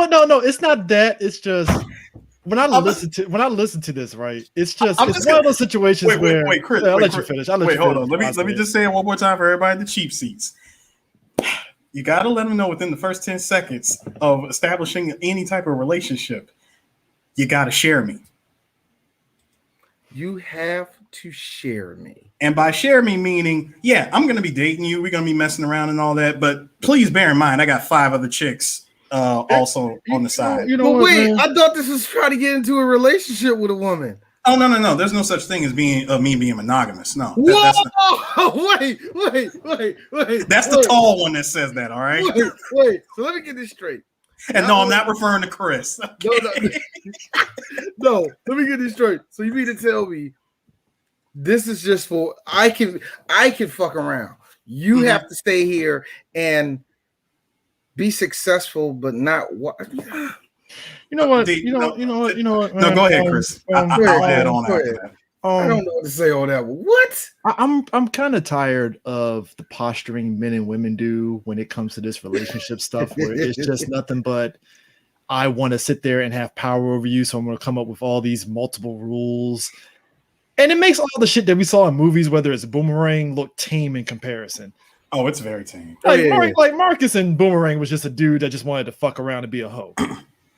No. It's not that. It's just when I listen to this, right? It's just one of those situations where. Wait, Chris. I'll let you finish. Hold on. Let me just say it one more time for everybody in the cheap seats. You got to let them know within the first 10 seconds of establishing any type of relationship, you got to share me. You have to share me. And by share me, meaning, yeah, I'm going to be dating you. We're going to be messing around and all that. But please bear in mind, I got 5 other chicks also on the side. Wait, I thought this was trying to get into a relationship with a woman. Oh, no. There's no such thing as me being monogamous. No. Wait. That's the tall one that says that, all right? Wait. So let me get this straight. And no, I'm not referring to Chris. Okay. No, let me get this straight. So you mean to tell me this is just for I can fuck around. You have to stay here and be successful, but not what You know what? You know what? No, go ahead, Chris. I'll add on after that. I don't know what to say on that one. What? I'm kind of tired of the posturing men and women do when it comes to this relationship stuff, where it's just nothing but I want to sit there and have power over you, so I'm going to come up with all these multiple rules, and it makes all the shit that we saw in movies, whether it's Boomerang, look tame in comparison. Oh, it's very tame. Like Marcus in Boomerang was just a dude that just wanted to fuck around and be a hoe.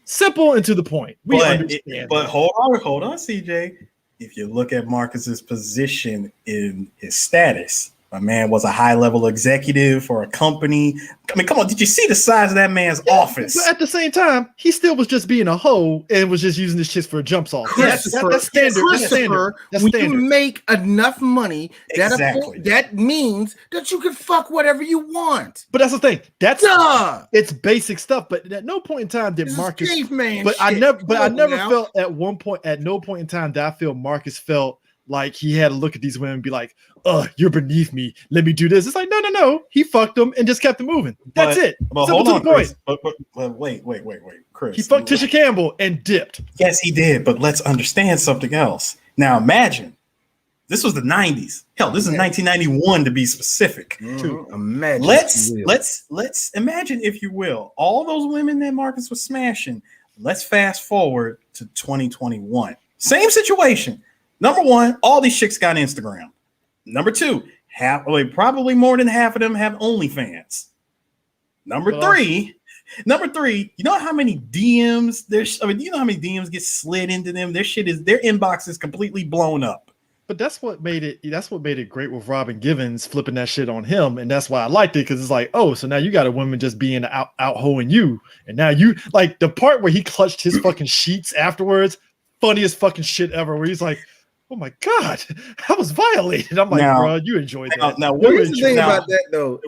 Simple and to the point. We understand. But hold on, CJ. If you look at Marcus's position in his status, my man was a high-level executive for a company. I mean, come on, did you see the size of that man's office? But at the same time, he still was just being a hoe and was just using this shit for jumps off. That's standard. When you make enough money, that means that you can fuck whatever you want. But that's the thing. It's basic stuff. But at no point in time did Marcus. I never felt at no point in time that I feel Marcus felt like he had to look at these women and be like, you're beneath me. Let me do this. It's like, no. He fucked them and just kept it moving. That's it. But hold on, Chris. But wait, Chris. He fucked Tisha Campbell and dipped. Yes, he did. But let's understand something else. Now, imagine. This was the 90s. Hell, this is 1991 to be specific. Imagine. Let's imagine, if you will, all those women that Marcus was smashing. Let's fast forward to 2021. Same situation. Number one, all these chicks got Instagram. Number two, probably more than half of them have OnlyFans. Number three, you know how many DMs you know how many DMs get slid into them? Their inbox is completely blown up. But that's what made it great with Robin Givens flipping that shit on him, and that's why I liked it, because it's like, oh, so now you got a woman just being out hoeing you, and now you like the part where he clutched his fucking sheets afterwards, funniest fucking shit ever, where he's like, oh my God, I was violated. I'm like, bro, you enjoyed that. Now, here's the thing about that, though.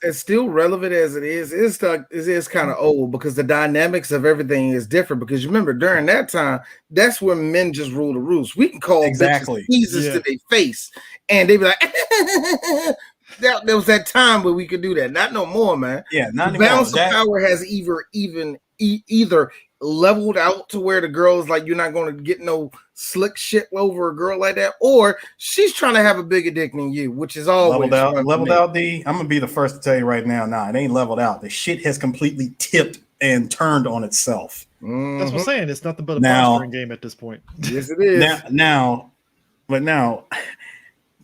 As still relevant as it is kind of old, because the dynamics of everything is different. Because you remember, during that time, that's when men just rule the rules. We can call bitches Jesus to their face, and they be like, there was that time where we could do that. Not no more, man. Yeah, not the balance of power has either leveled out to where the girl's like, you're not going to get no slick shit over a girl like that, or she's trying to have a bigger dick than you, which is always leveled out. I'm gonna be the first to tell you right now, it ain't leveled out. The shit has completely tipped and turned on itself. That's what I'm saying. It's nothing but a posturing game at this point. Yes, it is. Now,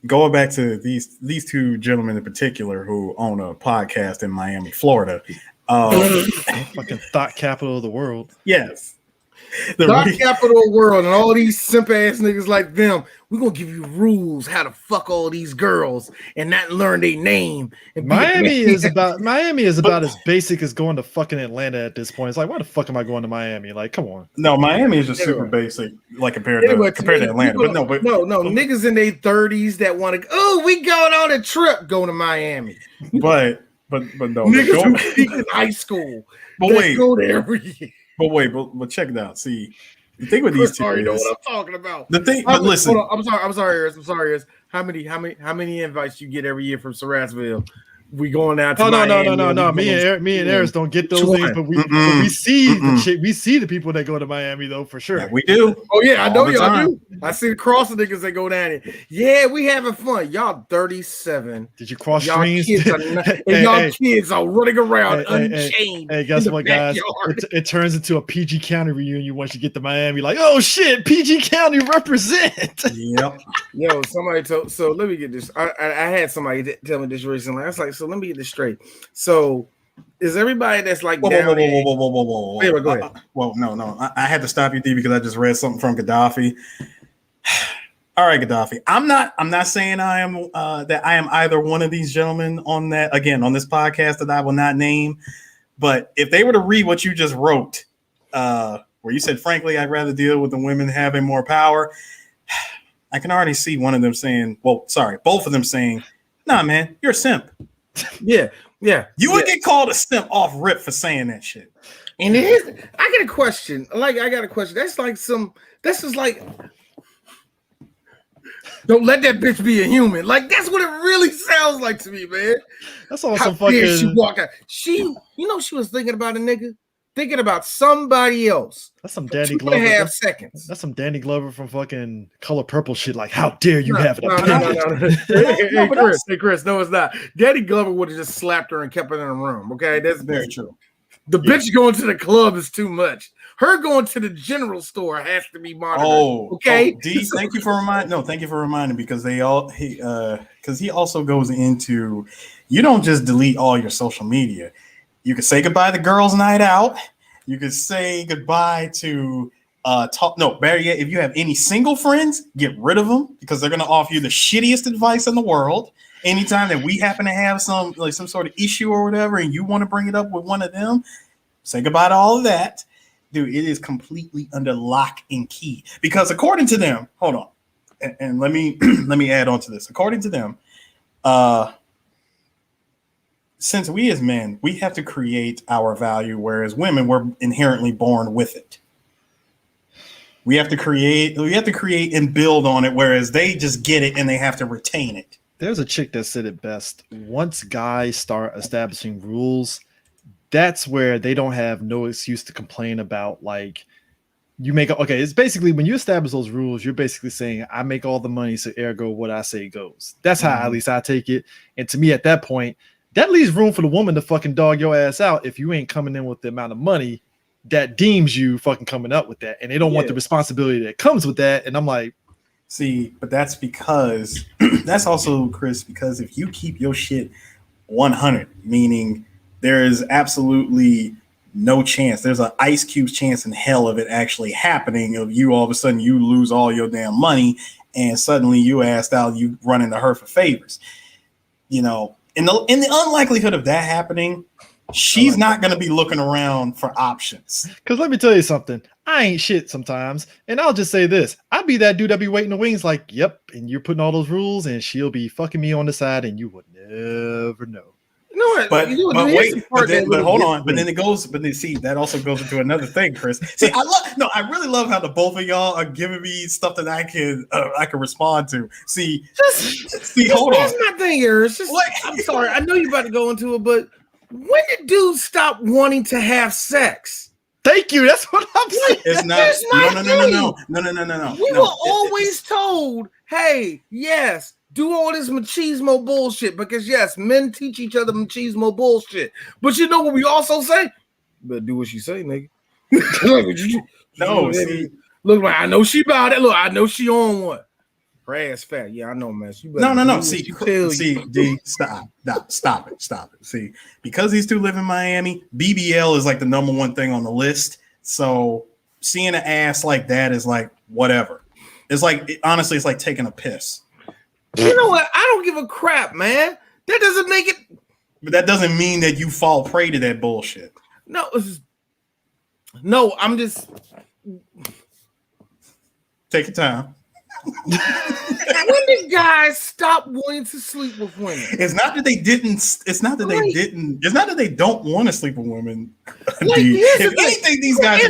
going back to these two gentlemen in particular who own a podcast in Miami, Florida. Fucking thought capital of the world. Yes. Thought capital of the world, and all these simp ass niggas like them, we're gonna give you rules how to fuck all these girls and not learn their name. Miami is about as basic as going to fucking Atlanta at this point. It's like, why the fuck am I going to Miami? Like, come on. No, Miami is just super basic, like compared to Atlanta. No, niggas in their 30s that want to, we going on a trip, go to Miami. But no, niggas who speak in high school. But wait, go there every year. But check it out. See, the thing with these two is, know what I'm talking about. The thing, but listen, I'm sorry. How many invites you get every year from Sarasville? We going out to no. Miami. Me and Eris don't get those things, but we see the people that go to Miami though for sure. Yeah, we do. Oh yeah, I know y'all time. do. I see the cross the niggas that go down there. Yeah, we having fun. Y'all 37. Did you cross y'all streams? Kids are running around unchained. Hey, guess what, guys? It turns into a PG County reunion once you get to Miami. Like, oh shit, PG County represent. Yep. Yo, somebody told. So let me get this. I had somebody tell me this recently. I was like, so let me get this straight. So is everybody that's like whoa. Go ahead. Well, no. I had to stop you, D, because I just read something from Gaddafi. All right, Gaddafi. I'm not saying I am that I am either one of these gentlemen on this podcast that I will not name. But if they were to read what you just wrote, where you said, frankly, I'd rather deal with the women having more power, I can already see both of them saying, nah, man, you're a simp. Yeah. You would get called a simp off rip for saying that shit. And it is. I got a question. This is like, don't let that bitch be a human. Like, that's what it really sounds like to me, man. That's all some fucking. She walk out. She was thinking about a nigga, thinking about somebody else. That's some Danny Glover. 2.5 seconds. That's some Danny Glover from fucking Color Purple shit. Like, how dare you have it? No. Hey, Chris. No, it's not. Danny Glover would have just slapped her and kept her in a room. Okay, that's very true. The bitch going to the club is too much. Her going to the general store has to be monitored. Okay. D, thank you for reminding because he also goes into, you don't just delete all your social media. You can say goodbye to girls' night out. You could say goodbye to better yet, if you have any single friends, get rid of them because they're going to offer you the shittiest advice in the world. Anytime that we happen to have some sort of issue or whatever, and you want to bring it up with one of them, say goodbye to all of that. Dude, it is completely under lock and key because according to them, hold on, and let me add on to this. According to them, since we as men, we have to create our value, whereas women, we're inherently born with it. We have to create and build on it, whereas they just get it and they have to retain it. There's a chick that said it best. Once guys start establishing rules, that's where they don't have no excuse to complain about. Like, it's basically when you establish those rules, you're basically saying, I make all the money, so ergo what I say goes. That's how at least I take it. And to me, at that point, that leaves room for the woman to fucking dog your ass out if you ain't coming in with the amount of money that deems you fucking coming up with that. And they don't want the responsibility that comes with that. And I'm like, see, but that's because that's also, Chris, because if you keep your shit 100, meaning there is absolutely no chance, there's an ice cube's chance in hell of it actually happening, of you all of a sudden you lose all your damn money and suddenly you asked out, you run into her for favors. You know, in the unlikelihood of that happening, she's not going to be looking around for options. Because let me tell you something. I ain't shit sometimes. And I'll just say this. I'll be that dude that be waiting the wings like, yep, and you're putting all those rules and she'll be fucking me on the side and you would never know. But hold on. But then that also goes into another thing, Chris. See, I really love how the both of y'all are giving me stuff that I can respond to. See, hold on. That's my thing here. It's just, I'm sorry. I know you're about to go into it, but when did dudes stop wanting to have sex? Thank you. That's what I'm saying. It's not. No. We were always told, hey, yes, do all this machismo bullshit because yes, men teach each other machismo bullshit. But you know what we also say? Better do what she say, nigga. Look, like I know she about it. Look, I know she on one. Her ass fat. Yeah, I know, man. No. See, D, stop it. See, because these two live in Miami, BBL is like the number one thing on the list. So seeing an ass like that is like whatever. It's like honestly, it's like taking a piss. You know what? I don't give a crap, man. That doesn't make it. But that doesn't mean that you fall prey to that bullshit. No, I'm just take your time. When did guys stop wanting to sleep with women? It's not that they didn't. It's not that they didn't. It's not that they don't want to sleep with women. Like, if anything, these guys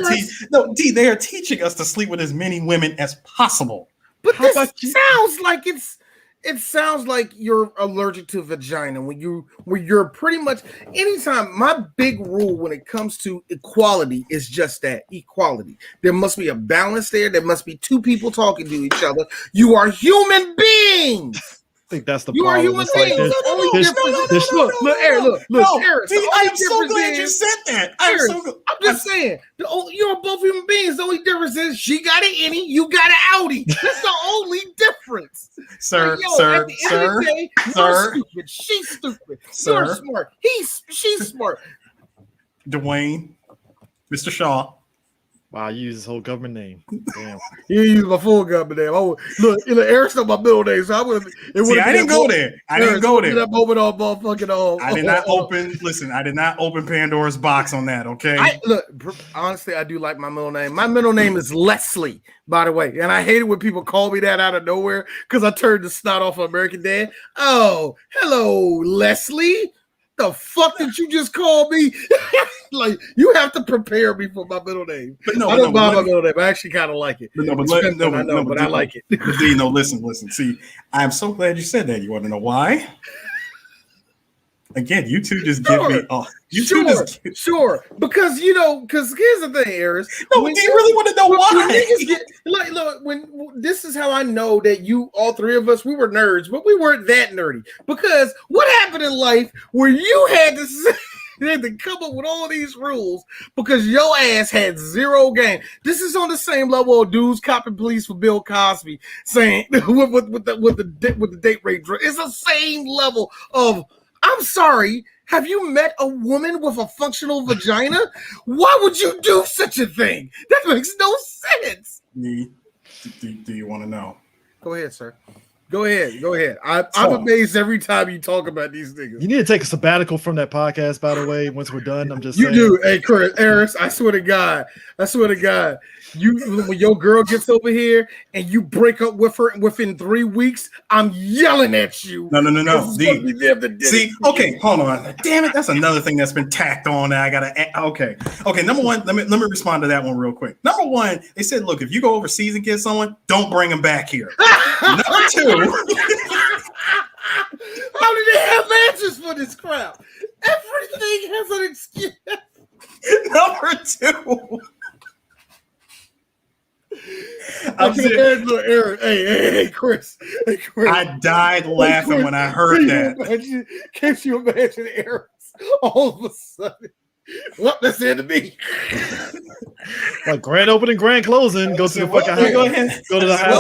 they are teaching us to sleep with as many women as possible. But this sounds like it's it sounds like you're allergic to vagina when you're pretty much anytime. My big rule when it comes to equality is just that equality. There must be a balance there. There must be two people talking to each other. You are human beings. I think that's the You problem. are human beings. Look, Harris. I am so glad you said that. I'm just saying, you're both human beings. The only difference is she got an innie, you got an outie. That's the only difference. Sir. Stupid. She's stupid. Sir. You're smart. She's smart. Dwayne, Mr. Shaw. Wow, you use his whole government name. Damn. You use my full government name. Look, Eric's not my middle name, so I would. I didn't go there. I didn't go there. That moment on motherfucking all. I did not open. Listen, I did not open Pandora's box on that. Okay. Honestly, I do like my middle name. My middle name is Leslie, by the way, and I hate it when people call me that out of nowhere because I turned the snot off of American Dad. Oh, hello, Leslie. The fuck did you just call me? Like, you have to prepare me for my middle name. But I don't buy my middle name. I actually kind of like it. But I like it. But listen. See, I'm so glad you said that. You want to know why? Again, you two just give me. Sure. Because here's the thing, Eris. No, do you really want to know why? When this is how I know that all three of us, we were nerds, but we weren't that nerdy. Because what happened in life where you had to come up with all these rules because your ass had zero game. This is on the same level of dudes copping police for Bill Cosby saying with the date rape. It's the same level of. I'm sorry. Have you met a woman with a functional vagina? Why would you do such a thing? That makes no sense. Do you want to know? Go ahead, sir. Go ahead. I'm amazed every time you talk about these niggas. You need to take a sabbatical from that podcast, by the way. Once we're done, I'm just saying. You do. Hey, Chris, Eris, I swear to God. When your girl gets over here and you break up with her within 3 weeks, I'm yelling at you. No. See, okay, hold on. Damn it, that's another thing that's been tacked on. That I gotta. Okay. Number one, let me respond to that one real quick. Number one, they said, look, if you go overseas and get someone, don't bring them back here. Number two. How do they have answers for this crap? Everything has an excuse. Number two. Hey, Chris. I died laughing when I heard that. Can't you imagine Eris all of a sudden? Well, that's the end of me. Like grand opening, grand closing. Go to the fucking high. Go to the high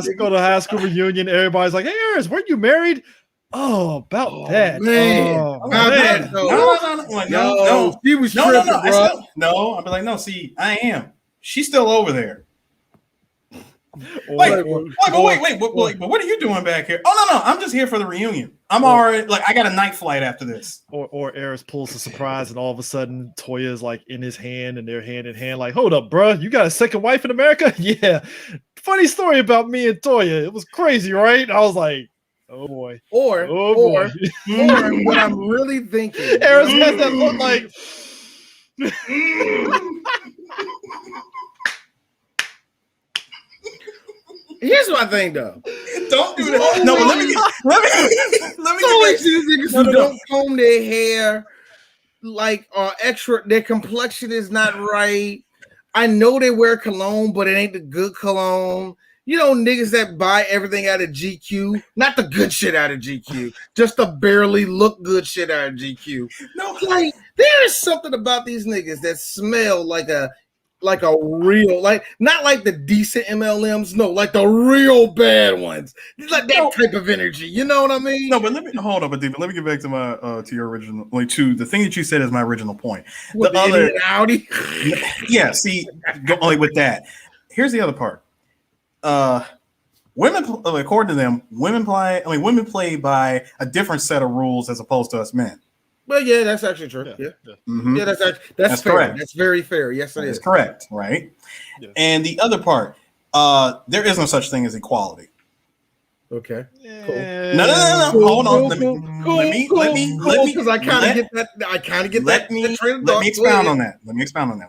school. Go to high school reunion. Everybody's like, "Hey, Eris, weren't you married?" Oh, about that. Man. Oh, man. No. She was tripping, bro. No, I'll be like, no. See, I am. She's still over there. Wait, but what are you doing back here? Oh no, I'm just here for the reunion. I'm already I got a night flight after this. Or Eris pulls a surprise, and all of a sudden Toya is like in his hand, and they're hand in hand. Like, hold up, bro, you got a second wife in America? Yeah. Funny story about me and Toya. It was crazy, right? I was like, oh boy. Or what I'm really thinking. Eris has that look like. Here's my thing, though. Don't do that. No, let me get these niggas who don't comb their hair, extra. Their complexion is not right. I know they wear cologne, but it ain't the good cologne. You know, niggas that buy everything out of GQ, not the good shit out of GQ, just the barely look good shit out of GQ. No, there is something about these niggas that smell like a real, not like the decent MLMs, no, like the real bad ones. It's like that type of energy. You know what I mean? No, but let me hold up, but let me get back to my to your original, to the thing that you said is my original point. What, the other Audi? Yeah, see, with that. Here's the other part. Women, according to them, women play by a different set of rules as opposed to us men. Well, yeah, that's actually true. Yeah. Mm-hmm. Yeah, that's fair. Correct. That's very fair. Yes, it is. That's correct, right? Yes. And the other part, there is no such thing as equality. Okay. Cool. No. Hold on. Let me because I kind of get that. Let me expound on that.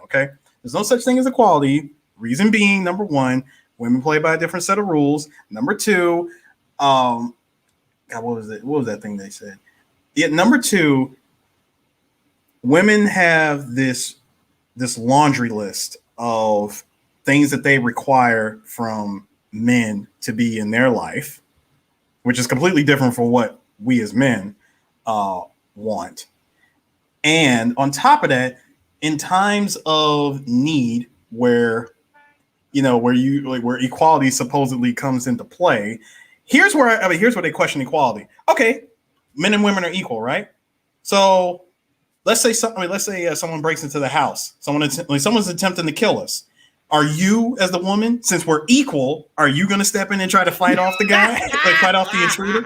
Okay. There's no such thing as equality. Reason being, number one, women play by a different set of rules. Number two, God, what was it? What was that thing they said? Yeah, number two, women have this laundry list of things that they require from men to be in their life, which is completely different from what we as men want. And on top of that, in times of need where equality supposedly comes into play, here's where they question equality. Okay, men and women are equal, right? So let's say someone breaks into the house. Someone's attempting to kill us. Are you, as the woman, since we're equal, are you going to step in and try to fight off the guy, like fight off the intruder?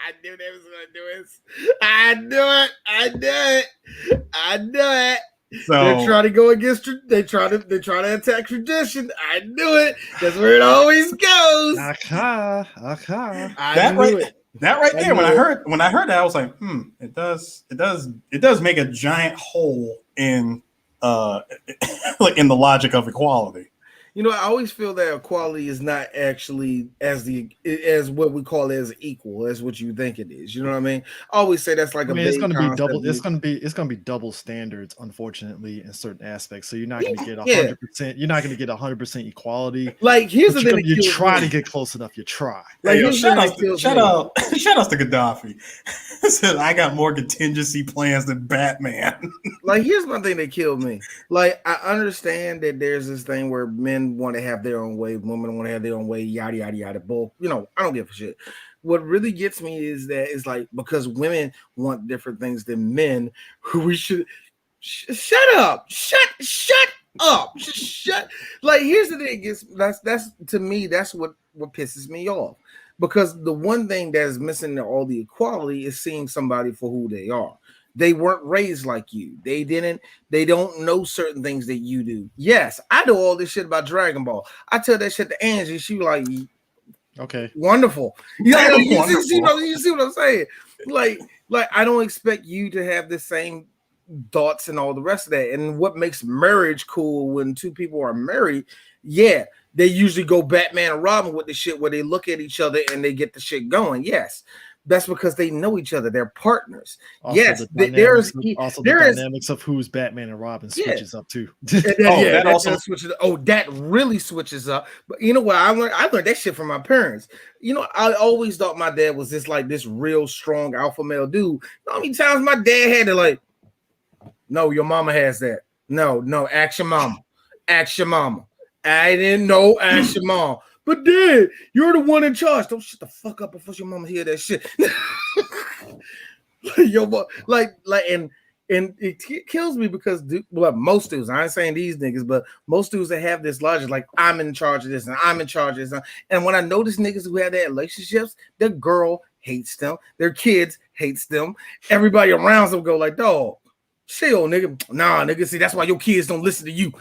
I knew they was going to do this. I knew it. So they're trying to go against. They try to attack tradition. I knew it. That's where it always goes. That right there. When I heard that, I was like, it does make a giant hole in like in the logic of equality. You know, I always feel that equality is not actually as what we call as equal as what you think it is. You know what I mean? I always say that's like it's going to be double. It's going to be double standards, unfortunately, in certain aspects. So you're not going to get 100%. You're not going to get 100% equality. Like here's the thing: you try to get close enough. You try. Like, shout out to Gaddafi. Said I got more contingency plans than Batman. Like here's one thing that killed me. Like I understand that there's this thing where men want to have their own way, women want to have their own way, yada yada yada. Bull, I don't give a shit. What really gets me is that it's like because women want different things than men, we should shut up. Like here's the thing: that's to me that's what pisses me off. Because the one thing that is missing in all the equality is seeing somebody for who they are. They weren't raised like you. They don't know certain things that you do. Yes, I know all this shit about Dragon Ball. I tell that shit to Angie. She was like, okay, wonderful. You see what I'm saying? Like I don't expect you to have the same thoughts and all the rest of that. And what makes marriage cool when two people are married, they usually go Batman and Robin with the shit where they look at each other and they get the shit going. Yes. That's because they know each other. They're partners. Also yes, the dynamics of who's Batman and Robin switches up too. That really switches up. But you know what? I learned that shit from my parents. I always thought my dad was this real strong alpha male dude. You know how many times my dad had to no, your mama has that. No, ask your mama. Ask your mama. I didn't know, ask your mom. But Dad, you're the one in charge. Don't shut the fuck up before your mama hear that shit. And it kills me because most dudes, I ain't saying these niggas, but most dudes that have this logic, like I'm in charge of this and I'm in charge of this. And when I notice niggas who have that relationships, their girl hates them, their kids hates them, everybody around them go like, dog. Chill, nigga. Nah, nigga. See, that's why your kids don't listen to you.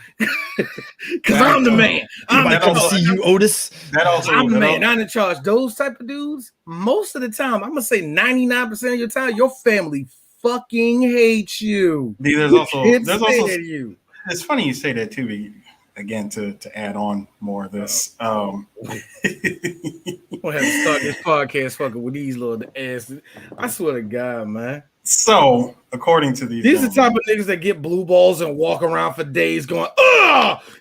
Because I'm the man. I'm the charge. See you, Otis. I'm the man. I'm in charge. Those type of dudes, most of the time, I'm gonna say 99% of your time, your family fucking hates you. There's also you. It's funny you say that too. Again, to add on more of this. We'll have to start this podcast fucking with these little asses. I swear to God, man. So, according to these are the type of niggas that get blue balls and walk around for days going,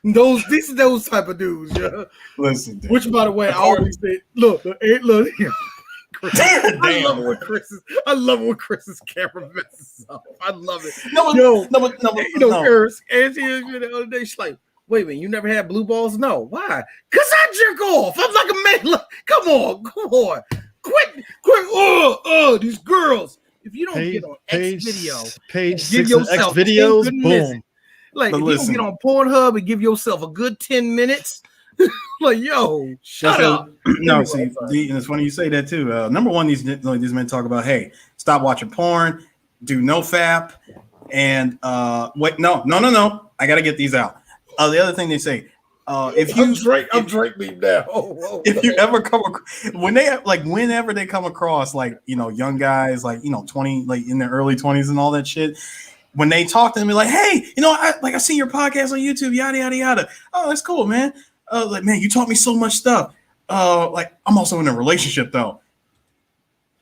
these are those type of dudes, yeah. Listen, dude. Which, by the way, I always say, look. I love it when Chris's camera messes up. I love it. No. Curse. And she the other day, she's like, wait a minute, you never had blue balls? No. Why? Because I jerk off. I'm like a man. Look, come on. Quit. These girls. If you don't get on X video, page 6 of X videos, boom. Like, if you don't get on Pornhub and give yourself a good 10 minutes, like, yo, shut up. No, see, and it's funny you say that too. Number one, these men talk about, hey, stop watching porn, do no fap, and wait, no. I got to get these out. The other thing they say, if you I'm Drake me now. If you ever whenever they come across young guys 20 in their early 20s and all that shit, when they talk to them, they're like, hey, I see your podcast on YouTube, yada, yada, yada. Oh, that's cool, man. Like, man, you taught me so much stuff. Like, I'm also in a relationship, though.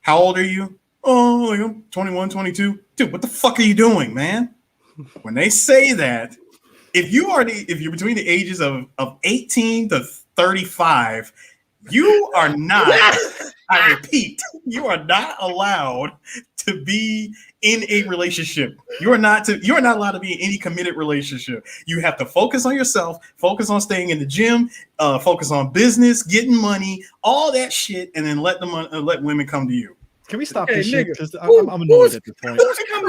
How old are you? Oh, like I'm 21, 22. Dude, what the fuck are you doing, man? When they say that, if you're between the ages of 18 to 35, you are not, I repeat, you are not allowed to be in a relationship. You are not allowed to be in any committed relationship. You have to focus on yourself, focus on staying in the gym, focus on business, getting money, all that shit, and then let women come to you. Can we stop this shit? Because I'm annoyed at this point.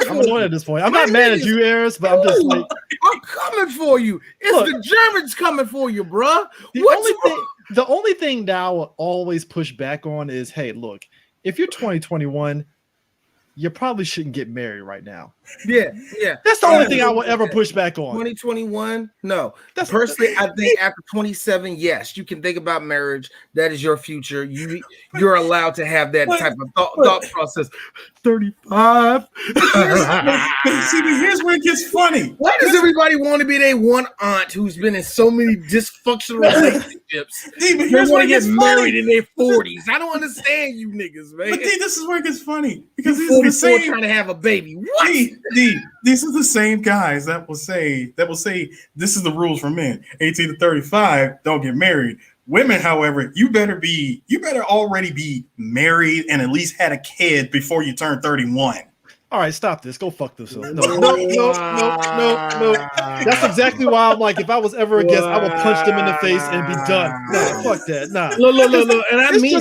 I'm annoyed at this point. I'm not mad at you, Eris, but I'm just like, I'm coming for you. It's the Germans coming for you, bruh. The only thing that I will always push back on is, hey, look, if you're 2021, you probably shouldn't get married right now. Yeah. That's the only thing I will ever push back on. 2021, no. Personally, I think after 27, yes, you can think about marriage. That is your future. You're allowed to have that type of thought process. 35. See, here's where it gets funny. Why does everybody want to be their one aunt who's been in so many dysfunctional relationships? They want to get married in their 40s. I don't understand you niggas, man. But this is where it gets funny because these are the same trying to have a baby. What? These are the same guys that will say this is the rules for men. 18 to 35, don't get married. Women, however, you better already be married and at least had a kid before you turn 31. All right, stop this. Go fuck this up. No. That's exactly why I'm like, if I was ever a guest, I would punch them in the face and be done. No, fuck that. Nah. Look. And I mean,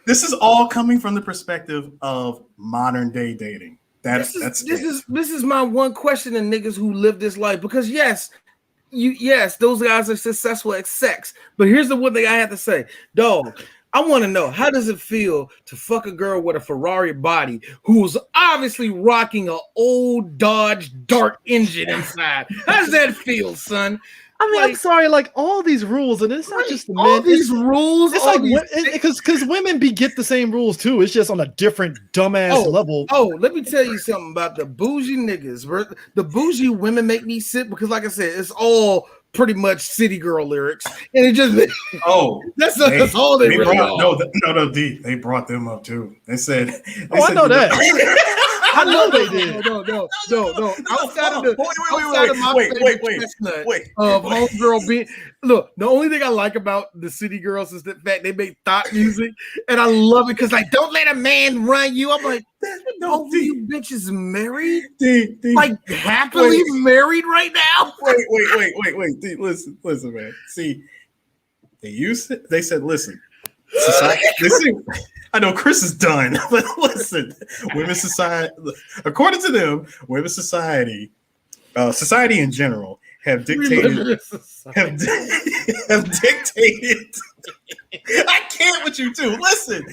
this is all coming from the perspective of modern day dating. This is my one question to niggas who live this life, because yes, those guys are successful at sex. But here's the one thing I have to say, dog. I want to know, how does it feel to fuck a girl with a Ferrari body who's obviously rocking an old Dodge Dart engine inside? How does that feel, son? I mean, I'm sorry, like all these rules, and it's not just the men. All these rules, it's like because women get the same rules too. It's just on a different dumbass level. Oh, let me tell you something about the bougie niggas. The bougie women make me sick because, like I said, it's all pretty much city girl lyrics, and it just that's all they really are. No, D. They brought them up too. They said, I know that. I know they did. No. Outside of my favorite chestnut of homegirl being, look, the only thing I like about the city girls is the fact they make thought music, and I love it because like, don't let a man run you. I'm like, no, you bitches married, like happily married right now. Wait, D, listen, man. See, they said, listen. I know Chris is done, but listen, women's society, according to them, women's society in general have dictated. I can't with you too. Listen,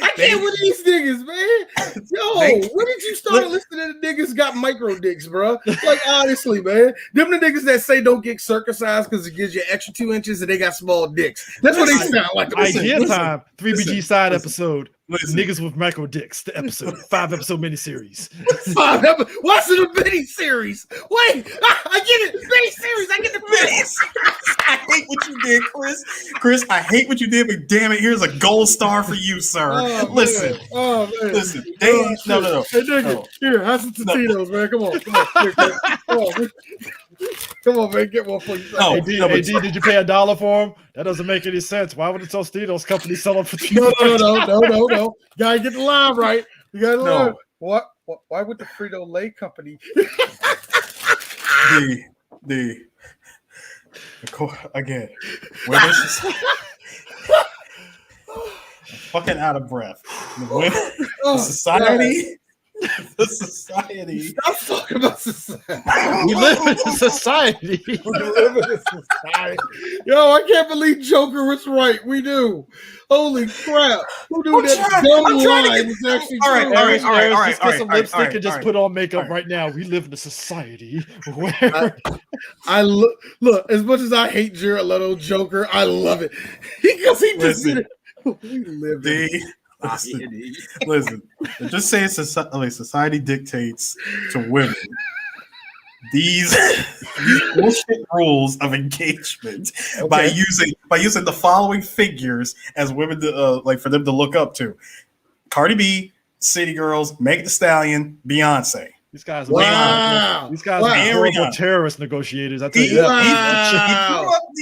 I can't with these niggas, man. Yo, when did you start listening to niggas got micro dicks, bro? Like honestly, man, them the niggas that say don't get circumcised because it gives you extra 2 inches and they got small dicks. That's what they sound like. Idea time. 3BG side episode. Niggas with micro dicks. The episode 5-episode miniseries. 5 episodes. What's in a miniseries? Wait, I get it. Miniseries. I get the miniseries. I hate what you did, Chris. I hate what you did, but damn it, here's a gold star for you, sir. Listen. Man. Listen. No. Hey, nigga, here, have some Tito's, man. Come on. Come on, man. Get one for you. Hey, D, did you pay $1 for him? That doesn't make any sense. Why would the Tostitos company sell them for $3? No. Gotta get the line right. You gotta learn. What? Why would the Frito-Lay company? Again, women fucking out of breath. The society. Stop talking about society. We live in a society. Yo, I can't believe Joker was right. We do. Holy crap. Who knew that dumb line was actually all right. Just get some lipstick and just put on makeup right now. We live in a society where I look, as much as I hate Jared Leto Joker, I love it. Because he just did it. We live Listen. Just say society dictates to women these bullshit rules of engagement by using the following figures as women to, for them to look up to: Cardi B, City Girls, Megan Thee Stallion, Beyonce. These guys are horrible terrorist negotiators. I tell you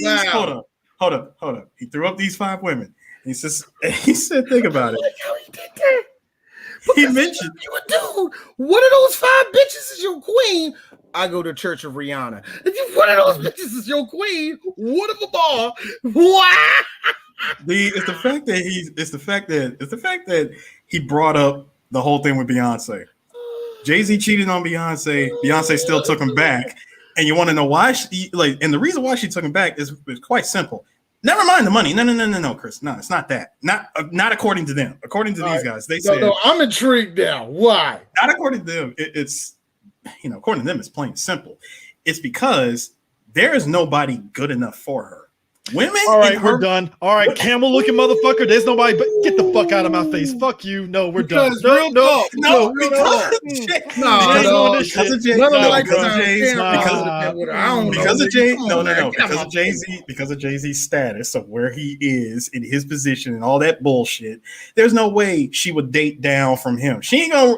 that. Hold up. He threw up these 5 women. He said, think about it. How he did that? He mentioned you would do. One of those 5 bitches is your queen. I go to Church of Rihanna. If one of those bitches is your queen, one of them all. Wow. It's the fact that he brought up the whole thing with Beyonce. Jay-Z cheated on Beyonce. Beyonce still took him back. And you want to know why and the reason why she took him back is quite simple. Never mind the money. No, Chris. No, it's not that. Not according to them. According to these guys, they said. No, I'm intrigued now. Why? Not according to them. It's according to them, it's plain and simple. It's because there is nobody good enough for her. Women. All right, we're done. All right, camel looking motherfucker. There's nobody. But get the fuck out of my face. Fuck you. No, we're done. No, because of Jay-Z's status of where he is in his position and all that bullshit. There's no way she would date down from him. She ain't gonna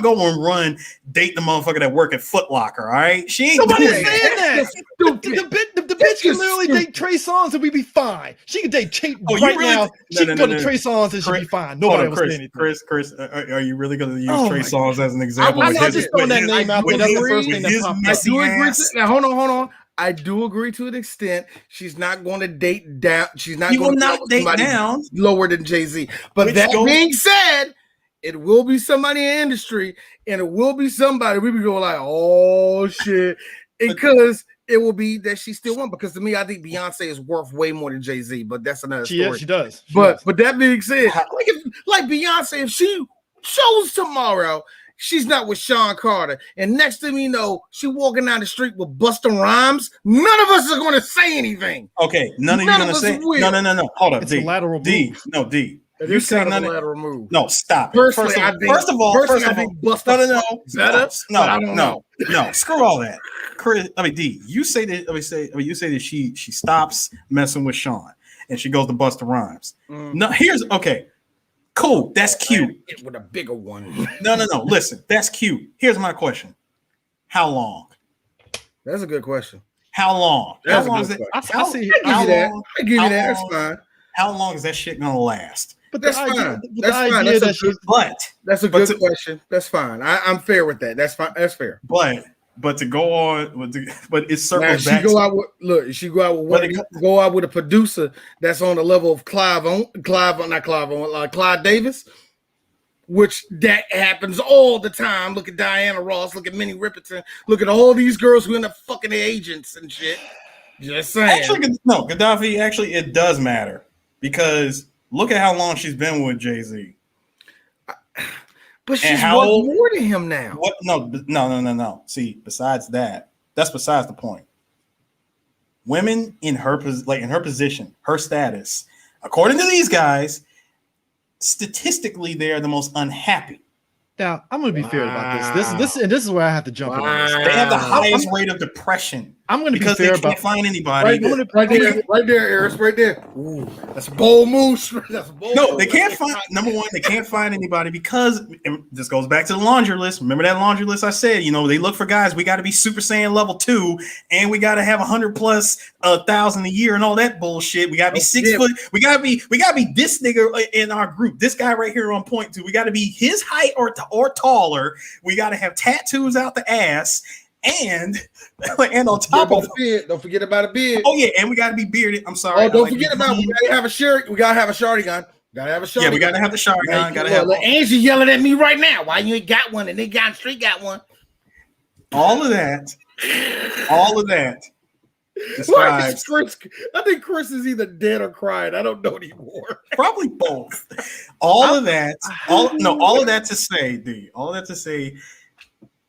go and date the motherfucker that work at Foot Locker. All right, she ain't. Nobody's saying that. The bitch can literally date Trey Songz and we be fine. She can date now. She can go to Trey Songz and she'll be fine. Nobody will say anything. Chris, are you really going to use Trey Songz as an example? I'm just throwing that name out there. That's the first thing that popped up. Now, hold on. I do agree to an extent. She's not going to date down. She's not going to date down lower than Jay-Z. But being said, it will be somebody in the industry, and it will be somebody we be going like, oh shit, because it will be that she still won. Because to me, I think Beyonce is worth way more than Jay-Z, but that's another story. She does. But that being said, like Beyonce, if she shows tomorrow she's not with Sean Carter, and next thing you know, she walking down the street with Busta Rhymes, none of us are going to say anything. Okay, none of you going to say. No. Hold up, it's a lateral move. D. You say none of lateral move. No, stop. Personally, first of all, I think Busta. No. Screw all that. Chris, D. You say that. You say that she stops messing with Sean and she goes to Busta Rhymes. No, okay. Cool. That's cute. With a bigger one. No. Listen, that's cute. Here's my question. How long? That's a good question. How long? That's how long is it? I give you that. I give you that. That's fine. How long is that shit gonna last? But that's fine. That's fine. That's a good question. That's fine. I'm fair with that. That's fine. That's fair. But to go on, but it's circles back. She go out with a producer that's on the level of Clive Davis, which that happens all the time. Look at Diana Ross. Look at Minnie Riperton. Look at all these girls who end up fucking their agents and shit. Just saying. Actually, no, Gaddafi. Actually, it does matter because look at how long she's been with Jay-Z. But she's worth more than him now. What? No. See, besides that, that's besides the point. Women in her position, her status, according to these guys, statistically, they are the most unhappy. Now, I'm going to be fair about this. This is where I have to jump in. They have the highest rate of depression. I'm going to be fair because they can't find anybody. Right there, Eris, right there. Ooh, that's a bold move. They can't find. Number one, they can't find anybody because this goes back to the laundry list. Remember that laundry list I said? They look for guys. We got to be Super Saiyan level 2, and we got to have 100 plus 1,000 a year and all that bullshit. We got to be 6 foot. We got to be this nigga in our group. This guy right here on point 2. We got to be his height or taller. We got to have tattoos out the ass. And on top of it, don't forget about a beard. Oh yeah, and we gotta be bearded. I'm sorry. Oh, don't forget about we gotta have a shirt. We gotta have a shorty gun. Yeah, we gotta have the shorty gun. Angie yelling at me right now. Why you ain't got one? And they got street got one. All of that. Describes. Chris, I think Chris is either dead or crying. I don't know anymore. Probably both. All of that to say, D. All of that to say,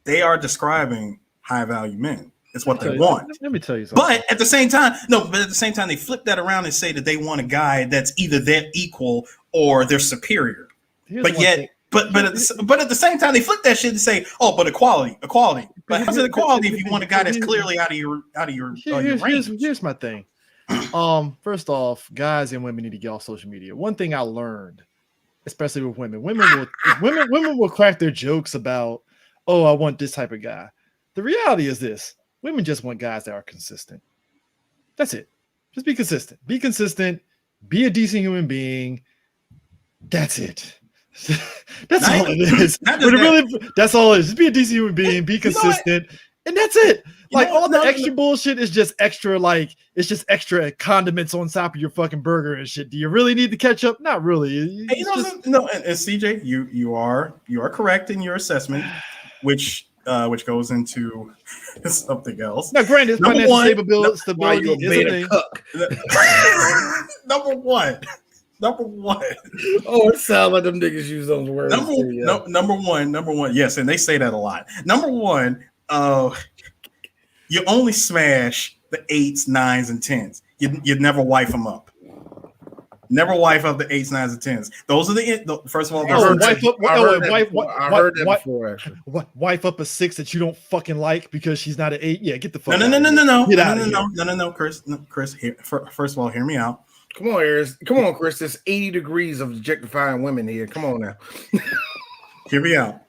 they are describing high value men. It's what they want. Let me tell you something. But at the same time, they flip that around and say that they want a guy that's either their equal or they're superior. But yet, but at the same time, they flip that shit to say, "Oh, but equality." But how's it equality if you want a guy that's clearly out of your range? Here's my thing. First off, guys and women need to get off social media. One thing I learned, especially with women will crack their jokes about, "Oh, I want this type of guy." The reality is this: women just want guys that are consistent. That's it. Just be consistent. Be consistent. Be a decent human being. That's it. That's all it is. That's all it is. Just be a decent human being. Be consistent, and that's it. Like all the extra bullshit is just extra. Like it's just extra condiments on top of your fucking burger and shit. Do you really need to catch up? Not really. And CJ, you are correct in your assessment, which goes into something else. Now, granted, financial stability is a thing. Number one. Oh, it sounds like them niggas use those words. Number one. Yes, and they say that a lot. Number one, you only smash the 8s, 9s, and 10s. You never wife them up. Never wife up the 8s, 9s, and 10s. Those are the first of all. Wife up a 6 that you don't fucking like because she's not an 8. Yeah, get the fuck. No, Chris. Here, first of all, hear me out. Come on, Chris. There's 80 degrees of objectifying women here. Come on now. Hear me out.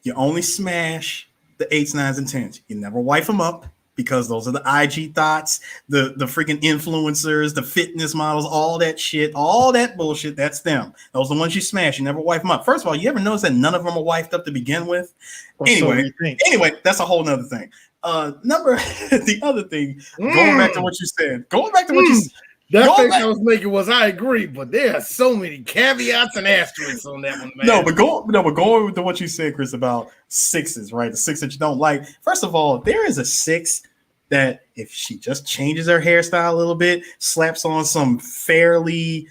You only smash the 8s, 9s, and 10s. You never wife them up because those are the IG thoughts, the freaking influencers, the fitness models, all that shit, all that bullshit. That's them. Those are the ones you smash. You never wife them up. First of all, you ever notice that none of them are wifed up to begin with? Anyway, that's a whole nother thing. The other thing, going back to what you said. That face I was making was I agree, but there are so many caveats and asterisks on that one, man. No, but going to what you said, Chris, about 6s, right? The 6 that you don't like. First of all, there is a 6 that if she just changes her hairstyle a little bit, slaps on some fairly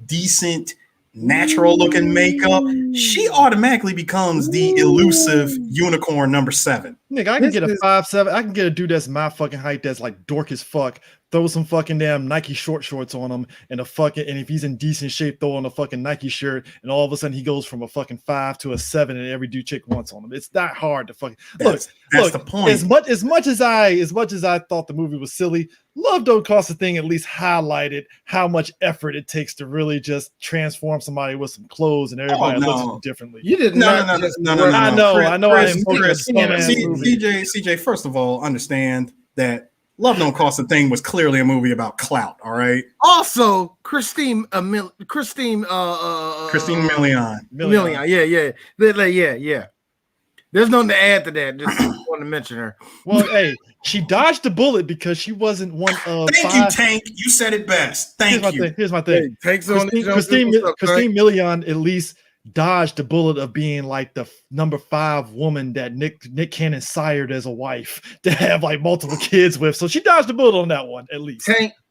decent, natural-looking makeup, she automatically becomes the elusive unicorn number 7. Nigga, I can get a 5'7". I can get a dude that's my fucking height that's like dork as fuck. Throw some fucking damn Nike shorts on him and if he's in decent shape, throw on a fucking Nike shirt, and all of a sudden he goes from a fucking 5 to a 7, and every dude chick wants on him. It's not hard to fucking look. That's the point. As much as I thought the movie was silly, Love Don't Cost a Thing at least highlighted how much effort it takes to really just transform somebody with some clothes and everybody looks differently. You did not. No. I know. CJ, first of all, understand that Love Don't Cost a Thing was clearly a movie about clout. All right. Also, Christine Milian. Yeah. There's nothing to add to that. Just want to mention her. Well, hey, she dodged the bullet because she wasn't one of. Thank you, Tank. You said it best. Thank you. Here's my thing. Hey, Christine Milian at least dodged the bullet of being like the number 5 woman that Nick Cannon sired as a wife to have like multiple kids with. So she dodged the bullet on that one at least.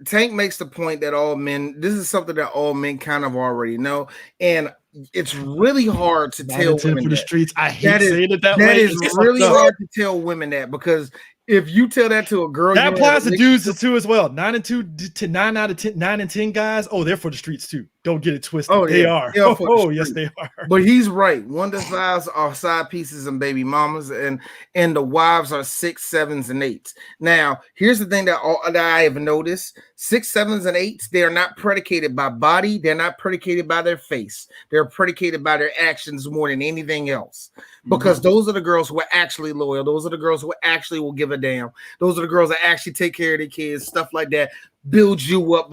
Tank makes the point that all men. This is something that all men kind of already know, and it's really hard to tell women for the streets. I hate saying it that way. That is really hard to tell women that because if you tell that to a girl, that applies to dudes too as well. 9 and 10 guys. Oh, they're for the streets too. Don't get it twisted. Oh, they are. Yes, they are. But he's right. 1 to 5s are side pieces and baby mamas, and the wives are 6, 7s, and 8s. Now, here's the thing that I have noticed: 6, 7s, and 8s. They are not predicated by body. They're not predicated by their face. They're predicated by their actions more than anything else. Because those are the girls who are actually loyal. Those are the girls who actually will give a damn. Those are the girls that actually take care of their kids, stuff like that. Build you up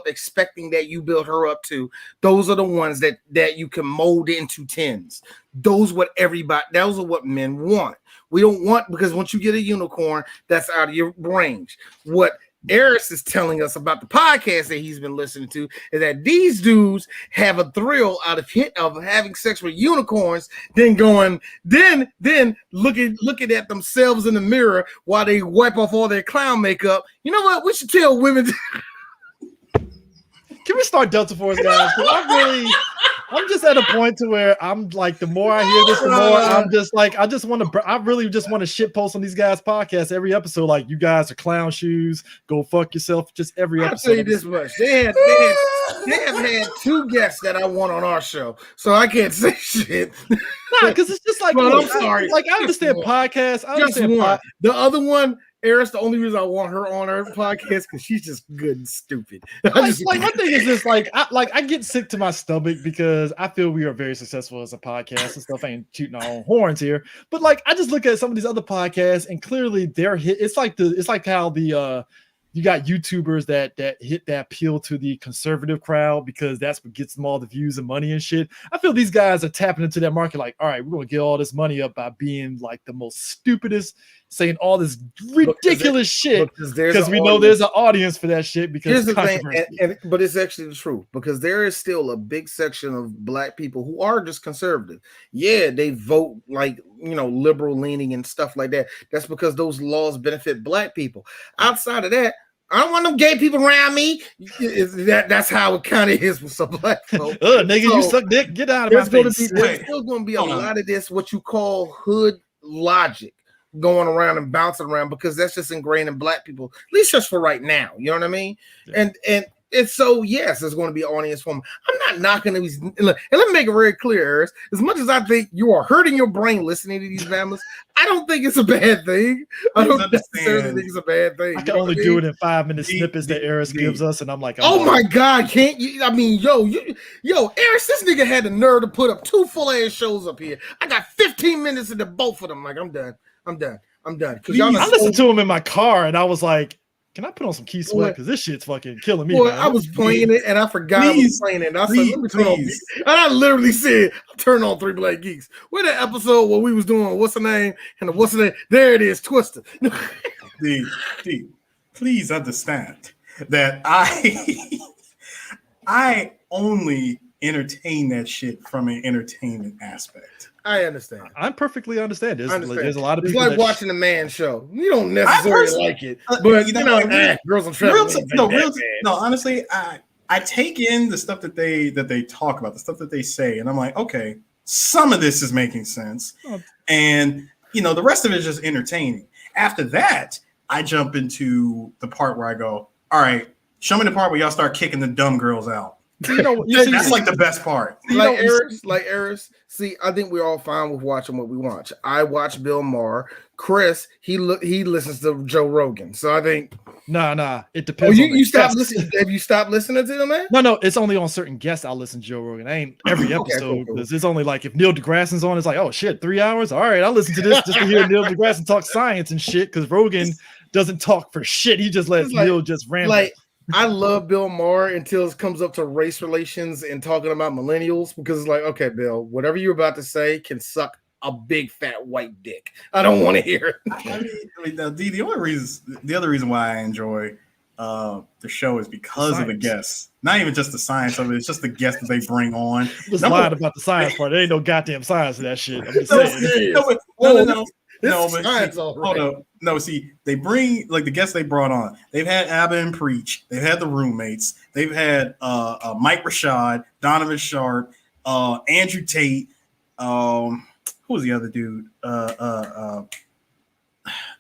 expecting that you build her up too. Those are the ones that you can mold into 10s. Those are what men want. We don't want, because once you get a unicorn, that's out of your range. What Eris is telling us about the podcast that he's been listening to is that these dudes have a thrill out of having sex with unicorns, then looking at themselves in the mirror while they wipe off all their clown makeup. You know what? We should tell women. Can we start Delta Force, guys? I'm just at a point to where I'm like, the more I hear this, the more I'm just like, I really just want to shit post on these guys' podcasts every episode. Like, you guys are clown shoes. Go fuck yourself. Just every episode. I'll tell you this much. They They have had 2 guests that I want on our show, so I can't say shit. Nah, because it's just like, But look, I'm sorry. I understand podcasts. I Just understand one. The other one, Eris, the only reason I want her on our podcast because she's just good and stupid. Like my thing is this, I get sick to my stomach because I feel we are very successful as a podcast and stuff. I ain't shooting our own horns here, but like I just look at some of these other podcasts and clearly they're hit. It's like how the you got YouTubers that hit that appeal to the conservative crowd because that's what gets them all the views and money and shit. I feel these guys are tapping into that market like, all right, we're gonna get all this money up by being like the most stupidest, saying all this ridiculous shit because we know there's an audience for that shit. Because here's the thing, but it's actually the truth because there is still a big section of Black people who are just conservative. Yeah, they vote like liberal leaning and stuff like that. That's because those laws benefit Black people. Outside of that, I don't want no gay people around me. That's how it kind of is with some Black folks. Nigga, you suck dick. Get out of my face. There's still going to be a lot of this, what you call hood logic, going around and bouncing around because that's just ingrained in Black people, at least just for right now. You know what I mean? Yeah. And it's so yes, there's going to be an audience for them. I'm not knocking these. And let me make it very clear, Eris. As much as I think you are hurting your brain listening to these families, I don't think it's a bad thing. I don't necessarily think it's a bad thing. I can only do it in 5-minute snippets that Eris gives us, and I'm like, oh my God, can't you? I mean, yo, Eris, this nigga had the nerve to put up 2 full-ass shows up here. I got 15 minutes into both of them. Like, I'm done. I listened to him in my car, and I was like, can I put on some Key Sweat? Because this shit's fucking killing me. Well, I was playing it and I forgot I was playing it. And I said, let me turn on. And I literally said, turn on 3 Black Geeks. Where that episode where we was doing what's the name? And what's the name? There it is, Twister. D, please understand that I only entertain that shit from an entertainment aspect. I understand. I perfectly understand. There's a lot of people. It's like watching a man show. You don't necessarily like it, but girls on travel. Honestly, I take in the stuff that they talk about, the stuff that they say, and I'm like, okay, some of this is making sense, and the rest of it is just entertaining. After that, I jump into the part where I go, all right, show me the part where y'all start kicking the dumb girls out. That's like the best part. Like Eris. See, I think we're all fine with watching what we watch. I watch Bill Maher. Chris, he listens to Joe Rogan. So I think nah. It depends. You stopped listening? Have you stopped listening to them, man? No. It's only on certain guests I'll listen to Joe Rogan. I ain't every episode. Cool. It's only like if Neil deGrasse's on, it's like, oh shit, 3 hours. All right, I'll listen to this just to hear Neil deGrasse talk science and shit. Because Rogan doesn't talk for shit. He just lets Neil just ramble. I love Bill Maher until it comes up to race relations and talking about millennials because it's like, okay, Bill, whatever you're about to say can suck a big fat white dick. I don't want to hear it. I mean, the other reason why I enjoy the show is because of the guests. Not even just the science of it; it's just the guests that they bring on. Just lying about the science part. There ain't no goddamn science to that shit. I'm just saying. See, they bring like the guests they brought on. They've had Abba and Preach. They've had the roommates. They've had Mike Rashad, Donovan Sharp, Andrew Tate. Who was the other dude? I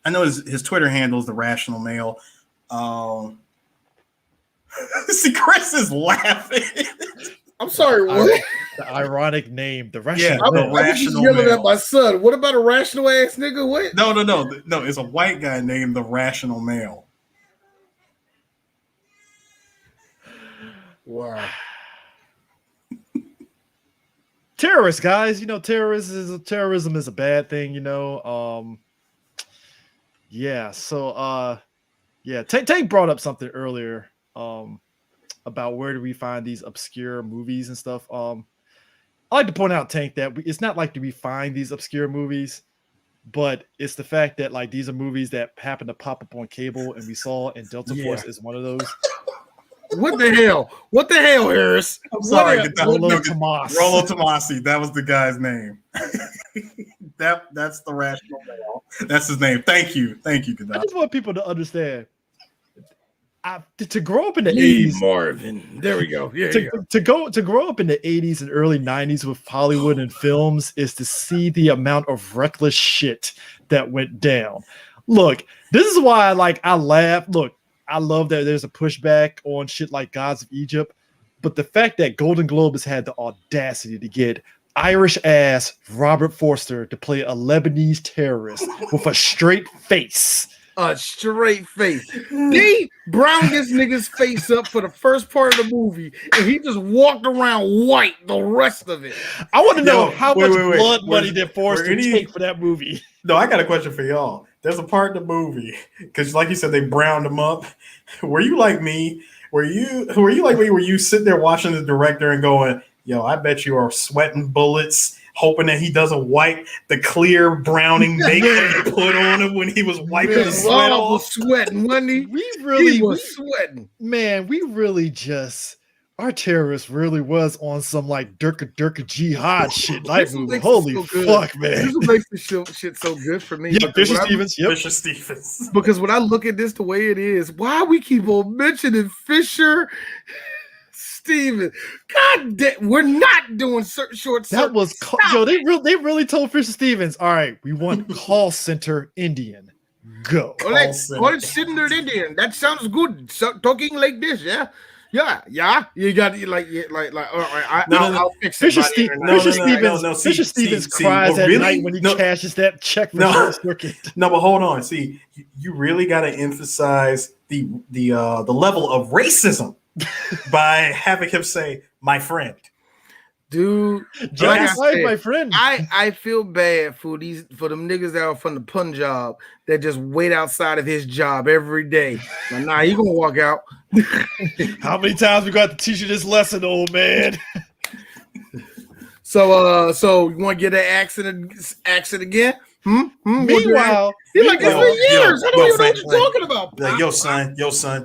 know his Twitter handle is The Rational Male. See, Chris is laughing. I'm sorry, what? The ironic name, The Rational Male. I'm just yelling at my son. What about a rational ass nigga? What? No. It's a white guy named The Rational Male. Wow. Terrorists, guys. Terrorism is a bad thing, Yeah. So, Tank brought up something earlier. About where do we find these obscure movies and stuff. I like to point out, Tank, that it's not like we find these obscure movies, but it's the fact that like these are movies that happen to pop up on cable and we saw, and Delta Force is one of those. What the hell, Harris? I'm sorry, Rollo Tomasi. That was the guy's name. That's the Rational Male. That's his name. Thank you, Gaddafi. I just want people to understand. To grow up in the 80s, Marvin. There we go. Yeah, to grow up in the 80s and early 90s with Hollywood and films is to see the amount of reckless shit that went down. Look, this is why I laugh. Look, I love that there's a pushback on shit like Gods of Egypt, But the fact that Golden Globe has had the audacity to get Irish ass Robert Forster to play a Lebanese terrorist with a straight face. A straight face. They browned this nigga's face up for the first part of the movie, and he just walked around white the rest of it. I want to know how much blood money did Forster take for that movie. No, I got a question for y'all. There's a part in the movie, because like you said, they browned him up. Were you like me? Were you like me? Were you sitting there watching the director and going, yo, I bet you are sweating bullets, hoping that he doesn't wipe the clear browning makeup he put on him when he was wiping the sweat off? Was sweating, wasn't he? He was sweating. Man, we really our terrorist really was on some like Durka jihad shit. Like, holy fuck, man. This is what makes the shit so good for me. Yeah, Fisher Stevens. Yep. Fisher Stevens. Because when I look at this the way it is, why we keep on mentioning Fisher Stevens? God damn, we're not doing short. That was they really told Fisher Stevens, all right, we want call center Indian. Go. Call center Indian. That sounds good. So, talking like this, yeah. Yeah. You got all right. I'll fix it. Fisher Stevens cries at night when he cashes that check for circuit. No, but hold on. See, you really got to emphasize the level of racism by having him say, "My friend." Dude, my friend. I feel bad for them niggas that are from the Punjab that just wait outside of his job every day. Nah, he gonna walk out. How many times we got to teach you this lesson, old man? So you want to get that accent again? Meanwhile, he's like this for years. I don't even know what you're talking about. Like, yo, son,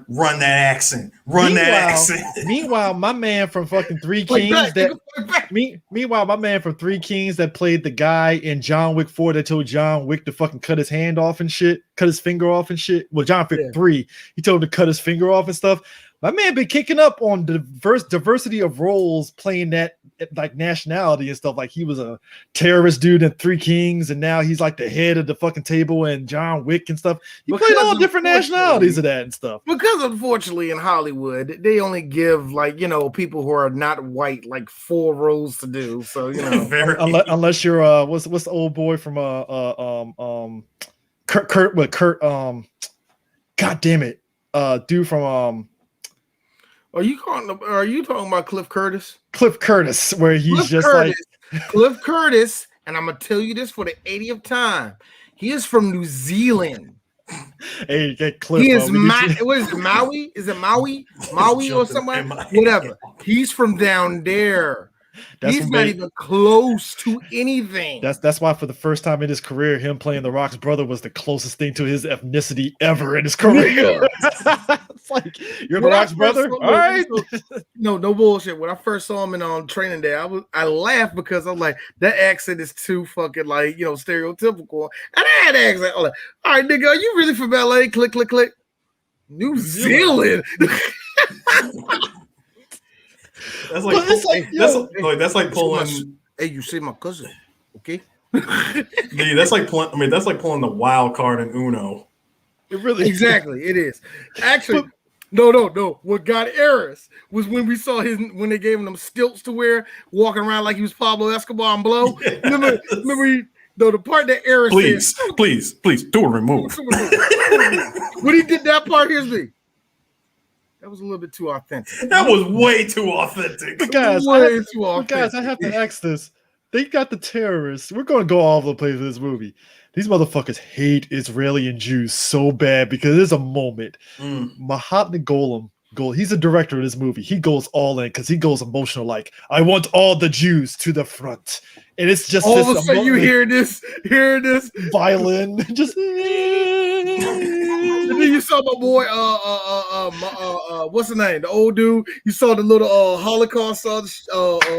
run that accent. That accent. Meanwhile, my man from fucking Three Kings Meanwhile, my man from Three Kings that played the guy in John Wick 4 that told John Wick to fucking cut his hand off and shit, cut his finger off and shit. Well, John Wick 3, he told him to cut his finger off and stuff. My man been kicking up on diversity of roles, playing that like nationality and stuff. Like he was a terrorist dude in Three Kings, and now he's like the head of the fucking table in John Wick and stuff. He played all different nationalities of that and stuff. Because unfortunately in Hollywood, they only give people who are not white like 4 roles to do. So unless you're what's the old boy from Kurt God damn it, dude from Are you talking about Cliff Curtis? Cliff Curtis, where he's Cliff Curtis, and I'm gonna tell you this for the 80th time. He is from New Zealand. Hey, get Cliff. He is what is it, Maui? Is it Maui? Maui or somewhere? Whatever. He's from down there. He's not even close to anything. That's why for the first time in his career, him playing The Rock's brother was the closest thing to his ethnicity ever in his career. It's like, you're The Rock's brother? All right. No bullshit. When I first saw him on Training Day, I laughed because I'm like, that accent is too fucking stereotypical. And I had an accent. I'm like, all right, nigga, are you really from LA? Click, click, click. New Zealand. That's like pulling. Hey, you see my cousin, okay? Dude, that's like pulling the wild card in Uno. It really exactly it is. Actually, no. What got Eris was when we saw when they gave him them stilts to wear, walking around like he was Pablo Escobar and Blow. Yes. Remember the part that Eris please do a remove. When he did that part, here's me. That was a little bit too authentic. That was way too authentic. But guys, I have to ask this. They got the terrorists. We're going to go all over the place with this movie. These motherfuckers hate Israeli and Jews so bad because there's a moment. Mahatma Golem, he's the director of this movie. He goes all in because he goes emotional. Like, I want all the Jews to the front. And it's just all of a sudden you hear this violin. Just and then you saw my boy, what's the name? The old dude. You saw the little Holocaust tattoo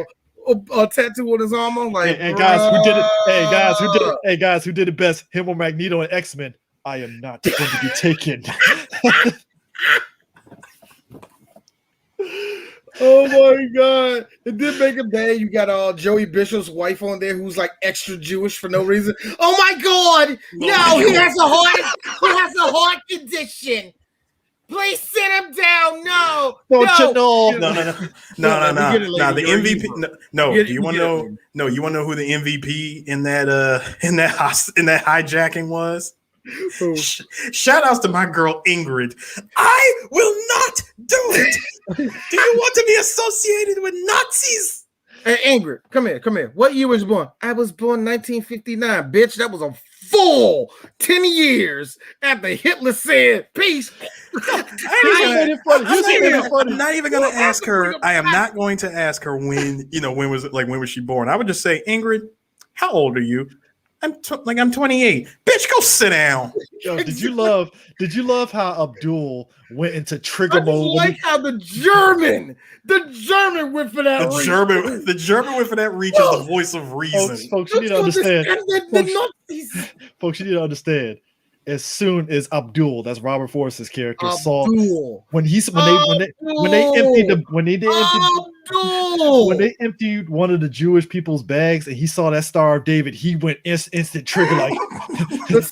on his arm. I'm like, and guys who did it? Hey guys, who did it best? Him or Magneto and X-Men? I am not going to be taken. Oh my god! It did make him bad. You got Joey Bishop's wife on there, who's like extra Jewish for no reason. Oh my god! No, he has a heart condition. Please sit him down. No. Don't you know? No. The MVP. No. Do you want to know? No, you want to know who the MVP in that hijacking was? Shout outs to my girl Ingrid. I will not do it. Do you want to be associated with Nazis? Hey, Ingrid, come here. What year was you born? I was born 1959, bitch. That was a full 10 years after Hitler said peace. I'm not even going to ask her. I am not going to ask her when was she born? I would just say, Ingrid, how old are you? I'm 28. Bitch, go sit down. Yo, did you love how Abdul went into trigger mode? Like how the German went for that. The German went for that reach is the voice of reason. Folks, you need to understand. Folks, you need to understand. As soon as Abdul, that's Robert Forster's character, saw when they emptied one of the Jewish people's bags and he saw that Star of David, he went instant trigger like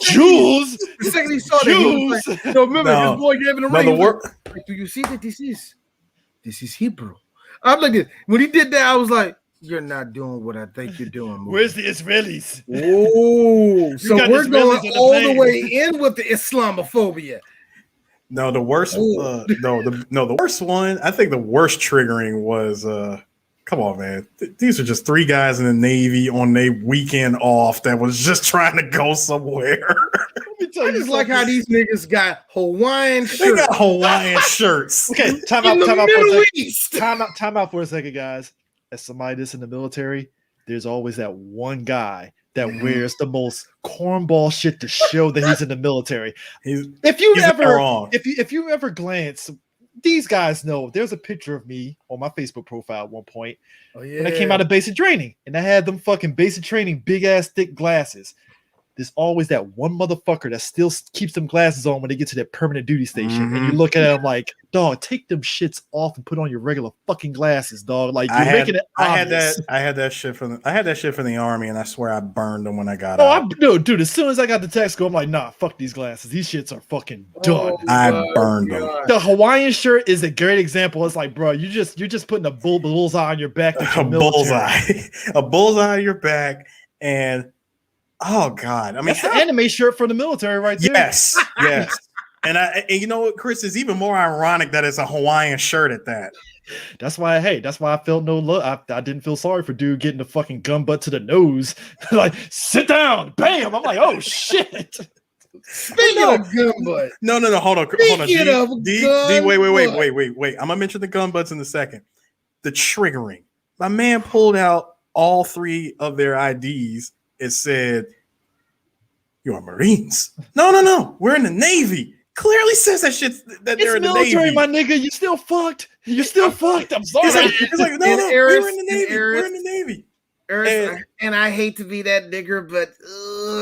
Jews. The second he saw that, he was like, his boy gave him a ring. Like, do you see that this is Hebrew? I'm like, when he did that, I was like, you're not doing what I think you're doing. Where's the Israelis? Oh, so we're going all the way in with the Islamophobia. No, the worst. The worst one. I think the worst triggering was. Come on, man. These are just three guys in the Navy on their weekend off that was just trying to go somewhere. I just like how these niggas got Hawaiian shirts. They got Hawaiian shirts. Okay, time out for a second, guys. As somebody that's in the military, there's always that one guy that wears the most cornball shit to show that he's in the military. If you ever glance, these guys know there's a picture of me on my Facebook profile at one point when I came out of basic training, and I had them fucking basic training big ass thick glasses. There's always that one motherfucker that still keeps them glasses on when they get to their permanent duty station, and you look at him like, dog, take them shits off and put on your regular fucking glasses, dog. Like you're making it obvious. I had that shit from the army, and I swear I burned them when I got out. Dude, as soon as I got the text, I'm like, nah, fuck these glasses. These shits are fucking done. I burned them. The Hawaiian shirt is a great example. It's like, bro, you're just putting a bullseye on your back. A bullseye on your back, and oh God! I mean, that's the anime shirt for the military, right there. Yes. And you know what, Chris, is even more ironic that it's a Hawaiian shirt at that. That's why I felt no love. I didn't feel sorry for dude getting the fucking gun butt to the nose. Like, sit down, bam. I'm like, oh shit. Speaking of gun butt. No, hold on. D, wait. I'm gonna mention the gun butts in a second. The triggering. My man pulled out all three of their IDs. It said, "You are Marines." No. We're in the Navy. Clearly says that shit that they're in the Navy. My nigga. You still fucked. I'm sorry. It's like no. We're in the Navy. We're in the Navy. And I hate to be that nigger, but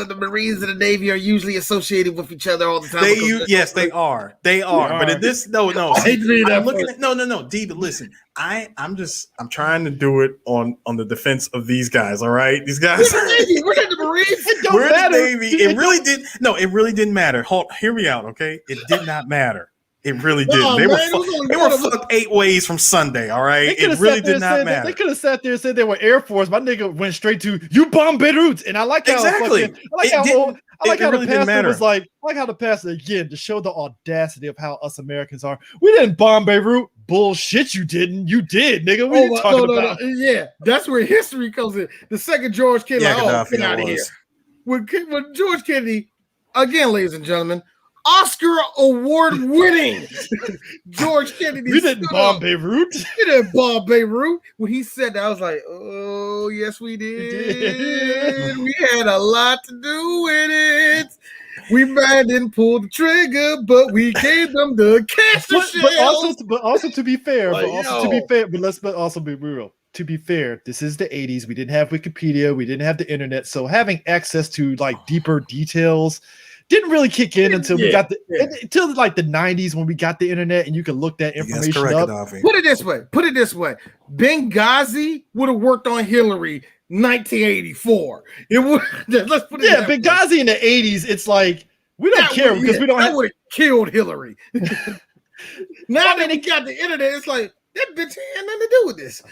the Marines and the Navy are usually associated with each other all the time. They are. But in this, no. I hate to be that. I'm looking at no. D, but listen, I'm trying to do it on the defense of these guys. All right, these guys. We're in the Marines. We're in the Navy. It really didn't matter. Hear me out, okay? It did not matter. It really did. They were fucked 8 ways from Sunday. All right, it really did not matter. They could have sat there and said they were Air Force. My nigga went straight to you bomb Beirut, and I like how exactly. The pastor again to show the audacity of how us Americans are. We didn't bomb Beirut. Bullshit, you didn't. You did, nigga. What are you talking about? Yeah, that's where history comes in. The second George Kennedy, get out of here. When George Kennedy, again, ladies and gentlemen, Oscar award winning George Kennedy. We didn't bomb Beirut. We didn't bomb Beirut. When he said that, I was like, oh, yes, we did. We had a lot to do with it. We might didn't pull the trigger, but we gave them the castor shell. But also to be fair, but let's also be real. To be fair, this is the 80s. We didn't have Wikipedia. We didn't have the internet. So having access to like deeper details didn't really kick in until until like the 90s when we got the internet and you could look that information up. Put it this way. Benghazi would have worked on Hillary 1984. It would. Let's put it Benghazi in the 80s. It's like we don't care because we don't. That would have killed Hillary. Now that he got the internet, it's like that bitch had nothing to do with this.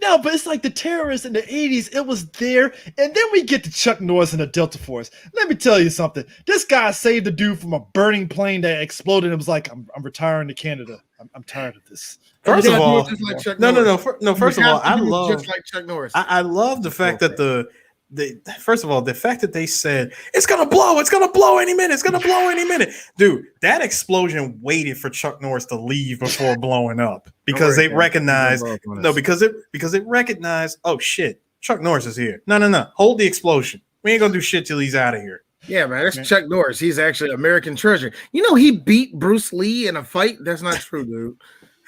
No, but it's like the terrorists in the 80s, it was there. And then we get to Chuck Norris and the Delta Force. Let me tell you something. This guy saved the dude from a burning plane that exploded and was like, I'm retiring to Canada. I'm tired of this. First of all, like no. First of all, I love just like Chuck Norris. I love the fact that the first of all, the fact that they said it's gonna blow any minute, dude. That explosion waited for Chuck Norris to leave before blowing up because they recognized because it recognized, oh shit, Chuck Norris is here. No, hold the explosion. We ain't gonna do shit till he's out of here. Yeah, man, that's Chuck Norris. He's actually American treasure. You know, he beat Bruce Lee in a fight. That's not true, dude.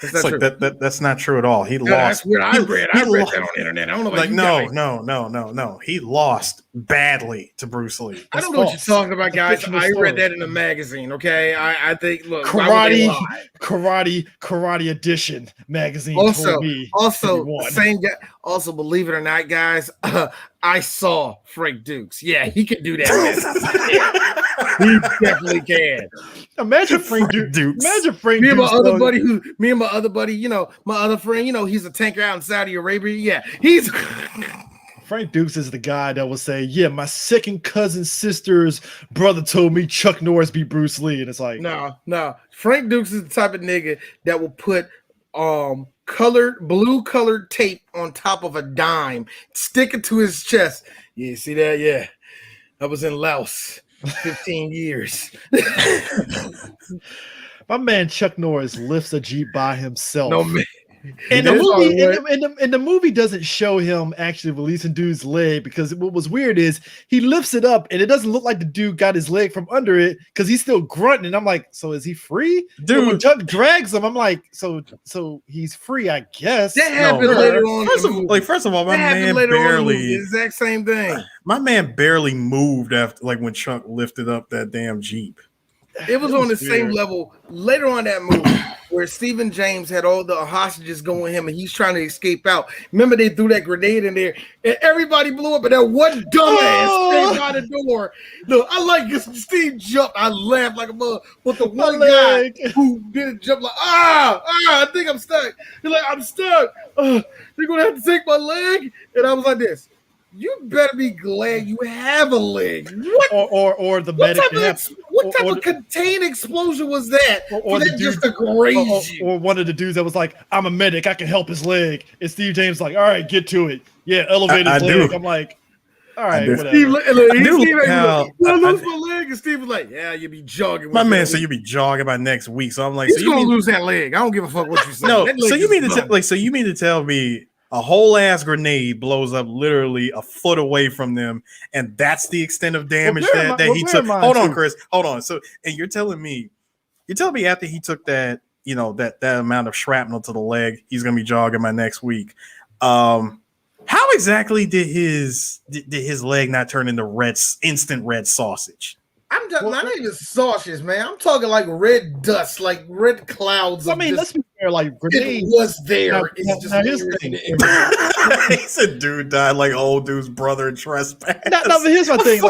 That's not true. That's not true at all. He lost. That's what I read. I read that on the internet. I don't know. Like no. He lost badly to Bruce Lee. I don't know what you're talking about, guys. I read that in a magazine. Okay, I think Karate Edition magazine. Also, same guy. Also, believe it or not, guys, I saw Frank Dukes. Yeah, he could do that. He definitely can. Imagine Frank Dukes. Imagine Frank me and Dukes. My other buddy, you know, my other friend, you know, he's a tanker out in Saudi Arabia. Yeah, he's Frank Dukes is the guy that will say, "Yeah, my second cousin's sister's brother told me Chuck Norris beat Bruce Lee," and it's like, no. Frank Dukes is the type of nigga that will put blue colored tape on top of a dime, stick it to his chest. Yeah, see that? Yeah, I was in Laos 15 years. My man Chuck Norris lifts a Jeep by himself. No man. And the movie doesn't show him actually releasing dude's leg, because what was weird is he lifts it up and it doesn't look like the dude got his leg from under it because he's still grunting. And I'm like, so is he free? Dude, and when Chuck drags him, I'm like, so he's free, I guess. That happened later on. First of all, my man barely the exact same thing. My man barely moved after, like, when Chuck lifted up that damn Jeep. It was on the same level later on that movie where Stephen James had all the hostages going with him and he's trying to escape out. Remember, they threw that grenade in there and everybody blew up, and that one dumbass stayed by the door. Look, I like this. Steve jumped. I laughed like a mother. But the one guy who didn't jump, like, I think I'm stuck. He's like, I'm stuck. They're going to have to take my leg. And I was like this. You better be glad you have a leg. What? Or the medic. What type of contained explosion was that? Or the that dude, just to graze you? Or one of the dudes that was like, I'm a medic, I can help his leg. And Steve James like, all right, get to it. Yeah, elevate his leg. I'm like, all right, whatever. Steve I lose my leg, and Steve was like, yeah, you be jogging. My man said you be jogging by next week. So I'm like, he's gonna lose that leg. I don't give a fuck what you say. No, so you mean to tell me a whole ass grenade blows up literally a foot away from them, and that's the extent of damage that he took. Hold on, Chris. Hold on. So, and you're telling me after he took that, you know, that amount of shrapnel to the leg, he's gonna be jogging by next week. How exactly did his leg not turn into instant red sausage? I'm not even sausage, man. I'm talking like red dust, like red clouds. I mean, let's be fair. Like grenades was there. Now here's the thing. He said, "Dude died like old dude's brother in trespass." No, but here's my thing.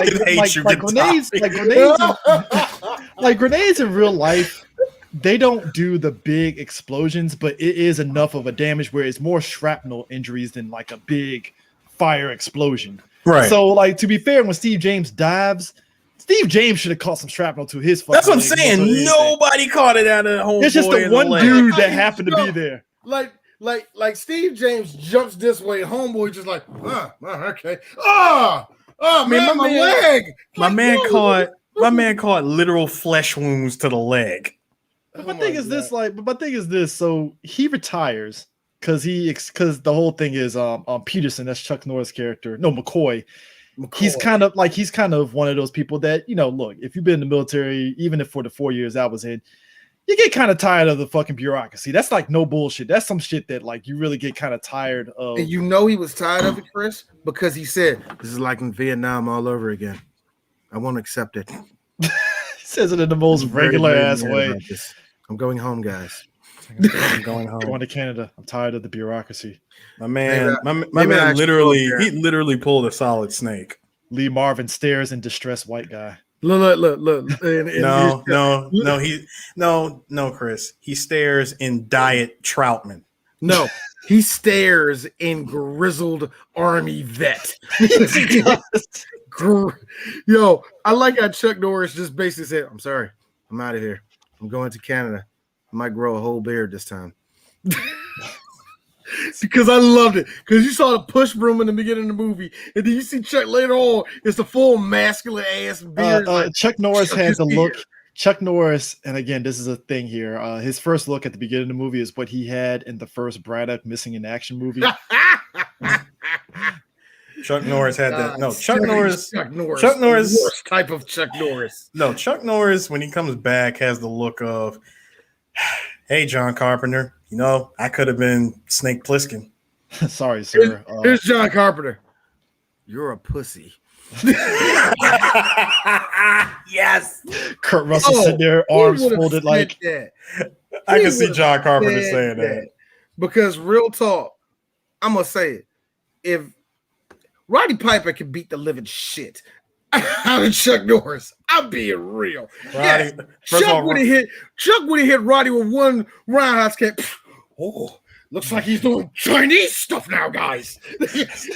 Like grenades in real life, they don't do the big explosions, but it is enough of a damage where it's more shrapnel injuries than like a big fire explosion. Right. So, like, to be fair, when Steve James dives, Steve James should have caught some shrapnel to his fucking That's what I'm saying. Nobody caught it out of the home. It's just the one dude that happened to be there. Like Steve James jumps this way, homeboy just like, okay. Man, my leg. My man caught literal flesh wounds to the leg. But my thing is this. So he retires because the whole thing is Peterson, that's Chuck Norris' character. No, McCoy. He's kind of one of those people that, you know, look, if you've been in the military, even if for the 4 years I was in, you get kind of tired of the fucking bureaucracy. That's like no bullshit. That's some shit that like you really get kind of tired of. And you know he was tired of it, Chris, because he said, "This is like in Vietnam all over again. I won't accept it." He says it in the most regular ass way. I'm going home, guys. I'm going home. Going to Canada. I'm tired of the bureaucracy. My man literally pulled a solid snake. Lee Marvin stares in distressed white guy. Look. No, Chris. He stares in Diet Troutman. No, he stares in grizzled army vet. Yo, I like how Chuck Norris just basically said, "I'm sorry, I'm out of here. I'm going to Canada. I might grow a whole beard this time." Because I loved it. Because you saw the push broom in the beginning of the movie, and then you see Chuck later on. It's the full masculine ass beard. Chuck Norris had the look. Chuck Norris, and again, this is a thing here. His first look at the beginning of the movie is what he had in the first Braddock Missing in Action movie. Chuck Norris had that. No, Chuck Norris. Chuck Norris. Worst type of Chuck Norris. No, Chuck Norris, when he comes back, has the look of, "Hey, John Carpenter, you know, I could have been Snake Plissken." Sorry, sir. Here's John Carpenter. You're a pussy. Yes. Kurt Russell sitting there, arms folded like. I can see John Carpenter saying that. Because real talk, I'm going to say it. If Roddy Piper can beat the living shit out of Chuck Norris, I'm being real. Roddy, Chuck would have hit Roddy with one roundhouse kick. Oh, looks like he's doing Chinese stuff now, guys. He's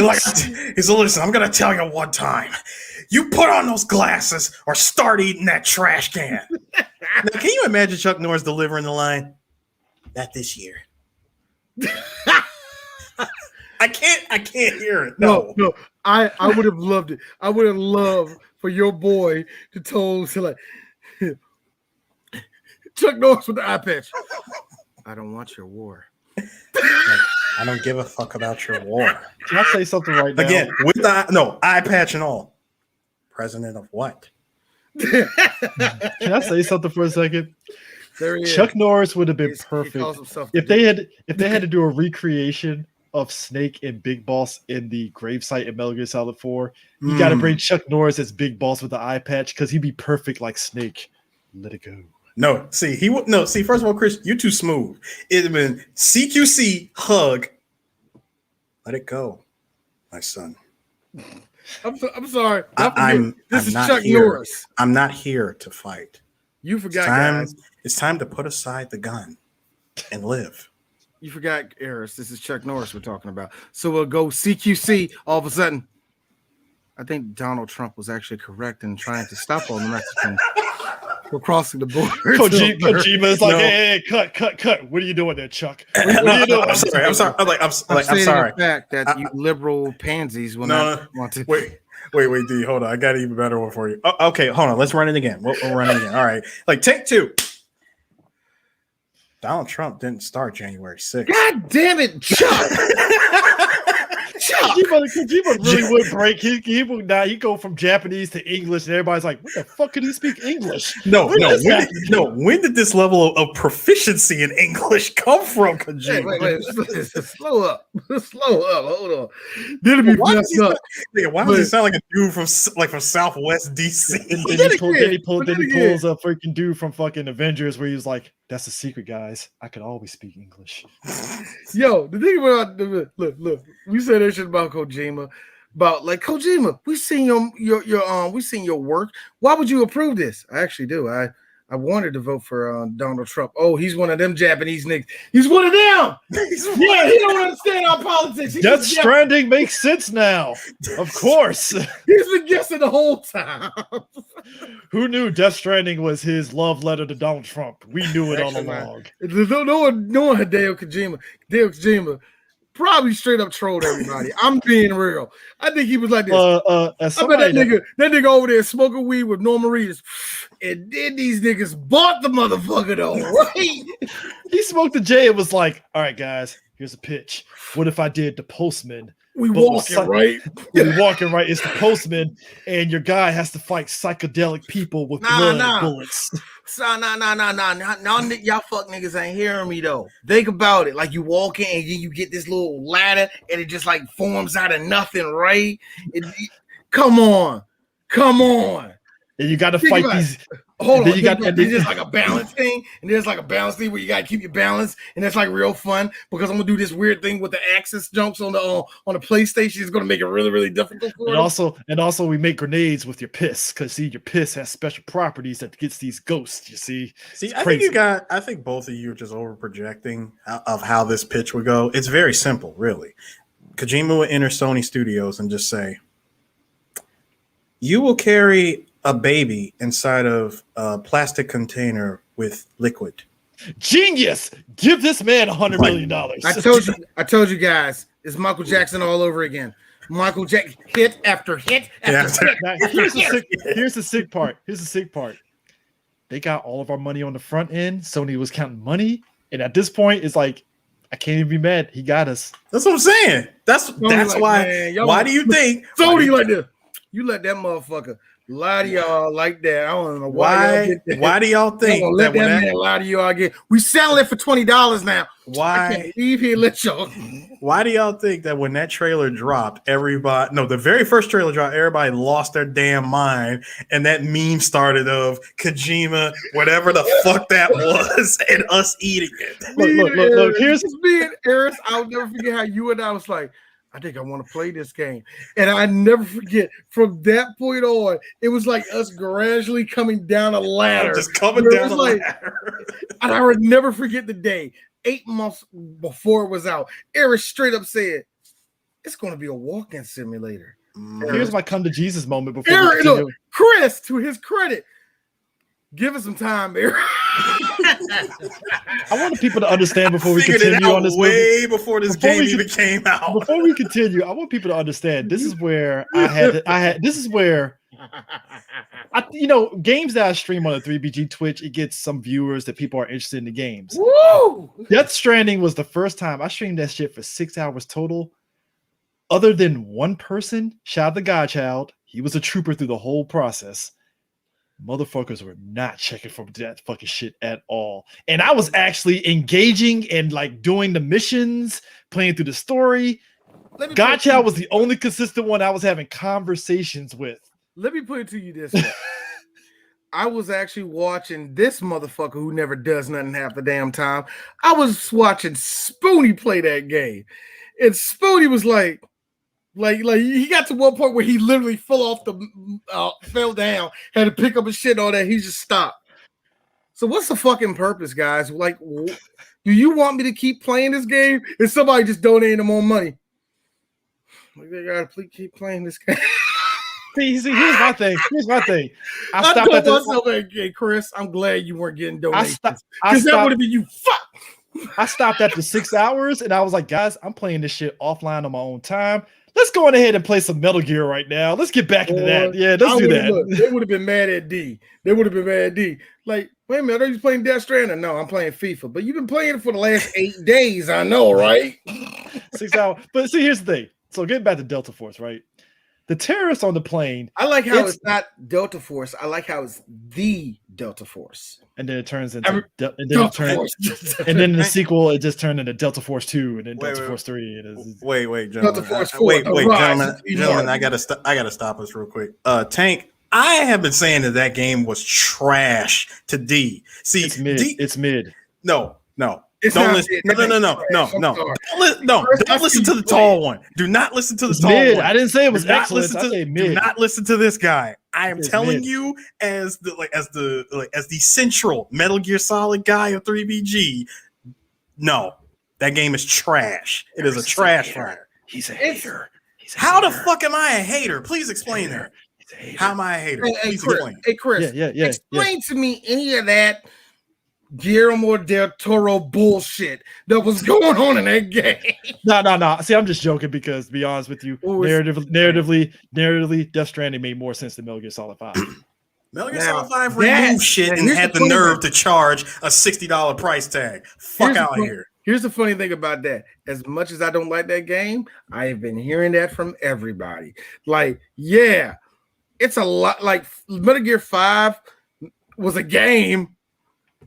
listen, I'm gonna tell you one time. You put on those glasses or start eating that trash can. Now, can you imagine Chuck Norris delivering the line? Not this year. I can't hear it. No. I would have loved it. I would have loved for your boy to like Chuck Norris with the eye patch. I don't want your war. I don't give a fuck about your war. Can I say something right now? Again, with the eye patch and all. President of what? Can I say something for a second? Chuck Norris would have been perfect if they had to do a recreation of Snake and Big Boss in the gravesite in Metal Gear Solid 4. You got to bring Chuck Norris as Big Boss with the eye patch because he'd be perfect like Snake. Let it go. No, see, first of all, Chris, you're too smooth. It'd have been CQC hug. Let it go, my son. I'm sorry. This is Chuck Norris. I'm not here to fight. You forgot, guys. It's time to put aside the gun and live. You forgot, Eris. This is Chuck Norris we're talking about. So we'll go CQC all of a sudden. I think Donald Trump was actually correct in trying to stop all the Mexicans from crossing the border. Kojima is like, hey, cut. What are you doing there, Chuck? What are you doing? I'm sorry. I'm sorry. The fact that you liberal pansies will not want to. Wait, D, hold on. I got an even better one for you. Oh, okay, hold on. Let's run it again. We'll run it again. All right. Like, take two. Donald Trump didn't start January 6th. God damn it, Chuck! Kojima really would break. He would not. He go from Japanese to English, and everybody's like, "What the fuck can he speak English?" No. When did this level of proficiency in English come from, Kojima? Wait. Slow up. Hold on. Why does he sound like a dude from Southwest DC? Then he pulls a freaking dude from fucking Avengers, where he was like, "That's a secret, guys. I could always speak English." Yo, the thing about look, we said that shit about Kojima, Kojima. We seen your work. Why would you approve this? I actually do. I wanted to vote for Donald Trump. Oh, he's one of them Japanese niggas. He's one of them. He don't understand our politics. Death Stranding makes sense now. Of course. He's been guessing the whole time. Who knew Death Stranding was his love letter to Donald Trump? We knew it all along. No one had Hideo Kojima. Hideo Kojima probably straight up trolled everybody. I'm being real. I think he was like this. I bet that nigga over there smoking weed with Norma Reedus. And then these niggas bought the motherfucker though, right? He smoked the J and was like, all right, guys, here's a pitch. What if I did the Postman? We walking, right? It's the Postman, and your guy has to fight psychedelic people with blood bullets. Y'all fuck niggas ain't hearing me though. Think about it. Like you walk in and you get this little ladder and it just like forms out of nothing, right? Come on. And you got to fight these. Hold on, you got there's just like a balance thing, and there's like a balance thing where you gotta keep your balance, and that's like real fun because I'm gonna do this weird thing with the axis jumps on the PlayStation. It's gonna make it really, really difficult for them. And also we make grenades with your piss, because see, your piss has special properties that gets these ghosts. You see, I think both of you are just over projecting of how this pitch would go. It's very simple, really. Kojima would enter Sony Studios and just say, "You will carry a baby inside of a plastic container with liquid." Genius! Give this man $100 million. I told you guys, it's Michael Jackson all over again. Michael Jackson hit after hit after hit. Now, here's the sick part. They got all of our money on the front end. Sony was counting money, and at this point, it's like, I can't even be mad. He got us. That's what I'm saying. That's like, why. Man, why do you think Sony like this? You let that motherfucker lie to y'all like that. I don't know why. Why do y'all think that man lie to y'all again? We selling it for $20 now. Why? I can't leave here. Let y'all. Why do y'all think that when that trailer dropped, the very first trailer dropped, everybody lost their damn mind, and that meme started of Kojima, whatever the fuck that was, and us eating it. Look. Here's me and Eris. I'll never forget how you and I was like, I think I want to play this game. And I never forget, from that point on, it was like us gradually coming down a ladder. Just coming down a ladder. And I would never forget the day, 8 months before it was out, Eris straight up said, it's going to be a walk-in simulator. Here's my come to Jesus moment before Chris, to his credit, give us some time, Eris. I want people to understand before we continue on this way before this game even came out. Before we continue, I want people to understand this is where this is where games that I stream on the 3BG Twitch, it gets some viewers that people are interested in the games. Woo! Death Stranding was the first time I streamed that shit for 6 hours total. Other than one person, shout out to Godchild, he was a trooper through the whole process. Motherfuckers were not checking for that fucking shit at all. And I was actually engaging and like doing the missions, playing through the story. Godchild was the only consistent one I was having conversations with. Let me put it to you this way. I was actually watching this motherfucker who never does nothing half the damn time. I was watching Spoonie play that game. And Spoonie was like he got to one point where he literally fell down, had to pick up his shit, all that. He just stopped. So what's the fucking purpose, guys? Like, do you want me to keep playing this game? Is somebody just donating them more money? Like, they gotta keep playing this game. See, here's my thing. I told myself, hey, Chris, I'm glad you weren't getting donations. Because that would have been you. Fuck. I stopped after 6 hours, and I was like, guys, I'm playing this shit offline on my own time. Let's go on ahead and play some Metal Gear right now. Let's get back into that. Yeah, let's do that. They would have been mad at D. Like, wait a minute, are you playing Death Stranding? No, I'm playing FIFA. But you've been playing it for the last 8 days. I know, right? 6 hours. But see, here's the thing. So getting back to Delta Force, right? The terrorists on the plane. I like how it's not Delta Force. I like how it's the Delta Force. And then it turns into and then in the sequel it just turned into Delta Force 2 and then Delta Force 3. Wait, gentlemen. Delta Force 4, gentlemen, I gotta stop us real quick. Tank, I have been saying that game was trash to D. See, it's mid. No. Don't listen. No. Don't listen to the tall one. Do not listen to the tall one. I didn't say it was excellent. Do not listen to this guy. I am telling you, as the central Metal Gear Solid guy of 3BG. No, that game is trash. It is a trash fire. He's a hater. How the fuck am I a hater? Please explain that. How am I a hater? Hey, Chris. Yeah. Explain to me any of that Guillermo del Toro bullshit that was going on in that game. No. See, I'm just joking because, to be honest with you, narratively, Death Stranding made more sense than Metal Gear Solid 5. Metal Gear Solid 5 removed shit and had the nerve to charge a $60 price tag. Fuck out of here. Here's the funny thing about that. As much as I don't like that game, I have been hearing that from everybody. Like, yeah, it's a lot. Like, Metal Gear 5 was a game.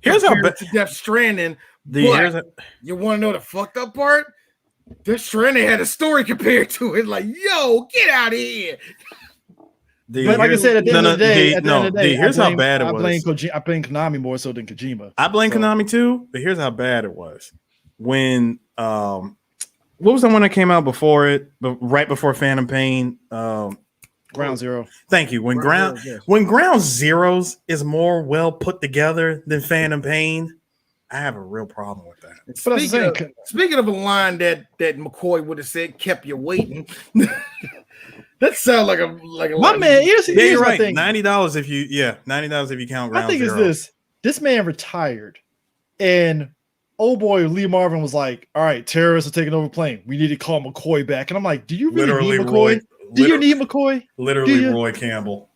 Here's how Death Stranding. You want to know the fucked up part? Death Stranding had a story compared to it. Like, yo, get out of here. But like I said, at the end of the day, here's how bad it was. I blame Konami more so than Kojima. I blame Konami too, but here's how bad it was. When what was the one that came out before it? But right before Phantom Pain, Ground Zero. Thank you. When Ground Zeroes is more well put together than Phantom Pain, I have a real problem with that. Speaking of a line that McCoy would have said, "Kept you waiting." That sounds like a my man. Here's you're right. thing. $90 if you $90 if you count Ground Zero. I think it's this man retired, and old boy Lee Marvin was like, "All right, terrorists are taking over plane. We need to call McCoy back." And I'm like, "Do you really need McCoy? Do you need McCoy? Literally, Roy Campbell.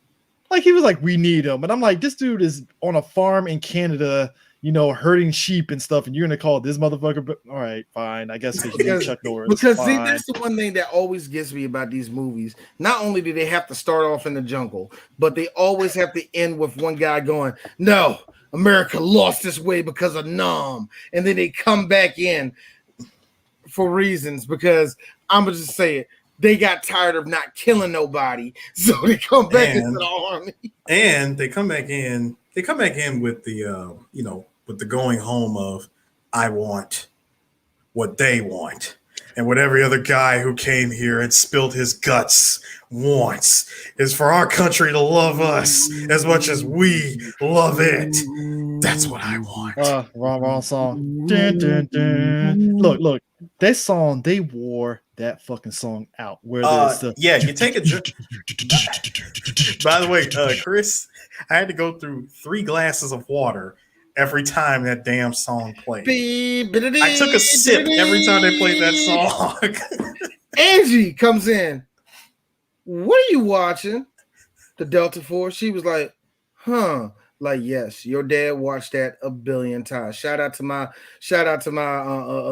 Like he was like, we need him." And I'm like, this dude is on a farm in Canada, herding sheep and stuff, and you're gonna call this motherfucker? But all right, fine, I guess because you need Chuck Norris. Because see, that's the one thing that always gets me about these movies. Not only do they have to start off in the jungle, but they always have to end with one guy going, "No, America lost its way because of Nam," and then they come back in for reasons. Because I'm gonna just say it. They got tired of not killing nobody, so they come back into the army. And they come back in. They come back in with the, with the going home of, "I want what they want, and what every other guy who came here and spilled his guts wants is for our country to love us as much as we love it. That's what I want." Wrong song. Dun, dun, dun. Look, that song, they wore that fucking song out. Where you take it. By the way, Chris, I had to go through 3 glasses of water every time that damn song played. I took a sip every time they played that song. Angie comes in. "What are you watching?" The Delta Force. She was like, "Huh." Like, "Yes, your dad watched that a billion times." Shout out to my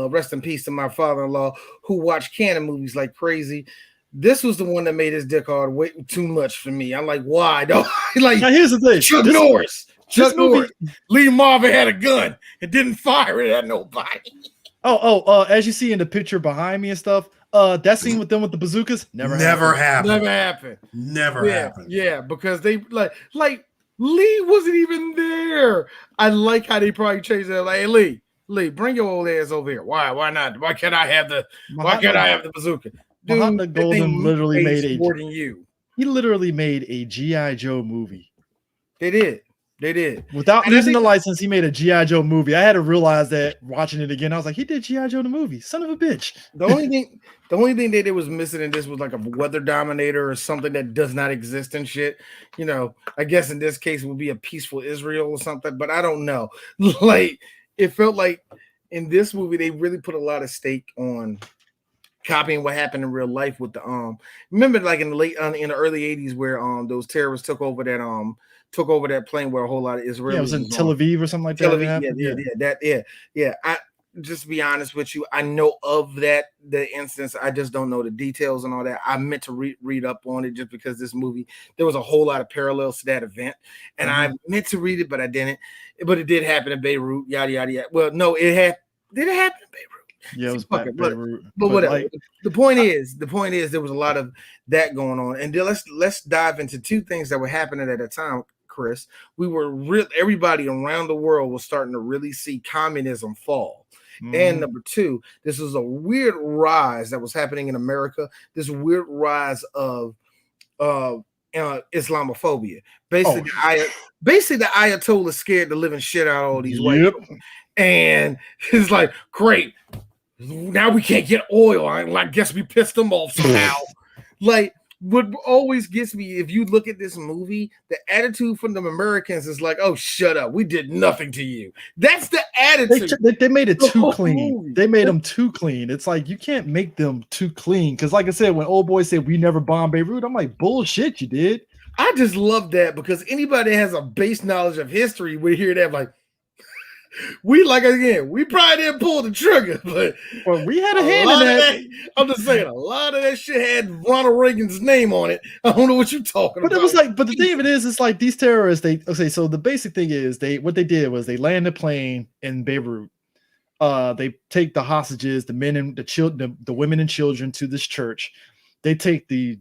rest in peace to my father-in-law who watched Cannon movies like crazy. This was the one that made his dick hard way too much for me. I'm like, why? Like, now here's the thing. Chuck Norris. Lee Marvin had a gun and didn't fire it at nobody. As you see in the picture behind me and stuff, that scene with them with the bazookas never happened. Yeah, because they like Lee wasn't even there. I like how they probably changed that. Like, "Hey, Lee, bring your old ass over here." Why not? Why can't I have the bazooka? Dude, Mahatma Golden literally made more than you. He literally made a G.I. Joe movie. They did. Without using the license, he made a G.I. Joe movie. I had to realize that watching it again. I was like, he did G.I. Joe the movie. Son of a bitch. The only thing that it was missing in this was like a weather dominator or something that does not exist and shit. I guess in this case it would be a peaceful Israel or something, but I don't know. Like, it felt like in this movie they really put a lot of stake on copying what happened in real life with the remember like in the early 80s where those terrorists took over that plane where a whole lot of Israelis. Yeah, it was in Tel Aviv or something like that. Yeah. I just to be honest with you, I know of the instance. I just don't know the details and all that. I meant to read up on it just because this movie, there was a whole lot of parallels to that event, and I meant to read it, but I didn't. But it did happen in Beirut. Yada yada yada. Well, no, did it happen in Beirut? Yeah, it was Beirut. But whatever. Like, the point is, there was a lot of that going on, and then let's dive into 2 things that were happening at the time. Chris, everybody around the world was starting to really see communism fall. And number 2, this was a weird rise that was happening in America. This weird rise of Islamophobia. Basically, the Ayatollah scared the living shit out of all these white people. And it's like, great, now we can't get oil. I guess we pissed them off somehow. Like, what always gets me, if you look at this movie, the attitude from the Americans is like, "Oh, shut up. We did nothing to you." That's the attitude. They made it too clean. Movie. They made them too clean. It's like, you can't make them too clean. Because like I said, when old boy said we never bombed Beirut, I'm like, bullshit, you did. I just love that because anybody that has a base knowledge of history would hear that like, we probably didn't pull the trigger, but we had a hand in that. I'm just saying, a lot of that shit had Ronald Reagan's name on it. I don't know what you're talking about. But it was like, but the thing of it is, it's like these terrorists. So the basic thing is, what they did was they land a plane in Beirut. They take the hostages, the men and the children, the women and children to this church. they take the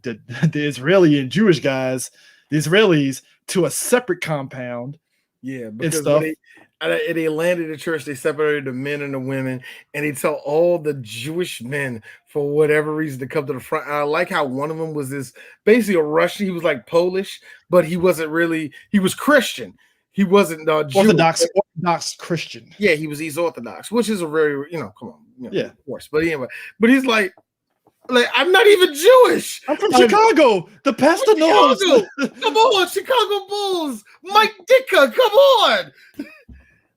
Israeli and Jewish guys, the Israelis, to a separate compound. Yeah, because when they landed at church, they separated the men and the women, and they tell all the Jewish men for whatever reason to come to the front. I like how one of them was this basically a Russian. He was like Polish, but he wasn't really. He was Christian. He wasn't Orthodox Christian. Yeah, he's Orthodox, which is a very come on, yeah, of course. But anyway, but he's like I'm not even Jewish. I'm from Chicago. The pastor knows. Come on, Chicago Bulls. Mike Ditka, come on.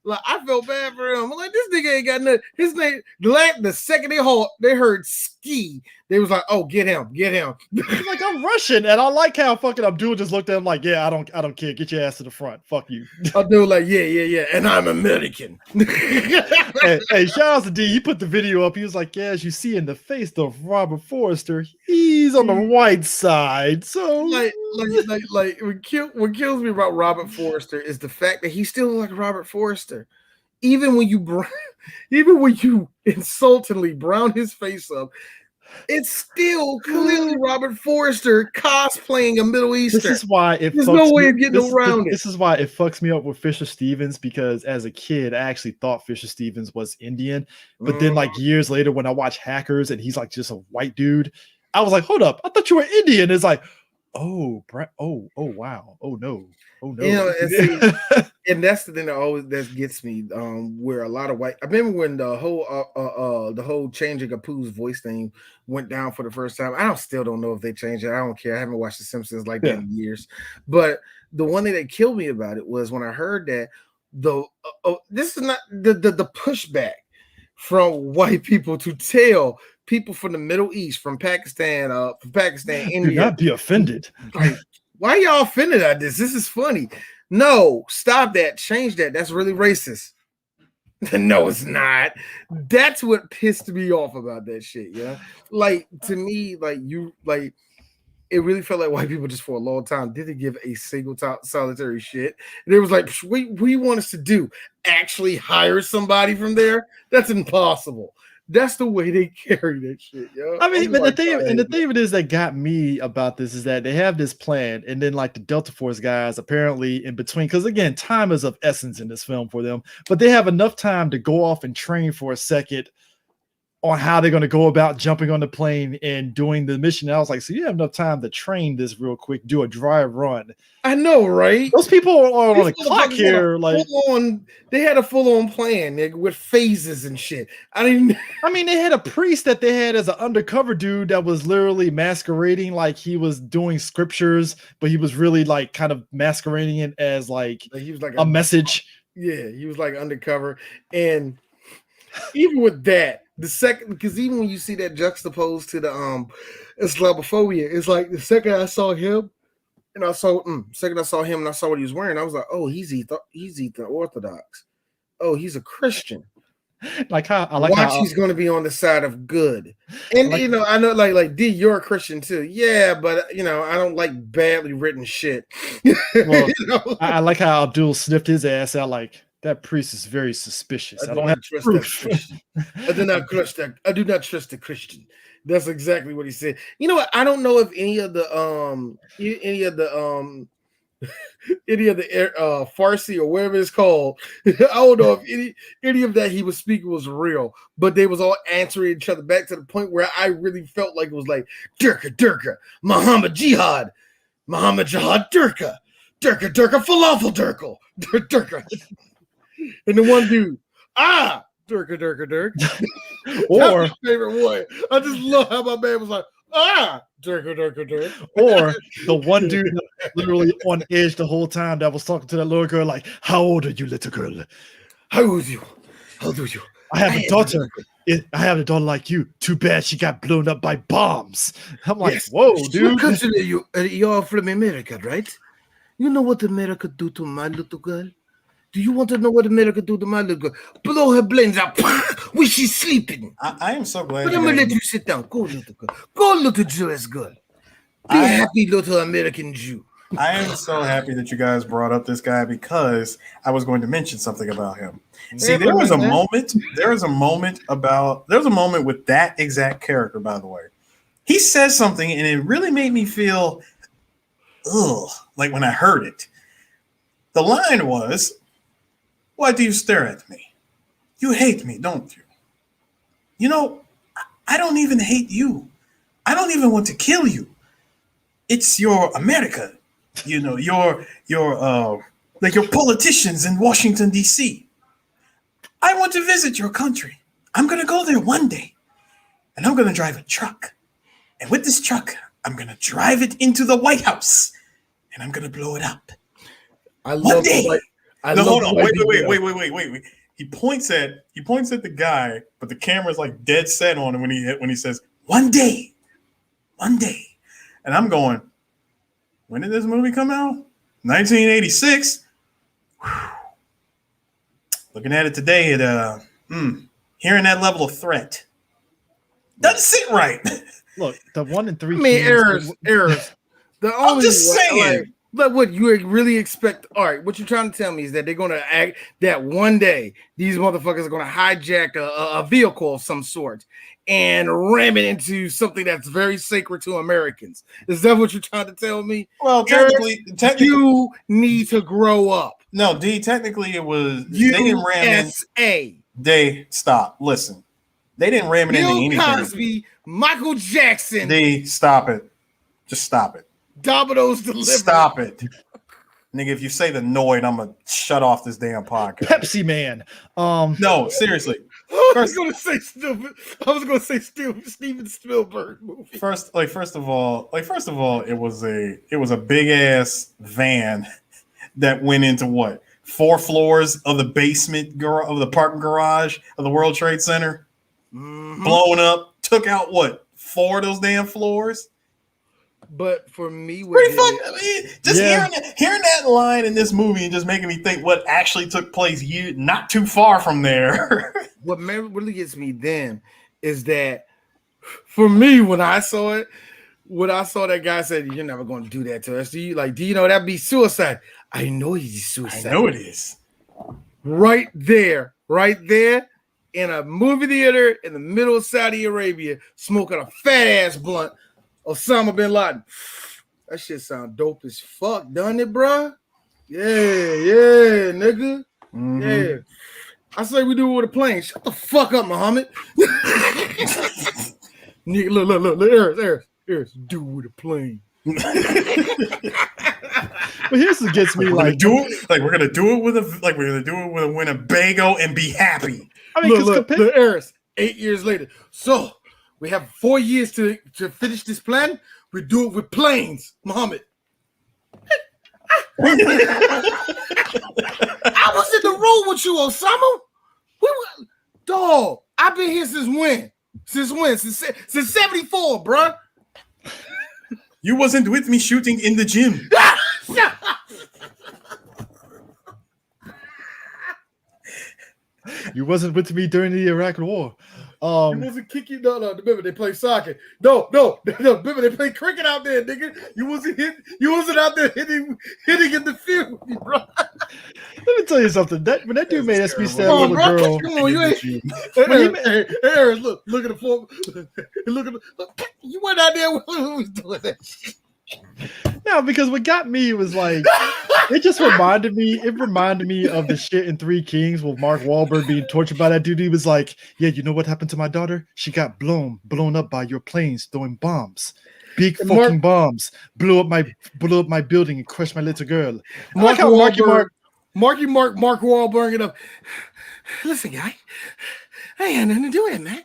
Like I felt bad for him. I'm like, this nigga ain't got nothing. His name, the second they heard ski, they was like, oh, get him. He's like, I'm Russian, and I like how fucking Abdul just looked at him like, yeah, I don't care. Get your ass to the front. Fuck you. Abdul like, yeah, and I'm American. hey, shout out to D. He put the video up. He was like, yeah, as you see in the face of Robert Forster, he's on the white side. So like what kills me about Robert Forster is the fact that he's still like Robert Forster. Even when you insultingly brown his face up, it's still clearly Robert Forster cosplaying a Middle Eastern. This is why there's no way of getting around it. This is why it fucks me up with Fisher Stevens, because as a kid, I actually thought Fisher Stevens was Indian. But then like years later, when I watch Hackers and he's like just a white dude, I was like, hold up, I thought you were Indian. It's like, oh wow, oh no. And that's the thing that gets me. Where a lot of white. I remember when the whole changing of Pooh's voice thing went down for the first time. I still don't know if they changed it. I don't care. I haven't watched The Simpsons that in years. But the one thing that killed me about it was when I heard that this is not the pushback from white people to tell people from the Middle East, from Pakistan, India. Do not be offended. Like, why y'all offended at this? This is funny. No, stop that. Change that. That's really racist. No, it's not. That's what pissed me off about that shit. Yeah. Like to me, it really felt like white people just for a long time didn't give a single solitary shit. And it was like, what do you want us to do? Actually hire somebody from there? That's impossible. That's the way they carry that shit, yo. I mean, but the thing of it is that got me about this is that they have this plan, and then like the Delta Force guys apparently in between, because again, time is of essence in this film for them, but they have enough time to go off and train for a second on how they're going to go about jumping on the plane and doing the mission. And I was like, so you have enough time to train this real quick, do a dry run. I know, right? Those people are on a clock here. They had a full-on plan, nigga, with phases and shit. I mean, they had a priest that they had as an undercover dude that was literally masquerading like he was doing scriptures, but he was really like kind of masquerading it as like he was like a message. Yeah, he was like undercover. And even with that, the second, because even when you see that juxtaposed to the Islamophobia, it's like the second I saw him and I saw him and I saw what he was wearing, I was like, oh, he's Ethan Orthodox. Oh, he's a Christian. Like how I like how he's going to be on the side of good. And I know like D, you're a Christian too. Yeah, but I don't like badly written shit. Well, I like how Abdul sniffed his ass out like, that priest is very suspicious. I don't have trust that Christian. I do not trust that. I do not trust the Christian. That's exactly what he said. You know what? I don't know if any of the Farsi or whatever it's called. I don't know if any of that he was speaking was real, but they was all answering each other back to the point where I really felt like it was like Durka, Muhammad Jihad, Durka, Falafel Durka. And the one dude, Durka. Or my favorite one. I just love how my man was like, Durka. Or the one dude literally on edge the whole time that was talking to that little girl, like, how old are you, little girl? How old are you? I have a daughter. I have a daughter like you. Too bad she got blown up by bombs. I'm like, yes. Whoa, dude. You're from America, right? You know what America do to my little girl? Do you want to know what America do to my little girl? Blow her brains out when she's sleeping. I am so glad. But I'm going to let you sit down. Go, little girl. Go, little Jewish girl. Be happy, little American Jew. I am so happy that you guys brought up this guy because I was going to mention something about him. See, there was a moment with that exact character, by the way, he says something, and it really made me feel, ugh, like when I heard it. The line was, "Why do you stare at me? You hate me, don't you? You know, I don't even hate you. I don't even want to kill you. It's your America. You know, your like your politicians in Washington, D.C. I want to visit your country. I'm going to go there one day, and I'm going to drive a truck. And with this truck, I'm going to drive it into the White House, and I'm going to blow it up. One day." No, hold on. Wait. He points at the guy, but the camera's like dead set on him when he says, one day. And I'm going, when did this movie come out? 1986. Whew. Looking at it today, hearing that level of threat doesn't sit right. Look, the 1 in 3. I mean, errors. The only I'm just saying. But what you really expect? All right, what you're trying to tell me is that they're going to act that one day these motherfuckers are going to hijack a vehicle of some sort and ram it into something that's very sacred to Americans. Is that what you're trying to tell me? Well, technically, you need to grow up. No, D. Technically, it was USA. they didn't ram in. They stop. Listen, they didn't ram it into anything. Cosby, Michael Jackson. They stop it. Just stop it. Domino's delivered. Stop it, nigga. If you say the Noid, I'm gonna shut off this damn podcast. Pepsi Man. No, seriously. I was gonna say stupid. I was gonna say stupid Steven Spielberg movie. First of all, it was a big ass van that went into what 4 floors of the basement of the parking garage of the World Trade Center, blowing up, took out what 4 of those damn floors. But for me, pretty fun. I mean, just hearing that line in this movie and just making me think what actually took place not too far from there. What really gets me then is that for me, when I saw that guy said, "You're never going to do that to us." Do you know that'd be suicide? I know he's suicide. I know it is. Right there, in a movie theater in the middle of Saudi Arabia, smoking a fat ass blunt. Osama bin Laden. That shit sound dope as fuck, doesn't it, bro? Yeah, nigga. Mm-hmm. Yeah. I say we do it with a plane. Shut the fuck up, Muhammad. Nigga, look, Eris, do it with a plane. But here's what gets me we're gonna do it with a Winnebago and be happy. I mean, look, Eris, 8 years later. So we have 4 years to finish this plan. We do it with planes, Muhammad. I was in the room with you, Osama. Dog, I've been here since when? Since 74, bruh. You wasn't with me shooting in the gym. You wasn't with me during the Iraq War. You wasn't kicking. No. Remember they play soccer. No. Remember they play cricket out there, nigga. You wasn't out there hitting in the field, bro. Let me tell you something. When that dude made that speech to that little girl. Come on, you ain't. Hey, look at the form. You went out there when we was doing that shit. No, because what got me was like it reminded me of the shit in Three Kings with Mark Wahlberg being tortured by that dude. He was like, "Yeah, you know what happened to my daughter? She got blown up by your planes throwing bombs. Big fucking bombs. Blew up my building and crushed my little girl." Mark Wahlberg it up. Listen, guy, I ain't had nothing to do with it, man.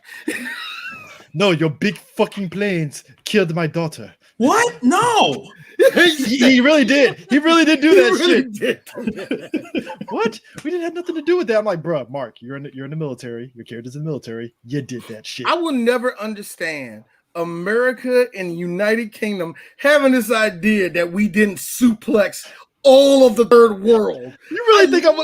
No, your big fucking planes killed my daughter. What? No. He really did. He really did do that shit. What? We didn't have nothing to do with that. I'm like, bro, Mark, you're in the military. Your character's in the military. You did that shit. I will never understand America and United Kingdom having this idea that we didn't suplex all of the third world. You really think I'm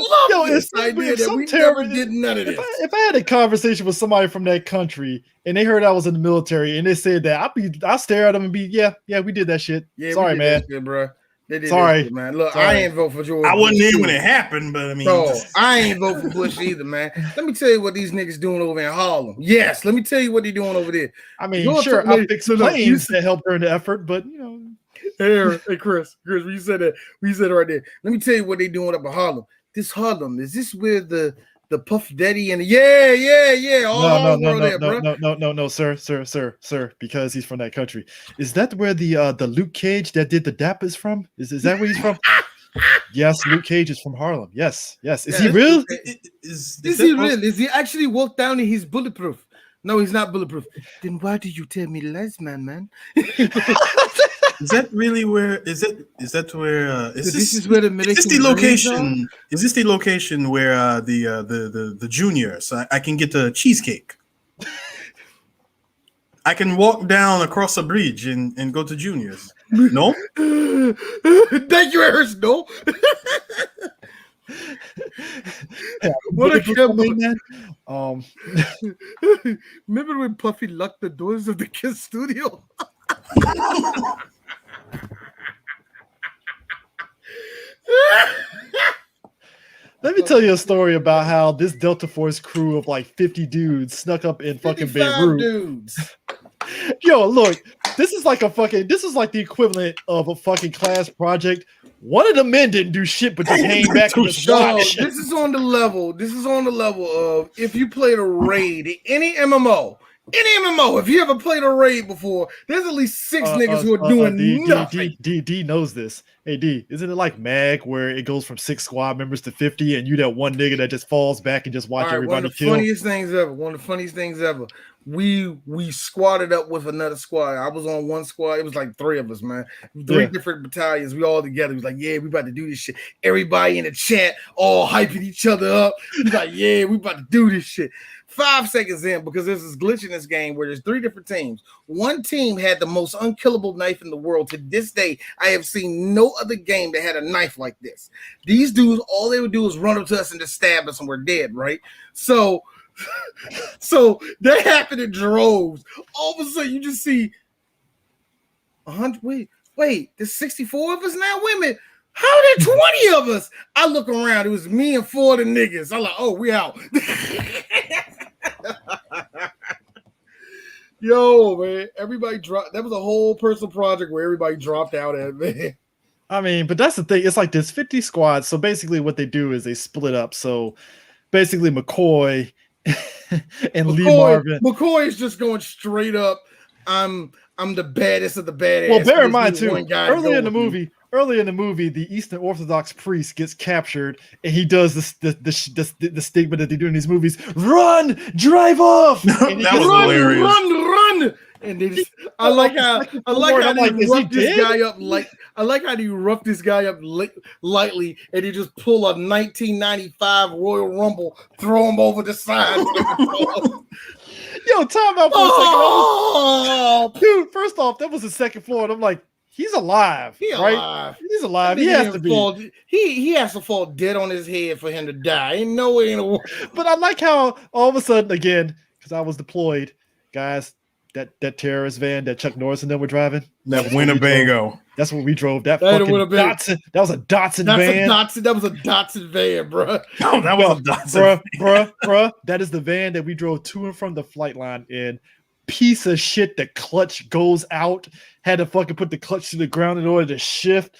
this idea that we never did none of this? If I had a conversation with somebody from that country and they heard I was in the military and they said that, I'll stare at them and be, yeah, we did that shit. Yeah, sorry, man, shit, bro. They did Sorry, shit, man. Look, sorry. I ain't vote for George. I wasn't Bush there when either. it happened, but I mean, No, I ain't vote for Bush either, man. Let me tell you what these niggas doing over in Harlem. Yes, let me tell you what they doing over there. I mean, You're sure, talking- I fixed look, planes that helped during the effort, but you know. Hey, Chris, when you said that, we said it right there. Let me tell you what they doing up in Harlem. This Harlem, is this where the Puff Daddy and all Harlem world there, bro? No, sir, because he's from that country. Is that where the Luke Cage that did the Dap is from? Is that where he's from? Yes, Luke Cage is from Harlem. Yes. Is he real? Is he real? Is he actually walked down and he's bulletproof? No, he's not bulletproof. Then why do you tell me lies, man? Is that really where? Is that where? This is where the is this the location? Is this the location where the juniors? I can get a cheesecake. I can walk down across a bridge and go to Junior's. No? Thank you, Harris. No. What a kid, man. Remember when Puffy locked the doors of the Kiss studio? Let me tell you a story about how this Delta Force crew of like 50 dudes snuck up in fucking Beirut. Dudes. Yo, look, this is like the equivalent of a fucking class project. One of the men didn't do shit but just hang back and just watch. This is on the level of if you played a raid, any MMO, if you ever played a raid before, there's at least 6 niggas who are doing nothing. D knows this. Hey D, isn't it like Mag where it goes from 6 squad members to 50 and you that one nigga that just falls back and just watch everybody kill? One of the funniest things ever. We squatted up with another squad. I was on one squad. It was like 3 of us, man. 3 different battalions. We all together. It was like, yeah, we about to do this shit. Everybody in the chat all hyping each other up. He's like, yeah, we about to do this shit. 5 seconds in, because there's this glitch in this game where there's 3 different teams. One team had the most unkillable knife in the world. To this day, I have seen no other game that had a knife like this. These dudes, all they would do is run up to us and just stab us and we're dead, right? So that happened in droves. All of a sudden, you just see 100. Wait, there's 64 of us now? Wait a minute. How are there 20 of us? I look around. It was me and 4 of the niggas. I'm like, oh, we out. Yo, man, everybody dropped. That was a whole personal project where everybody dropped out at, man. I mean, but that's the thing. It's like there's 50 squads. So basically what they do is they split up. So basically McCoy and Lee Marvin. McCoy is just going straight up. I'm the baddest of the badass. Well, bear in mind too, early in the movie, the Eastern Orthodox priest gets captured, and he does the statement that they do in these movies: "Run, drive off." And that was hilarious. Run. And they just, I like how they rough this guy up lightly, and he just pull a 1995 Royal Rumble, throw him over the side. Yo, time out for a second. Dude, first off, that was the second floor, and I'm like, he's alive, right? He's alive. He has to be. He has to fall dead on his head for him to die. Ain't no way in the world. But I like how all of a sudden, again, because I was deployed, guys, that terrorist van that Chuck Norris and them were driving. That Winnebago. That's what we drove. That fucking Datsun. That was a Datsun van. That was a Datsun van, bro. No, that was a Datsun. Bruh. That is the van that we drove to and from the flight line in. Piece of shit. The clutch goes out. Had to fucking put the clutch to the ground in order to shift.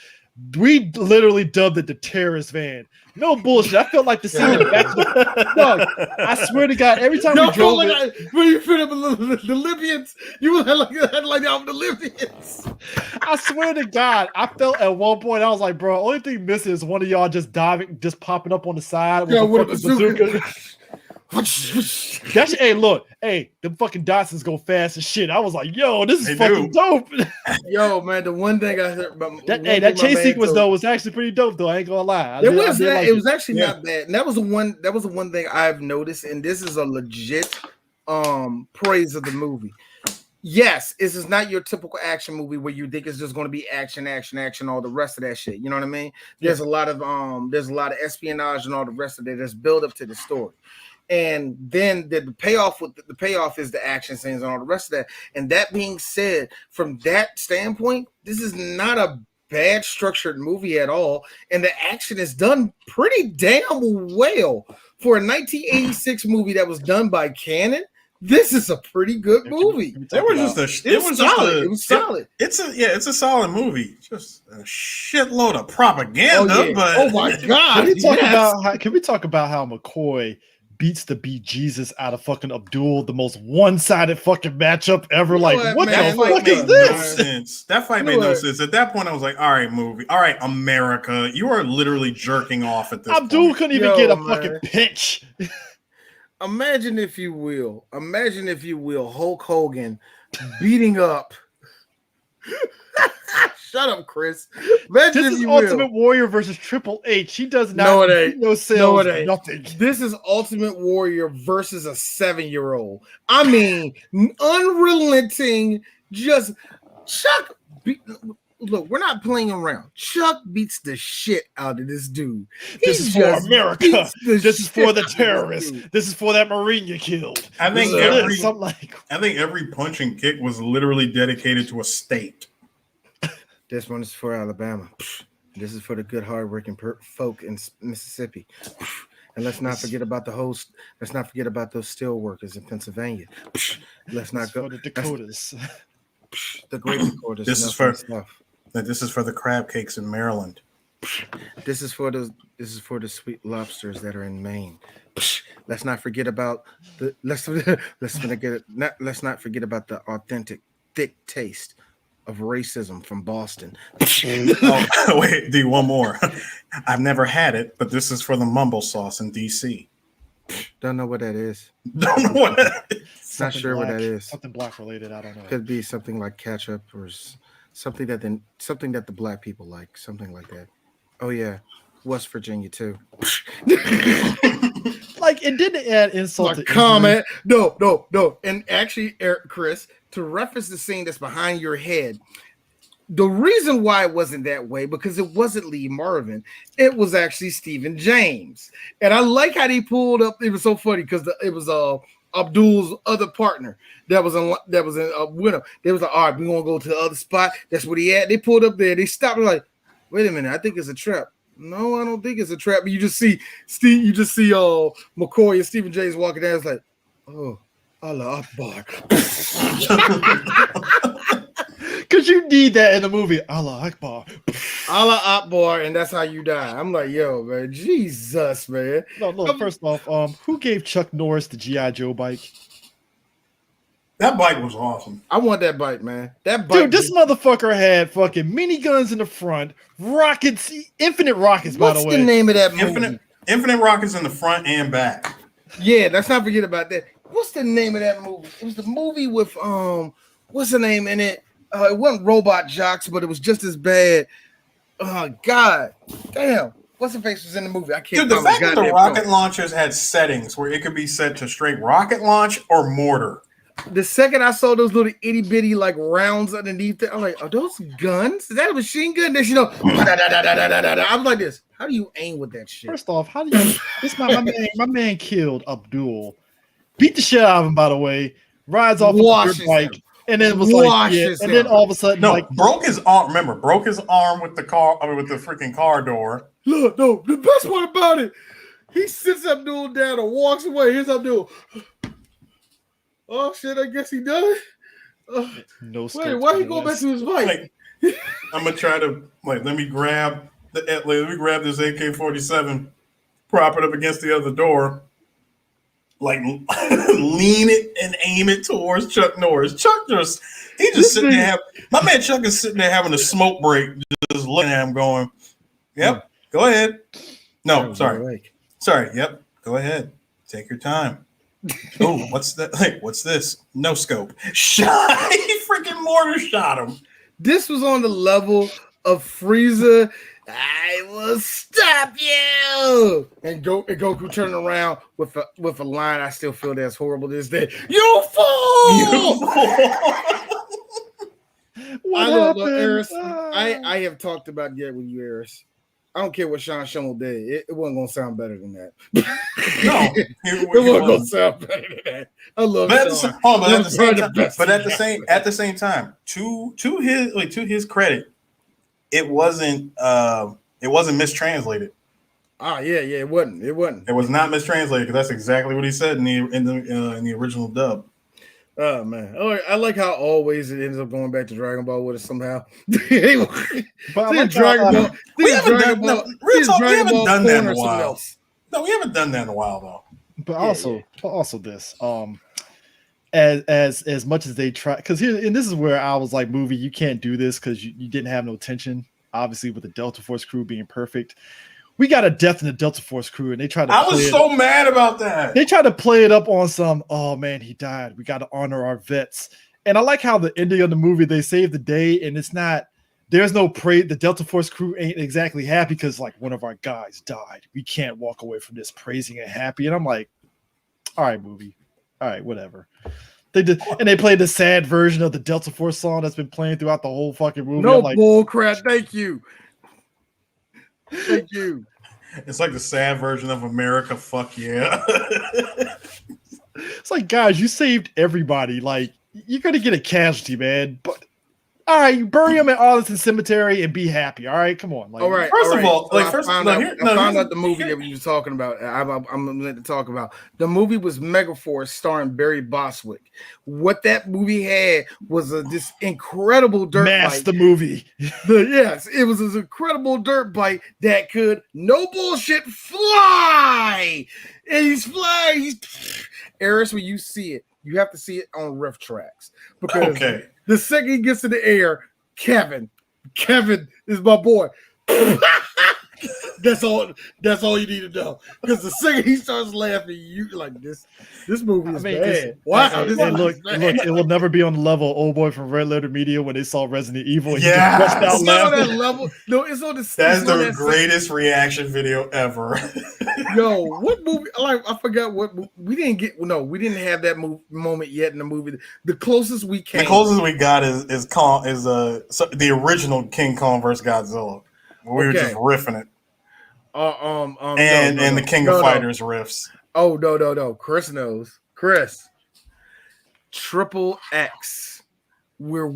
We literally dubbed it the terrorist van. No bullshit. I felt like the scene in Back to the Dog. I swear to God, every time we drove when you fit up the Libyans, you had like the Libyans. I swear to God, I felt at one point I was like, bro, only thing missing is one of y'all just diving, just popping up on the side with a bazooka. Them fucking Datsuns go fast as shit. I was like, yo, this is fucking dope. Yo, man, the one thing I heard about that chase sequence though was actually pretty dope though. I ain't gonna lie. It was actually not bad. And that was the one thing I've noticed, and this is a legit praise of the movie. Yes, this is not your typical action movie where you think it's just going to be action, all the rest of that shit. You know what I mean? There's a lot of espionage and all the rest of it that's built up to the story. And then the payoff is the action scenes and all the rest of that. And that being said, from that standpoint, this is not a bad structured movie at all, and the action is done pretty damn well for a 1986 movie that was done by Cannon. This is a pretty good movie. It was solid. It's a solid movie. Just a shitload of propaganda. But oh my god! Can we talk about how McCoy beats the beat Jesus out of fucking Abdul, the most one-sided fucking matchup ever? Like, what the fuck is this? That fight made no sense. At that point, I was like, all right, movie. All right, America. You are literally jerking off at this point. Abdul couldn't even get a fucking pitch. Imagine if you will, Hulk Hogan beating up. Shut up, Chris. Imagine this is Ultimate Warrior versus Triple H. He does not. No, it ain't. No sales. Nothing. This is Ultimate Warrior versus a 7-year-old. I mean, unrelenting. Just Chuck. Look, we're not playing around. Chuck beats the shit out of this dude. This is for America. This is for the terrorists. This is for that Marine you killed. I think every punch and kick was literally dedicated to a state. This one is for Alabama. This is for the good, hardworking folk in Mississippi. And let's not forget about those steel workers in Pennsylvania. Let's not go for the Dakotas. The great Dakotas. This is for the crab cakes in Maryland. This is for the sweet lobsters that are in Maine. Let's not forget about the let's not forget about the authentic thick taste of racism from Boston. Oh, wait, D, one more. I've never had it, but this is for the mumble sauce in DC. Don't know what that is. Don't know what that is. Not sure what that is. Something black related. I don't know. Could be something like ketchup or something that the black people like. Something like that. Oh yeah, West Virginia too. Like, it didn't add insult to comment. No. And actually, Chris, to reference the scene that's behind your head, the reason why it wasn't that way, because it wasn't Lee Marvin, it was actually Stephen James. And I like how they pulled up. It was so funny because it was Abdul's other partner that was in winner. They was like, all right, we're gonna go to the other spot. That's what he had. They pulled up there. They stopped. Like, wait a minute, I think it's a trap. No, I don't think it's a trap. But you just see McCoy and Stephen James walking down. It's like, oh, Allah Akbar. Because you need that in the movie. Allah Akbar. Allah Akbar, and that's how you die. I'm like, yo, man, Jesus, man. No, look, first off, who gave Chuck Norris the G.I. Joe bike? That bike was awesome. I want that bike, man. That bike. Dude, this motherfucker had fucking miniguns in the front, rockets, infinite rockets, by the way. What's the name of that movie? Infinite rockets in the front and back. Yeah, let's not forget about that. What's the name of that movie? It was the movie with what's the name in it? It wasn't Robot Jocks, but it was just as bad. Oh God, damn! What's the face was in the movie? I can't. Dude, the fact that the rocket launchers had settings where it could be set to straight rocket launch or mortar. The second I saw those little itty bitty like rounds underneath it, I'm like, are those guns? Is that a machine gun? Then I'm like this. How do you aim with that shit? First off, how do you? My man killed Abdul, beat the shit out of him. By the way, rides off with a bike. And then it was like, yeah, and then all of a sudden, broke his arm. Remember, broke his arm with the car. I mean, with the freaking car door. Look, no, the best part about it, he sits Abdul down and walks away. Here's Abdul. Oh shit! I guess he done. No. Wait, why he go back to his bike? I'm gonna try to let me grab this AK-47, prop it up against the other door. Like lean it and aim it towards Chuck Norris. Chuck just sitting there. My man Chuck is sitting there having a smoke break, just looking at him, going, "Yep, go ahead." No, sorry. Yep, go ahead. Take your time. Oh, what's that? Hey, what's this? No scope. Shot. He freaking mortar shot him. This was on the level of Frieza. I will stop you. And Goku turning around with a line I still feel that's horrible to this day. You fool! What happened? Eris, I have talked about that with you, Eris. I don't care what Sean Schimmel did. It wasn't gonna sound better than that. No, it wasn't gonna sound better than that. I love Sean. But at the same time, to his credit, it wasn't mistranslated. Ah, yeah, it wasn't. It was not mistranslated because that's exactly what he said in the original dub. Oh man! All right, I like how always it ends up going back to Dragon Ball with us somehow. But I like Dragon Ball. We haven't done that in a while. No, we haven't done that in a while though. But also this as much as they try, because here, and this is where I was like, movie, you can't do this because you didn't have no tension, obviously, with the Delta Force crew being perfect. We got a death in the Delta Force crew, and they tried to. I was so mad about that. They tried to play it up on some, oh man, he died. We got to honor our vets. And I like how the ending of the movie, they saved the day, and it's not, there's no praise. The Delta Force crew ain't exactly happy because like one of our guys died. We can't walk away from this praising and happy. And I'm like, all right, movie. All right, whatever. They did, and they played the sad version of the Delta Force song that's been playing throughout the whole fucking movie. No bull crap. Thank you. Thank you. It's like the sad version of America. Fuck yeah. It's like, guys, you saved everybody. Like, you're gonna get a casualty, man. But all right, you bury him at Arlington Cemetery and be happy. All right, come on. Like, all right. First of all, I found out the movie that we were talking about. I'm going to talk about. The movie was Megaforce, starring Barry Bostwick. What that movie had was this incredible dirt bike. The movie. Yes, it was this incredible dirt bike that could, no bullshit, fly. And he's flying. Eris, when you see it, you have to see it on riff tracks because the second he gets in the air, Kevin is my boy. That's all you need to know. Because the second he starts laughing, you like this movie is bad. Wow, look, it will never be on the level of old boy from Red Letter Media when they saw Resident Evil. And yeah, it's not on that level. No, it's on the. That's the greatest reaction video ever. Yo, what movie? Like I forgot what we didn't get. No, we didn't have that moment yet in the movie. The closest we came. The closest we got is the original King Kong versus Godzilla. We were just riffing it. And the King of Fighters riffs. Oh no. Chris knows. Chris. Triple X. Where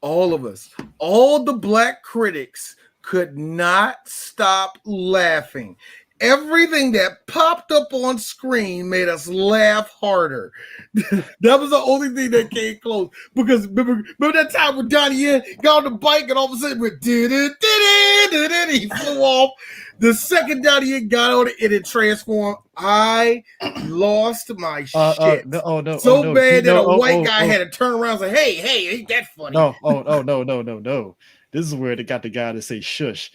all of us, all the black critics could not stop laughing. Everything that popped up on screen made us laugh harder. That was the only thing that came close. Because remember that time when Donnie Yen got on the bike and all of a sudden went he flew off. The second Donnie Yen got on it and it transformed, I lost my shit. So bad that a white guy had to turn around and say, hey, ain't that funny? No. This is where they got the guy to say shush.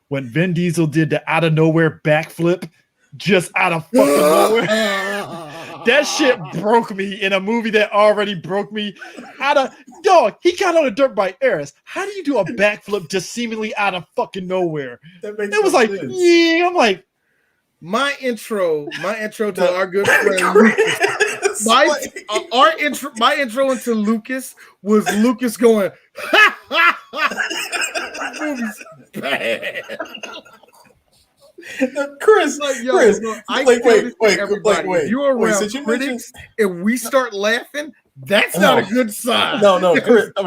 When Vin Diesel did the out of nowhere backflip, just out of fucking nowhere, that shit broke me in a movie that already broke me. He got on a dirt bike. Eris, how do you do a backflip just seemingly out of fucking nowhere? It was like, sense. Yeah, I'm like, my intro to our good friend Lucas. My intro into Lucas was Lucas going, this movie's bad. Chris, wait. If you're around critics and we start laughing, that's not a good sign. No,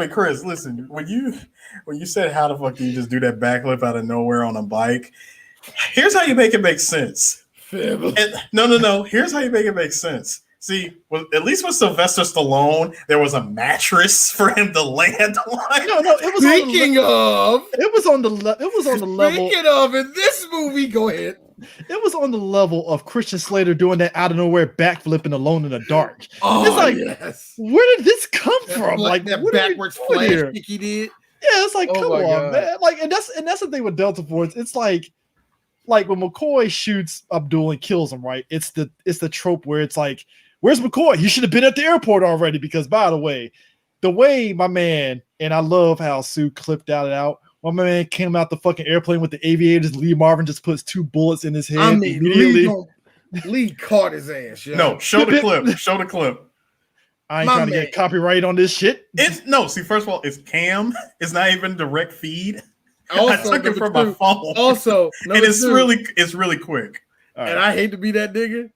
Chris, listen. When you said how the fuck do you just do that backflip out of nowhere on a bike? Here's how you make it make sense. No. Here's how you make it make sense. See, at least with Sylvester Stallone, there was a mattress for him to land on. No. It was on the level. Speaking of, in this movie, go ahead. It was on the level of Christian Slater doing that out of nowhere backflipping alone in the dark. Oh, it's like, yes. Where did this come from? Like that backwards flash kick he did. Yeah, it's like, come on, man. Like, and that's the thing with Delta Force. It's like when McCoy shoots Abdul and kills him, right? It's the trope where it's like, where's McCoy? He should have been at the airport already. Because by the way my man, and I love how Sue clipped out. When my man came out the fucking airplane with the aviators, Lee Marvin just puts 2 bullets in his head immediately. Lee caught his ass. Yo. No, show the clip. I ain't trying to get copyright on this shit. See, first of all, it's cam. It's not even direct feed. I took it from my phone. Also, and it's really quick. Right. And I hate to be that nigga.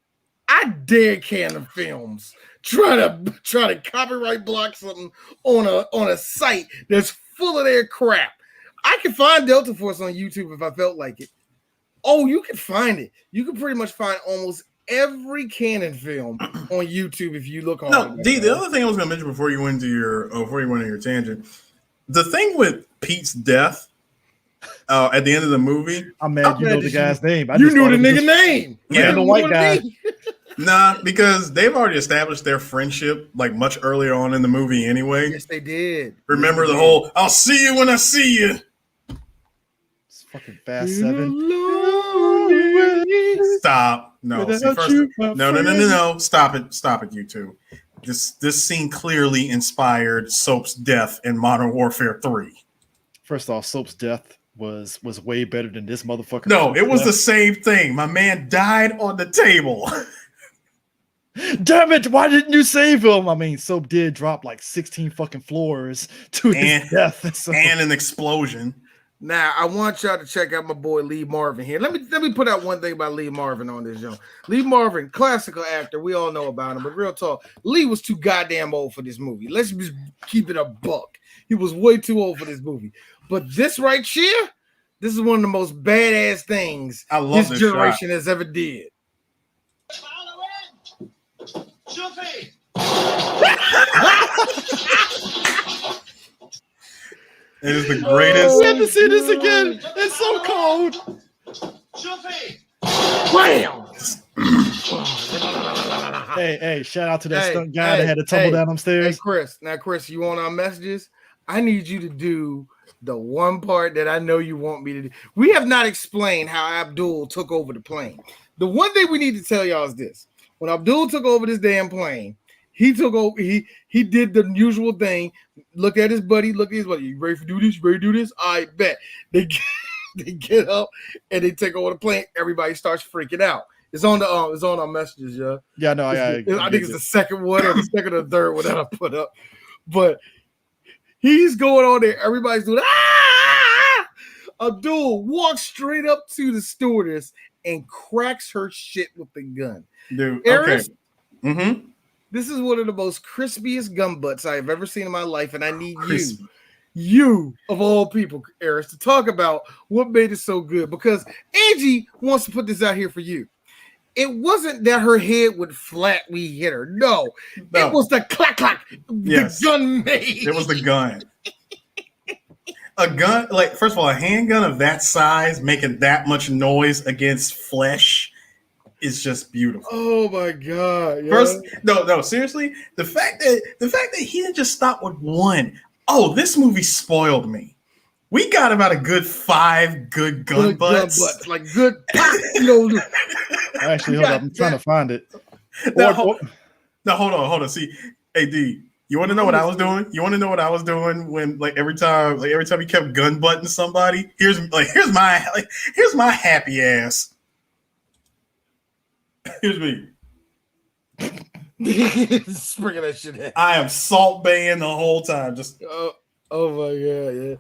I dare Canon Films try to copyright block something on a site that's full of their crap. I can find Delta Force on YouTube if I felt like it. Oh, you can find it. You can pretty much find almost every canon film on YouTube if you look on. No, D. The other thing I was going to mention before you went into your tangent, the thing with Pete's death at the end of the movie. I'm mad you know the guy's name. You knew the nigga name. Yeah, the white guy. Nah, because they've already established their friendship like much earlier on in the movie anyway. Yes, they did. Remember the whole "I'll see you when I see you." It's fucking Fast 7. Stop. No. No. Stop it, you two. This scene clearly inspired Soap's death in Modern Warfare 3. First off, Soap's death was way better than this motherfucker. No, it was the same thing. My man died on the table. Damn it! Why didn't you save him? I mean, Soap did drop like 16 fucking floors to his death, and an explosion. Now, I want y'all to check out my boy Lee Marvin here. Let me put out one thing about Lee Marvin on this, young. Lee Marvin, classical actor. We all know about him, but real talk, Lee was too goddamn old for this movie. Let's just keep it a buck. He was way too old for this movie. But this right here, this is one of the most badass things this generation has ever did. It is the greatest. We have to see this again. It's so cold. Wham! Hey, shout out to that stunt guy that had to tumble down upstairs. Hey, Chris, you want our messages? I need you to do the one part that I know you want me to do. We have not explained how Abdul took over the plane. The one thing we need to tell y'all is this. When Abdul took over this damn plane, he took over, he did the usual thing. Look at his buddy, You ready to do this? You ready to do this? I bet. They get up and they take over the plane. Everybody starts freaking out. It's on our messages, yeah. Yeah, no, I think it's the second one or the second or third one that I put up. But he's going on there. Everybody's doing Abdul walks straight up to the stewardess and cracks her shit with the gun. Dude, Eris, okay. Mm-hmm. This is one of the most crispiest gun butts I have ever seen in my life, and I need you of all people, Eris, to talk about what made it so good. Because Angie wants to put this out here for you. It wasn't that her head would flat when he hit her. No. It was the clack clack. Yes. The gun made. It was the gun. A gun, like, first of all, a handgun of that size making that much noise against flesh is just beautiful. Oh my god! Yeah. First, no, seriously, the fact that he didn't just stop with one. Oh, this movie spoiled me. We got about a good 5 good gun butts. Like good, Actually, hold up, I'm trying to find it. Now, hold on. See, hey D, you want to know what I was doing? You want to know what I was doing when, every time he kept gun butting somebody? Here's my happy ass. Here's me. Springing that shit in. I am salt baying the whole time. Just oh my god, yeah.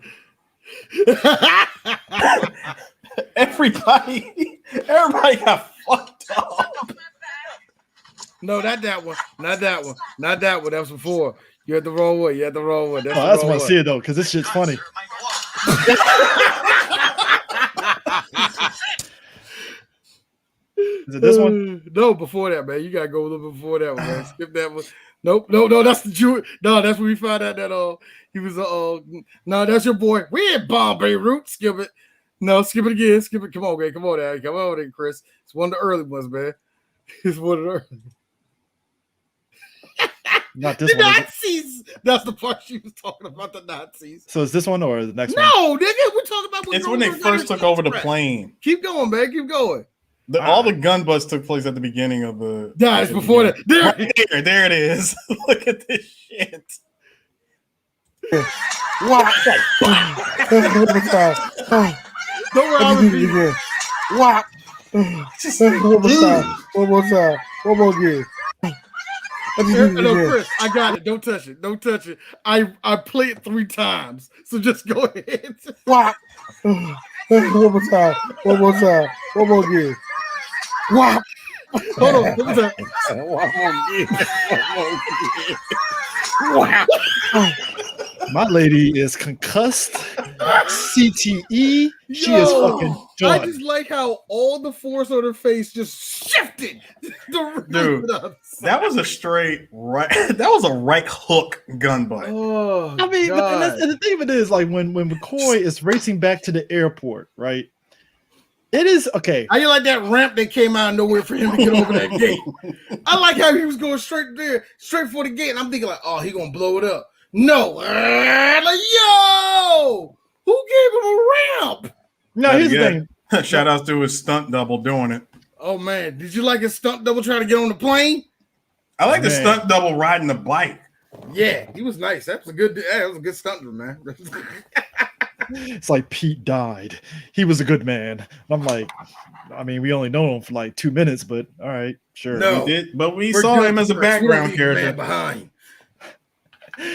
Everybody got fucked up. No, not that one. That was before. You had the wrong one. That's what I see it though, because this shit's funny. Is it this one? No, before that, man. You gotta go a little bit before that one, man. Skip that one. Nope, no, that's the Jew. No, that's when we found out that he was no, that's your boy. We in Bombay Root. Skip it. No, skip it again. Skip it. Come on, man. Come on, Daddy. Come on, then, Chris. It's one of the early ones, man. It's one of the early. Not this the one. Nazis. That's the part she was talking about. The Nazis. So is this one or the next one? No, nigga, we're talking about. It's when they first took over the plane. Keep going, man. Keep going. All the gun butts took place at the beginning of the. Yeah, it's before that. There it is. Look at this shit. Wow. Don't worry. Wow. One more time. One more again. No, Chris, I got it. Don't touch it. I play it 3 times. So just go ahead. Wow. One more time. One more again. Wow. Hold on. One more again. Wow. My lady is concussed CTE. She is fucking done. I just like how all the force on her face just shifted. Dude, that was a straight right. That was a right hook gun butt. Oh, I mean, and the thing of it is, like when McCoy is racing back to the airport, right? It is okay. How you like that ramp that came out of nowhere for him to get over that gate? I like how he was going straight there, straight for the gate, and I'm thinking like, oh, he gonna blow it up. No, like yo, who gave him a ramp? No, here's the thing. Shout out to his stunt double doing it. Oh man, did you like his stunt double trying to get on the plane? I like the stunt double riding the bike. Yeah, he was nice. That was a good stunter, man. It's like Pete died. He was a good man. And I'm like, I mean, we only know him for like 2 minutes, but all right, sure. No, we did, but we saw him as a background character behind.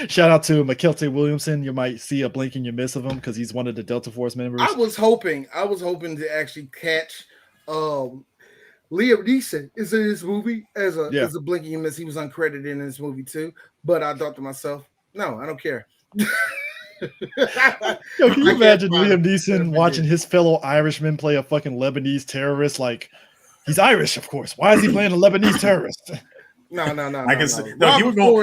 Shout out to McKelty Williamson. You might see a blink and you miss of him because he's one of the Delta Force members. I was hoping to actually catch Liam Neeson is in this movie as a blink and you miss. He was uncredited in this movie too, but I thought to myself, no, I don't care. Yo, can you imagine Liam Neeson watching his fellow Irishman play a fucking Lebanese terrorist? Like, he's Irish, of course. Why is he playing a Lebanese terrorist? No. I can see. No, he would go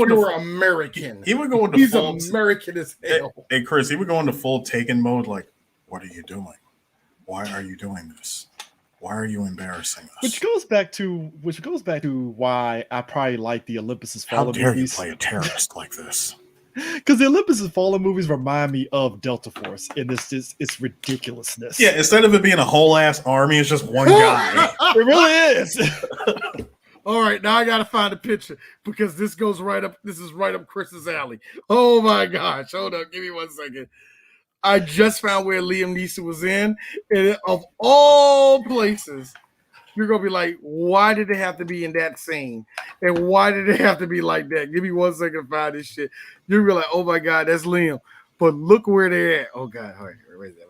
into American. He would go into He's full American as hell. Hey, Chris, he would go into full Taken mode. Like, what are you doing? Why are you doing this? Why are you embarrassing us? Which goes back to why I probably like the Olympus Has Fallen movies. How dare you play a terrorist like this? Because the Olympus Has Fallen movies remind me of Delta Force in its ridiculousness. Yeah, instead of it being a whole ass army, it's just one guy. It really is. All right, now I gotta find a picture because this goes right up. This is right up Chris's alley. Oh my gosh! Hold up, give me 1 second. I just found where Liam Neeson was in, and of all places, you're gonna be like, why did it have to be in that scene? And why did it have to be like that? Give me 1 second to find this shit. You're gonna be like, oh my god, that's Liam. But look where they're at. Oh god, all right, where's that?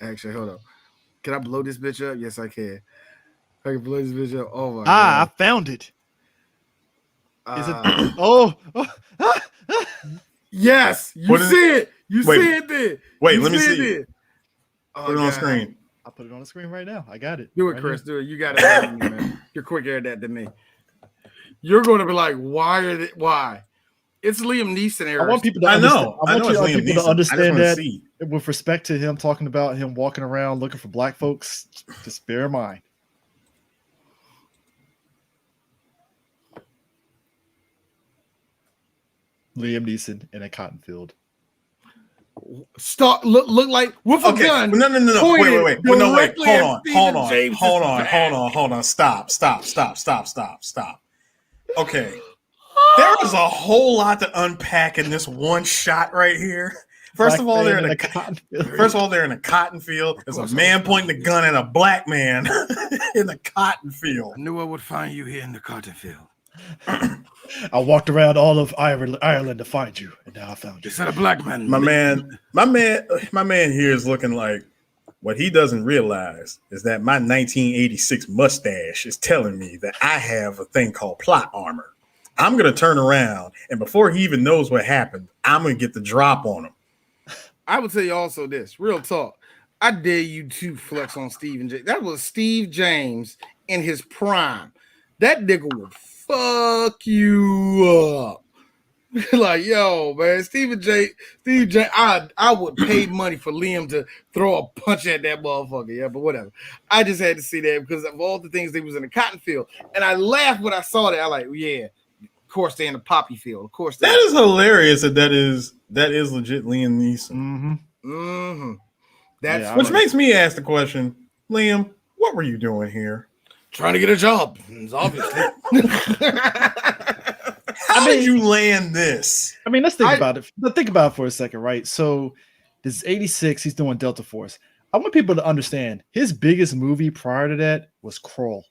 Actually, hold up. Can I blow this bitch up? Yes, I can. I can blow this bitch up. Oh my god. I found it. Is it? Yes, you see it. You see it there. Wait, let me see it. Put it on screen. I'll put it on the screen right now. I got it. Do it, Chris. Do it. You got it, man. You're quicker at that than me. You're going to be like, why? It's Liam Neeson era. I want people to understand. I want people to understand that with respect to him talking about him walking around looking for black folks. Just bear in mind. Liam Neeson in a cotton field. Stop. Look like with a gun. No. Wait. No, wait. Hold on. Stop. Okay. There is a whole lot to unpack in this one shot right here. First of all, they're in a cotton field. There's a man pointing the gun at a black man in the cotton field. I knew I would find you here in the cotton field. I walked around all of Ireland to find you, and now I found you. Is that a black man? My man here is looking like what he doesn't realize is that my 1986 mustache is telling me that I have a thing called plot armor. I'm going to turn around, and before he even knows what happened, I'm going to get the drop on him. I would tell you also this, real talk. I dare you to flex on Steve James. That was Steve James in his prime. That nigga will fuck you up. Like, yo, man, Steve James, I would pay money for Liam to throw a punch at that motherfucker. Yeah, but whatever. I just had to see that because of all the things they was in the cotton field. And I laughed when I saw that. I like, yeah, of course they're in the poppy field. Of course that is hilarious that is legit Liam Neeson. Which makes me ask the question, Liam, what were you doing here? Trying to get a job, obviously. How did you land this? I mean, let's think about it. Let's think about it for a second, right? So this is 86. He's doing Delta Force. I want people to understand his biggest movie prior to that was Kroll.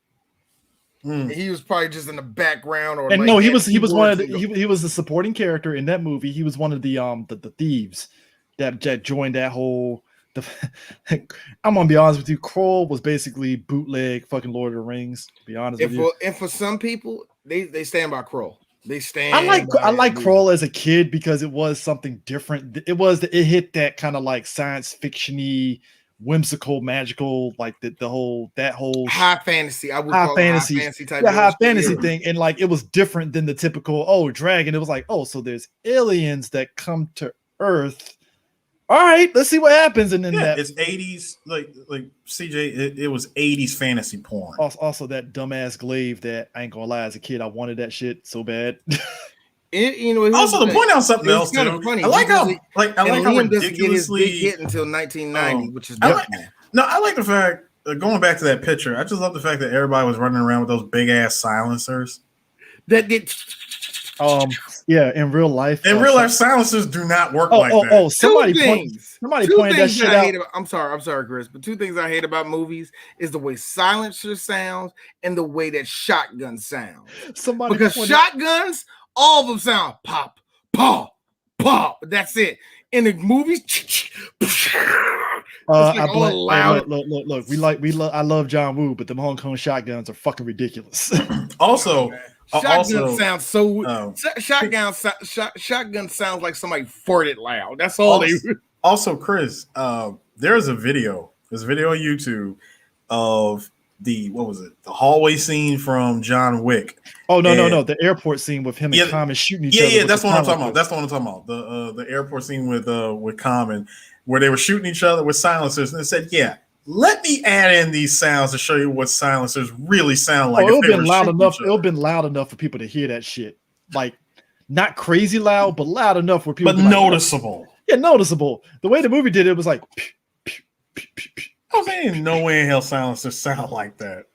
He was probably just in the background, or and like, no, he was one of he was the supporting character in that movie. He was one of the thieves that joined that whole. I'm gonna be honest with you. Kroll was basically bootleg fucking Lord of the Rings. To be honest with you. And for some people, they stand by Kroll. They stand. I like Crawl as a kid because it was something different. It hit that kind of like science fiction-y, whimsical, magical, like that whole high fantasy. I would high call fantasy, it high fantasy type. yeah, high fantasy thing, and like it was different than the typical dragon. It was like, so there's aliens that come to Earth. All right, let's see what happens. And then it's 80s, like CJ. It was 80s fantasy porn. Also, that dumbass glaive that I ain't gonna lie, as a kid, I wanted that shit so bad. Also, to point out something else too, funny. I like how ridiculously get his big hit until 1990, which is I like the fact going back to that picture. I just love the fact that everybody was running around with those big ass silencers. That did. Yeah, in real life. Silencers do not work like that. Somebody pointed that shit out. I'm sorry, Chris, but two things I hate about movies is the way silencer sounds and the way that shotgun sounds. Because shotguns, all of them sound pop, pop, pop. That's it. In the movies, loud. Look. I love John Woo, but the Hong Kong shotguns are fucking ridiculous. Also. Shotgun sounds so. Shotgun sounds like somebody farted loud. That's all they. Also, Chris, there's a video. There's a video on YouTube of the hallway scene from John Wick. Oh no, the airport scene with him and Common shooting each other. Yeah, that's what I'm talking about. That's what I'm talking about. The airport scene with Common, where they were shooting each other with silencers, and they said, "Yeah, let me add in these sounds to show you what silencers really sound like." It'll been loud enough. It'll been loud enough for people to hear that shit. Like, not crazy loud, but loud enough where people. But noticeable. Yeah, noticeable. The way the movie did it was like. I ain't no way in hell silencers sound like that.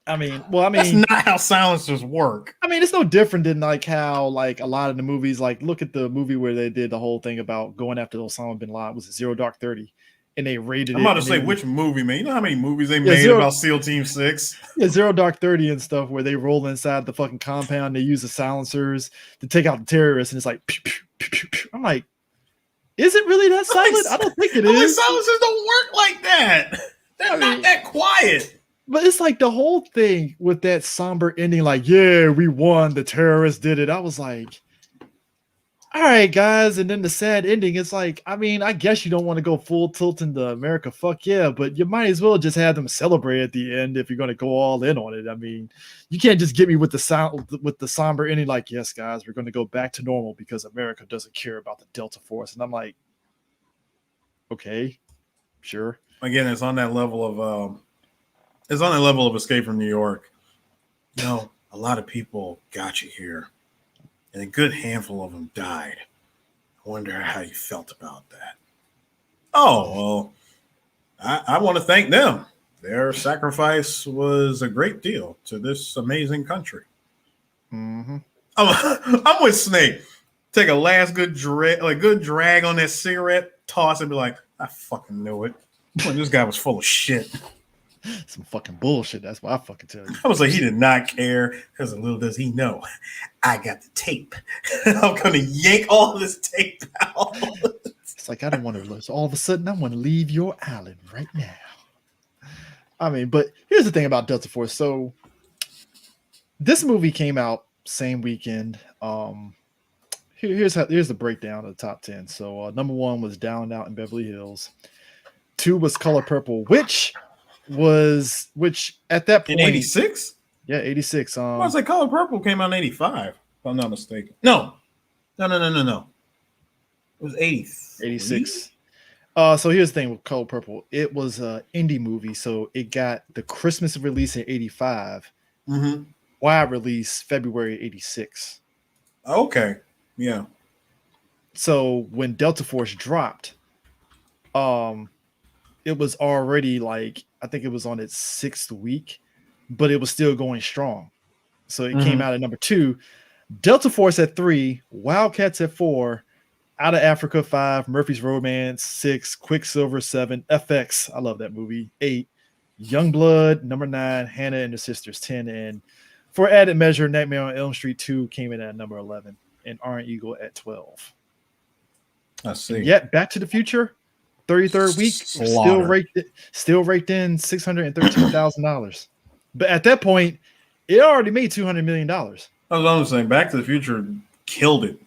I mean, that's not how silencers work. I mean, it's no different than like how like a lot of the movies. Like, look at the movie where they did the whole thing about going after Osama bin Laden. Was it Zero Dark 30? And they rated it. I'm about to say which movie, man. You know how many movies they made about SEAL Team 6? Yeah, Zero Dark 30 and stuff where they roll inside the fucking compound. They use the silencers to take out the terrorists, and it's like, pew, pew, pew, pew, pew. I'm like, is it really that silent? I don't think it is. Silencers don't work like that. They're not that quiet. But it's like the whole thing with that somber ending, like, yeah, we won. The terrorists did it. I was like, all right, guys. And then the sad ending, it's like, I mean, I guess you don't want to go full tilt into America. Fuck yeah. But you might as well just have them celebrate at the end if you're going to go all in on it. I mean, you can't just get me with the somber ending, like, yes, guys, we're going to go back to normal because America doesn't care about the Delta Force. And I'm like, okay, sure. Again, it's on that level of Escape from New York. A lot of people got you here, and a good handful of them died. I wonder how you felt about that. Oh, well, I want to thank them. Their sacrifice was a great deal to this amazing country. Mm-hmm. I'm with Snake. Take a last good drag on that cigarette, toss it, and be like, I fucking knew it. Well, this guy was full of shit. Some fucking bullshit. That's what I fucking tell you. I was like, he did not care because little does he know, I got the tape. I'm gonna yank all this tape out. It's like I don't want to lose. All of a sudden, I want to leave your island right now. I mean, but here's the thing about Delta Force. So this movie came out same weekend. Here's the breakdown of the top 10. So number 1 was Down and Out in Beverly Hills. 2 was Color Purple, which at that point in 86. Yeah, 86. I was like, Color Purple came out in 85, if I'm not mistaken. No. It was 86. So here's the thing with Color Purple. It was an indie movie, so it got the Christmas release in 85. Mm-hmm. Wide release February 86. Okay. Yeah. So when Delta Force dropped, it was already like, I think it was on its 6th week, but it was still going strong. So it came out at number 2, Delta Force at 3, Wildcats at 4, Out of Africa 5, Murphy's Romance 6, Quicksilver 7, FX, I love that movie, 8, Youngblood number 9, Hannah and her Sisters 10, and for added measure, Nightmare on Elm Street 2 came in at number 11, and Iron Eagle at 12. I see. And yet Back to the Future, 33rd week, still raked in $613,000. But at that point, it already made $200 million. Oh That's what I'm saying. Back to the Future killed it.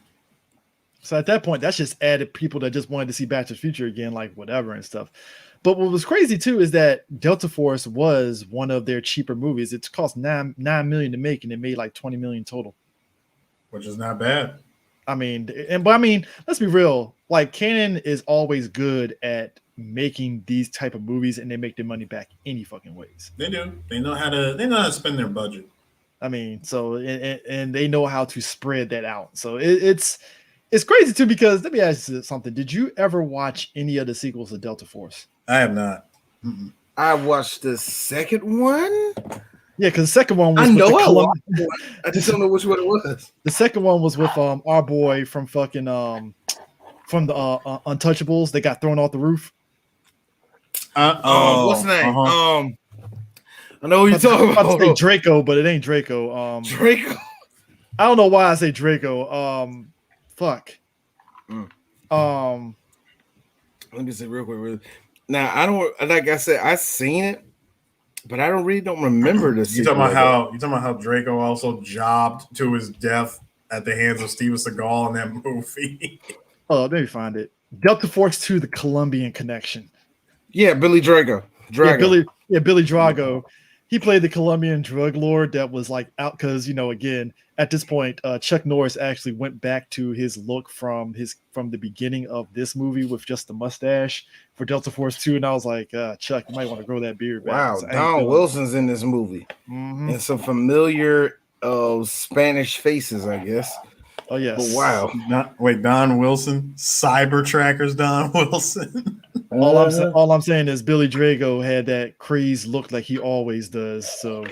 So at that point, that's just added people that just wanted to see Back to the Future again, like whatever and stuff. But what was crazy too is that Delta Force was one of their cheaper movies. It cost $9 million to make, and it made like $20 million total, which is not bad. I mean, but let's be real. Like Canon is always good at making these type of movies, and they make their money back any fucking ways. They do. They know how to spend their budget. I mean, so and they know how to spread that out. So it's crazy too, because let me ask you something. Did you ever watch any of the sequels of Delta Force? I have not. I watched the second one. Yeah, because the second one was I just don't know which one it was. The second one was with our boy from fucking from the Untouchables. They got thrown off the roof. What's the name? I know who you're talking about. I was about to say Draco, but it ain't Draco. Draco. I don't know why I say Draco. Fuck. Let me say real quick. Now I don't, like I said, I've seen it, but I don't remember this. You talking about how Draco also jobbed to his death at the hands of Steven Seagal in that movie? Oh, let me find it. Delta Force 2, The Colombian Connection. Yeah, Billy Drago. Billy Drago. He played the Colombian drug lord that was like out because, again, at this point, Chuck Norris actually went back to his look from the beginning of this movie with just the mustache for Delta Force 2. And I was like, Chuck, you might want to grow that beard back. Wow, Don Wilson's in this movie. Mm-hmm. And some familiar Spanish faces, I guess. Oh, yes. But wow. Don Wilson? Cyber-Tracker's Don Wilson? All I'm saying is Billy Drago had that crazed look like he always does. So,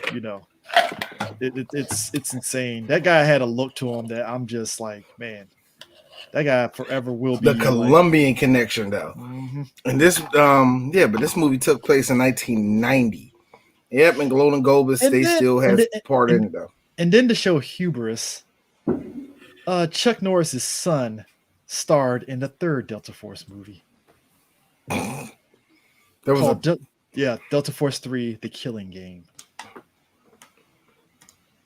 it's insane. That guy had a look to him that I'm just like, man, that guy forever will be the Colombian Connection, though. Mm-hmm. And this, but this movie took place in 1990. Yep, and Golden Globus, still has part in it, though. And then to show hubris, Chuck Norris's son starred in the third Delta Force movie. There was Delta Force 3, The Killing Game.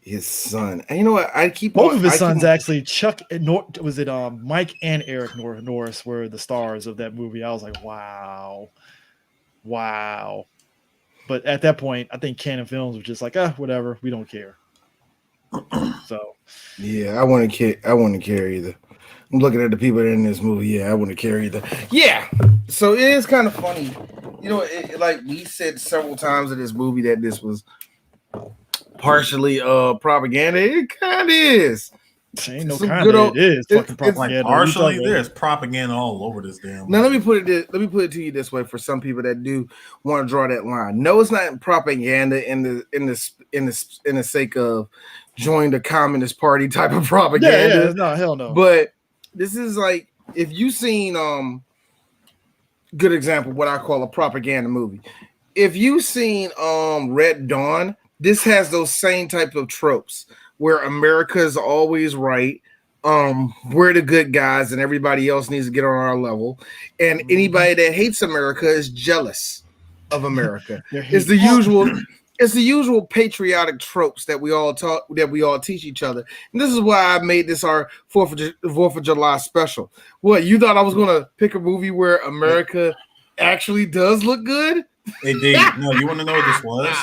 His son. And you know what? Both of his sons actually. Chuck, was it Mike and Eric Norris were the stars of that movie. I was like, wow. But at that point, I think Canon Films was just like, whatever, we don't care. So yeah, I wouldn't care either. I'm looking at the people that are in this movie. Yeah, I wouldn't care either. Yeah. So it is kind of funny. Like we said several times in this movie that this was partially propaganda. It kind of is. Ain't no kind of it is fucking propaganda. Like partially, there's propaganda all over this damn movie. Now let me put it to you this way for some people that do want to draw that line. No, it's not propaganda in the sake of join the Communist Party type of propaganda. Yeah, no, hell no. But this is like if you've seen good example, what I call a propaganda movie. If you've seen Red Dawn, this has those same type of tropes where America is always right. We're the good guys and everybody else needs to get on our level. And anybody that hates America is jealous of America. It's the usual patriotic tropes that we all teach each other. And this is why I made this our 4th of July special. What, you thought I was gonna pick a movie where America actually does look good? Hey D, no, you want to know what this was?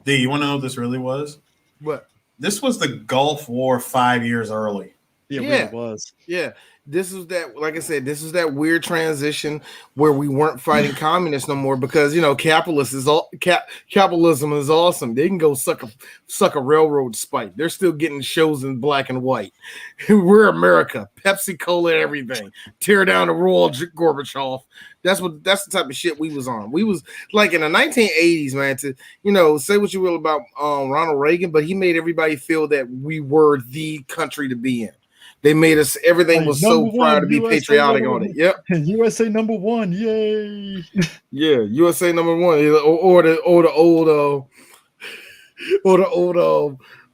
D, you want to know what this really was? What? This was the Gulf War 5 years early. Yeah, it was. Yeah. This is that, like I said, this is that weird transition where we weren't fighting communists no more because capitalism is awesome. They can go suck a railroad spike. They're still getting shows in black and white. We're America, Pepsi Cola, everything. Tear down the wall, Gorbachev. That's the type of shit we was on. We was like in the 1980s, man. To say what you will about Ronald Reagan, but he made everybody feel that we were the country to be in. They made us, everything was so proud to be patriotic on it. Yep. USA number one. Yay. Yeah. USA number one. Or the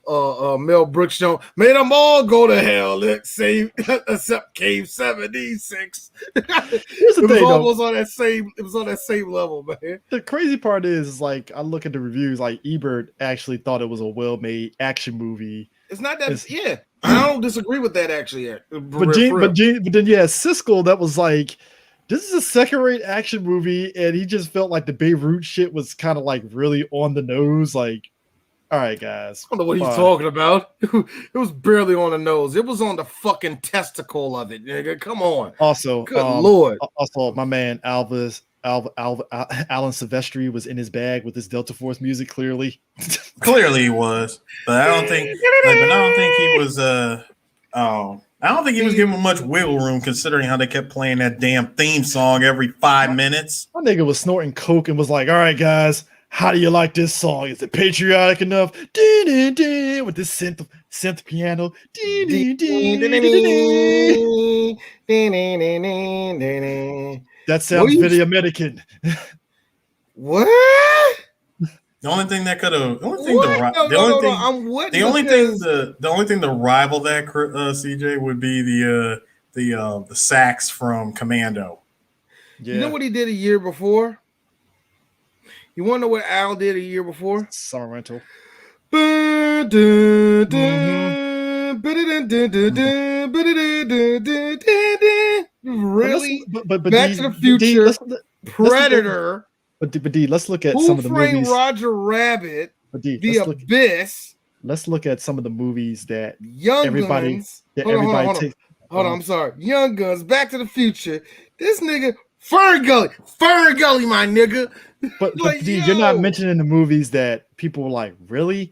old Mel Brooks show. Made them all go to hell except Cave 76. It was on that same level, man. The crazy part is like I look at the reviews, like Ebert actually thought it was a well-made action movie. It's not that. Yeah, I don't disagree with that actually. But then yeah, Siskel, that was like, this is a second-rate action movie, and he just felt like the Beirut shit was kind of like really on the nose. Like, all right, guys. I don't know what he's talking about. It was barely on the nose. It was on the fucking testicle of it, nigga. Come on. Also, good Lord. Also, my man Alan Silvestri was in his bag with his Delta Force music. Clearly he was, but I don't think. He was. I don't think he was giving much wiggle room, considering how they kept playing that damn theme song every 5 minutes. My nigga was snorting coke and was like, "All right, guys, how do you like this song? Is it patriotic enough?" With this synth piano. That sounds very American. What? The only thing that could have, the only thing to rival that, CJ, would be the sax from Commando. Yeah. You know what he did a year before? You want to know what Al did a year before? Summer Rental. Really? But Back to the Future, Predator. But D, let's look at some of the movies. Roger Rabbit, The Abyss. Let's look at some of the movies that Young everybody Guns. takes. Hold on, I'm sorry. Young Guns, Back to the Future. This nigga, Fern Gully, my nigga. But D, you're not mentioning the movies that people were like, really?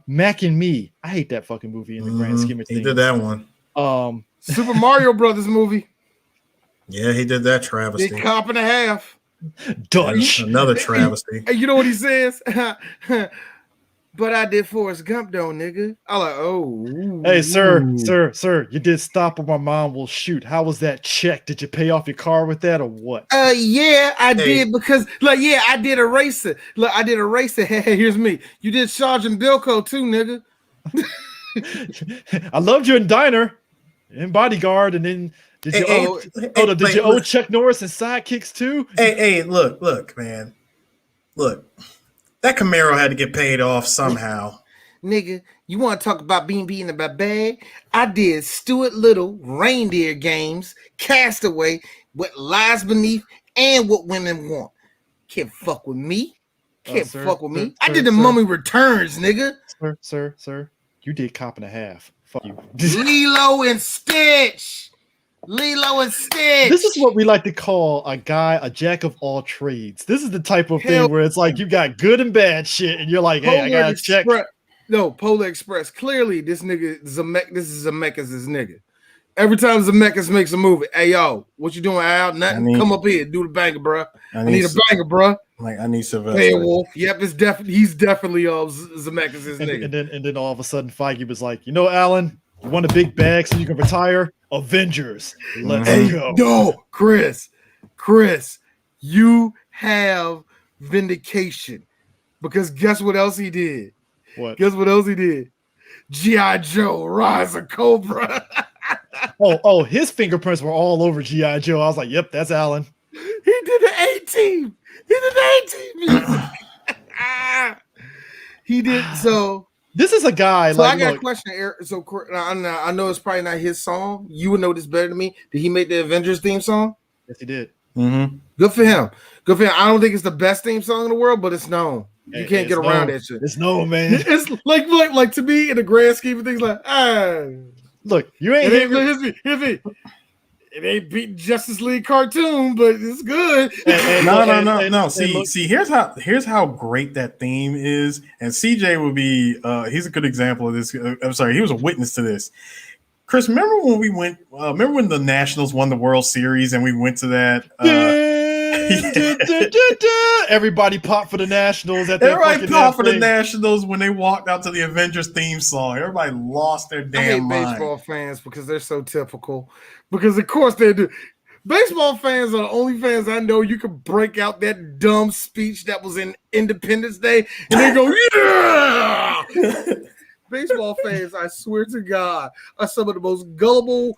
Mac and Me. I hate that fucking movie in the grand scheme of things. He did that one. Super Mario Brothers movie. Yeah, he did that travesty. Big cop and a half. Dutch. Another travesty. Hey, you know what he says? But I did Forrest Gump though, nigga. I'm like, oh. Hey, sir, you did Stop or My Mom Will Shoot. How was that check? Did you pay off your car with that or what? Yeah, I did because, I did Eraser. Look, I did Eraser. Hey, here's me. You did Sergeant Bilko too, nigga. I loved you in Diner, in Bodyguard, and then did you owe Chuck Norris and Sidekicks too? Hey, look, man. Look. That Camaro had to get paid off somehow. Nigga, you want to talk about being beaten in my bag? I did Stuart Little, Reindeer Games, Castaway, What Lies Beneath, and What Women Want. Can't fuck with me. Fuck with me. I did The Mummy Returns, nigga. Sir, you did Cop and a Half. Fuck you. Lilo and Stitch. This is what we like to call a jack of all trades. This is the type of thing where it's like you got good and bad shit, and you're like, hey, I gotta check. No, Polar Express. Clearly, this nigga this is Zemeckis' nigga. Every time Zemeckis makes a movie, hey yo, what you doing, Al? Nothing. Come up here, do the banger, bro. I need a banger, bro. Like I need Sylvester. Hey, Wolf. Yep, he's definitely Zemeckis' nigga. And then all of a sudden, Feige was like, you know, Alan, you want a big bag so you can retire? Avengers. Let's go. No, Chris, you have vindication because guess what else he did? What? Guess what else he did? G.I. Joe, Rise of Cobra. oh, his fingerprints were all over G.I. Joe. I was like, yep, that's Alan. He did the A-Team. He did so. This is a guy. So I got a question, Eric. So I know it's probably not his song. You would know this better than me. Did he make the Avengers theme song? Yes, he did. Mm-hmm. Good for him. I don't think it's the best theme song in the world, but it's known. You can't get around that shit. It's known, man. It's like to me in the grand scheme of things, look, you ain't here's me. It ain't beating Justice League cartoon, but it's good. No. See, here's how great that theme is, and CJ will be. He's a good example of this. I'm sorry, he was a witness to this. Chris, remember when we went? Remember when the Nationals won the World Series and we went to that? Everybody popped for the Nationals. Everybody popped for the Nationals when they walked out to the Avengers theme song. Everybody lost their damn mind. Baseball fans because they're so typical. Because of course they do. Baseball fans are the only fans I know you can break out that dumb speech that was in Independence Day and they go, yeah! Baseball fans, I swear to God, are some of the most gullible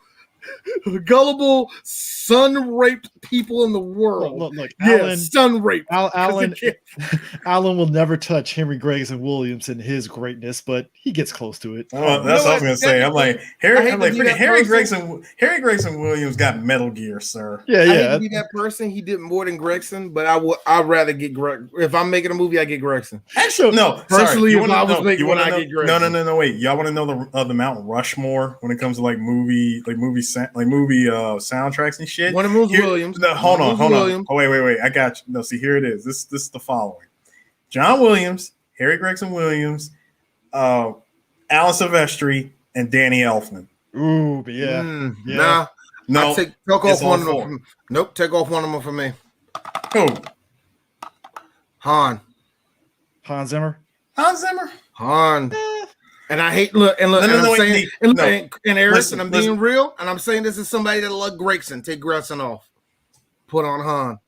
gullible, sun-raped people in the world. Look, yeah, sun-raped. Alan will never touch Henry Gregson Williams in his greatness, but he gets close to it. That's what I was gonna say. I'm like Harry Gregson Williams got Metal Gear, sir. Yeah. I hate to be that person. He did more than Gregson, but I'd rather get Greg. If I'm making a movie, I get Gregson. Actually, no. Personally, sorry. if I was making one, I get Gregson. No. Wait, y'all want to know the Mount Rushmore when it comes to movie soundtracks and shit? One of them was Williams. No, hold on. Oh, wait. I got you. No, see, here it is. This is the following: John Williams, Harry Gregson Williams, Alan Silvestri, and Danny Elfman. Ooh, but yeah. Nah. No. Take off one of them. Nope. Take off one of them for me. Who? Hans Zimmer. Han. And I hate I'm being real, and I'm saying this is somebody that loved Gregson. Take Gregson off. Put on Han.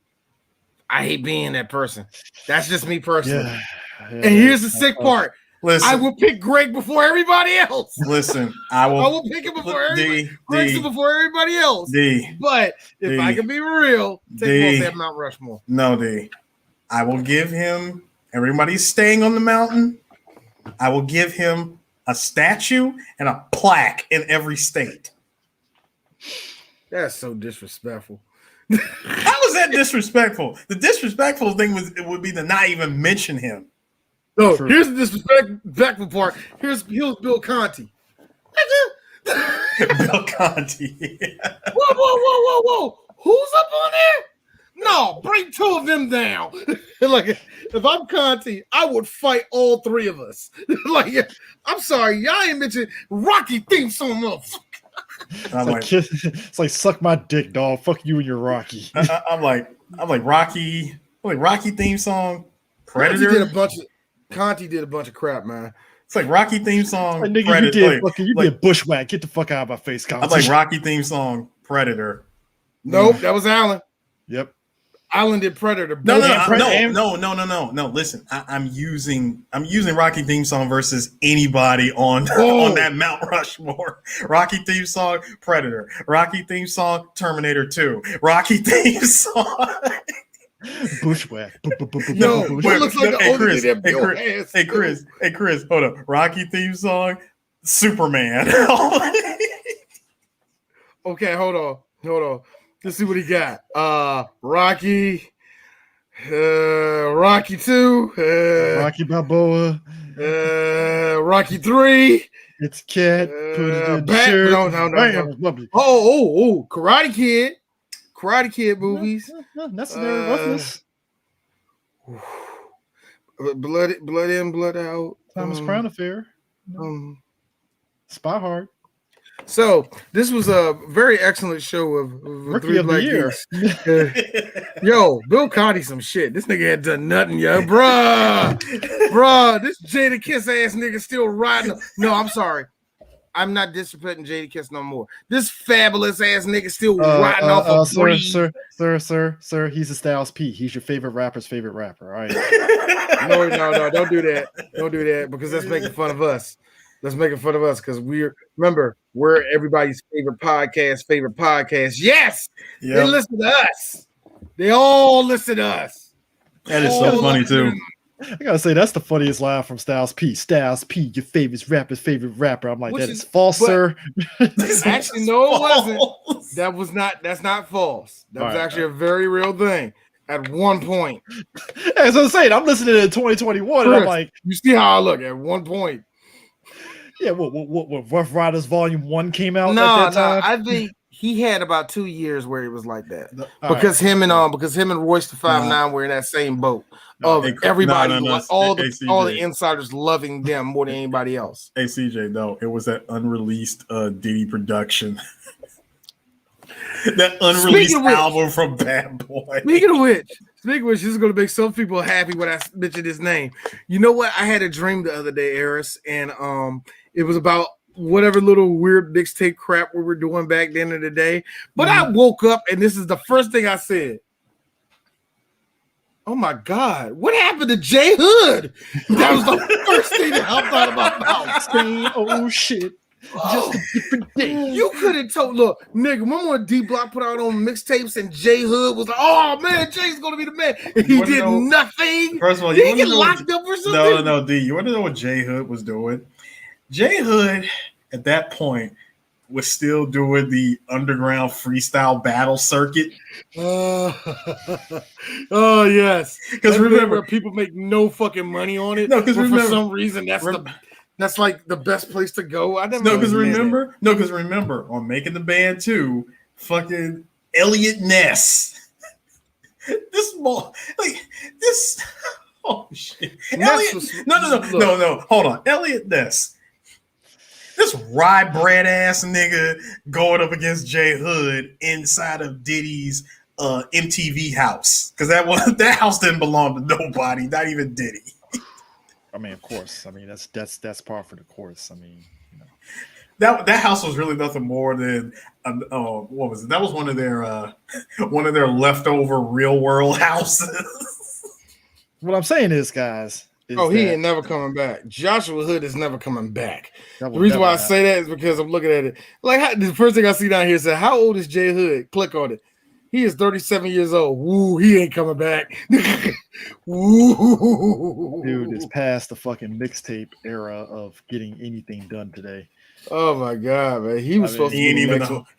I hate being that person. That's just me personally. Yeah. And here's the sick part. Listen, I will pick Greg before everybody else. Listen, I will pick him before everybody. Gregson before everybody else. But if I can be real, take off that Mount Rushmore. No, D. I will give him. Everybody's staying on the mountain. I will give him a statue and a plaque in every state. That's so disrespectful. How is that disrespectful? The disrespectful thing would be to not even mention him. No, here's the disrespectful part. Here's Bill Conti. Bill Conti. Whoa. Who's up on there? No, bring two of them down. Like, if I'm Conti, I would fight all three of us. Like, I'm sorry, y'all ain't mentioned Rocky theme song, motherfucker. It's like suck my dick, dog. Fuck you and your Rocky. I'm like Rocky. Rocky theme song. Predator. Conti did a bunch of crap, man. It's like Rocky theme song. Like, nigga, you did bushwhack. Get the fuck out of my face, Conti. I'm like Rocky theme song. Predator. Nope, that was Alan. Yep. Alan did Predator. No. Listen, I'm using Rocky theme song versus anybody on that Mount Rushmore. Rocky theme song, Predator. Rocky theme song, Terminator 2. Rocky theme song. Bushwhack. No, it looks like Hey, Chris, hold up. Rocky theme song, Superman. Okay, hold on. Let's see what he got. Rocky 2, Rocky Balboa, Rocky 3. It's Cat. Put it in the shirt. No. Oh, Karate Kid movies. Necessary roughness. Blood in, blood out. Thomas Crown Affair. Spy Hard. So this was a very excellent show of Rookie of the Year. Yo, Bill Conti some shit. This nigga had done nothing, yo, bruh. This Jada Kiss ass nigga still riding. No, I'm sorry. I'm not disrespecting Jada Kiss no more. This fabulous ass nigga still riding off of sir. He's a Styles P. He's your favorite rapper's favorite rapper. All right. No, don't do that. Don't do that because that's making fun of us. Let's make fun of us because we're everybody's favorite podcast. Yes, yep. They listen to us. They all listen to us. That is so funny too. I gotta say that's the funniest line from Styles P. Styles P, your favorite rapper. I'm like, that is false, sir. Actually, no, it wasn't. That's not false. That was actually a very real thing. At one point. As I was saying, I'm listening to 2021 and I'm like, you see how I look at one point. Yeah, what Rough Riders Volume 1 came out at that time? I think he had about 2 years where he was like that. Because him and Royce the 5'9" were in that same boat. Everybody, all the insiders loving them more than anybody else. Hey CJ, no, it was that unreleased Diddy production. That unreleased album from Bad Boy. Speaking of which, this is going to make some people happy when I mention his name. You know what? I had a dream the other day, Eris, and it was about whatever little weird mixtape crap we were doing back then in the day. But I woke up, and this is the first thing I said. Oh, my God. What happened to J Hood? That was the first thing that I thought about. Oh, shit. Just a different day. You could have told, look, nigga, remember when D Block put out on mixtapes and J Hood was like, oh man, Jay's gonna be the man. And he did nothing. First of all, did he get locked up or something? No, D. You want to know what J Hood was doing? J Hood at that point was still doing the underground freestyle battle circuit. Oh yes, because remember, people make no fucking money on it. No, because for some reason that's like the best place to go. Because remember, on Making the Band 2, fucking Elliot Ness. Oh shit. No. Hold on. Elliot Ness. This rye bread ass nigga going up against J Hood inside of Diddy's MTV house. Because that house didn't belong to nobody, not even Diddy. I mean, of course. I mean, that's par for the course. I mean, you know. That house was really nothing more than what was it? That was one of their leftover real world houses. What I'm saying is, guys. He ain't never coming back. Joshua Hood is never coming back. The reason why I say that is because I'm looking at it. Like the first thing I see down here said, "How old is J Hood?" Click on it. He is 37 years old. Woo, he ain't coming back. Woo. Dude, it's past the fucking mixtape era of getting anything done today. Oh my god, man. He was supposed to be he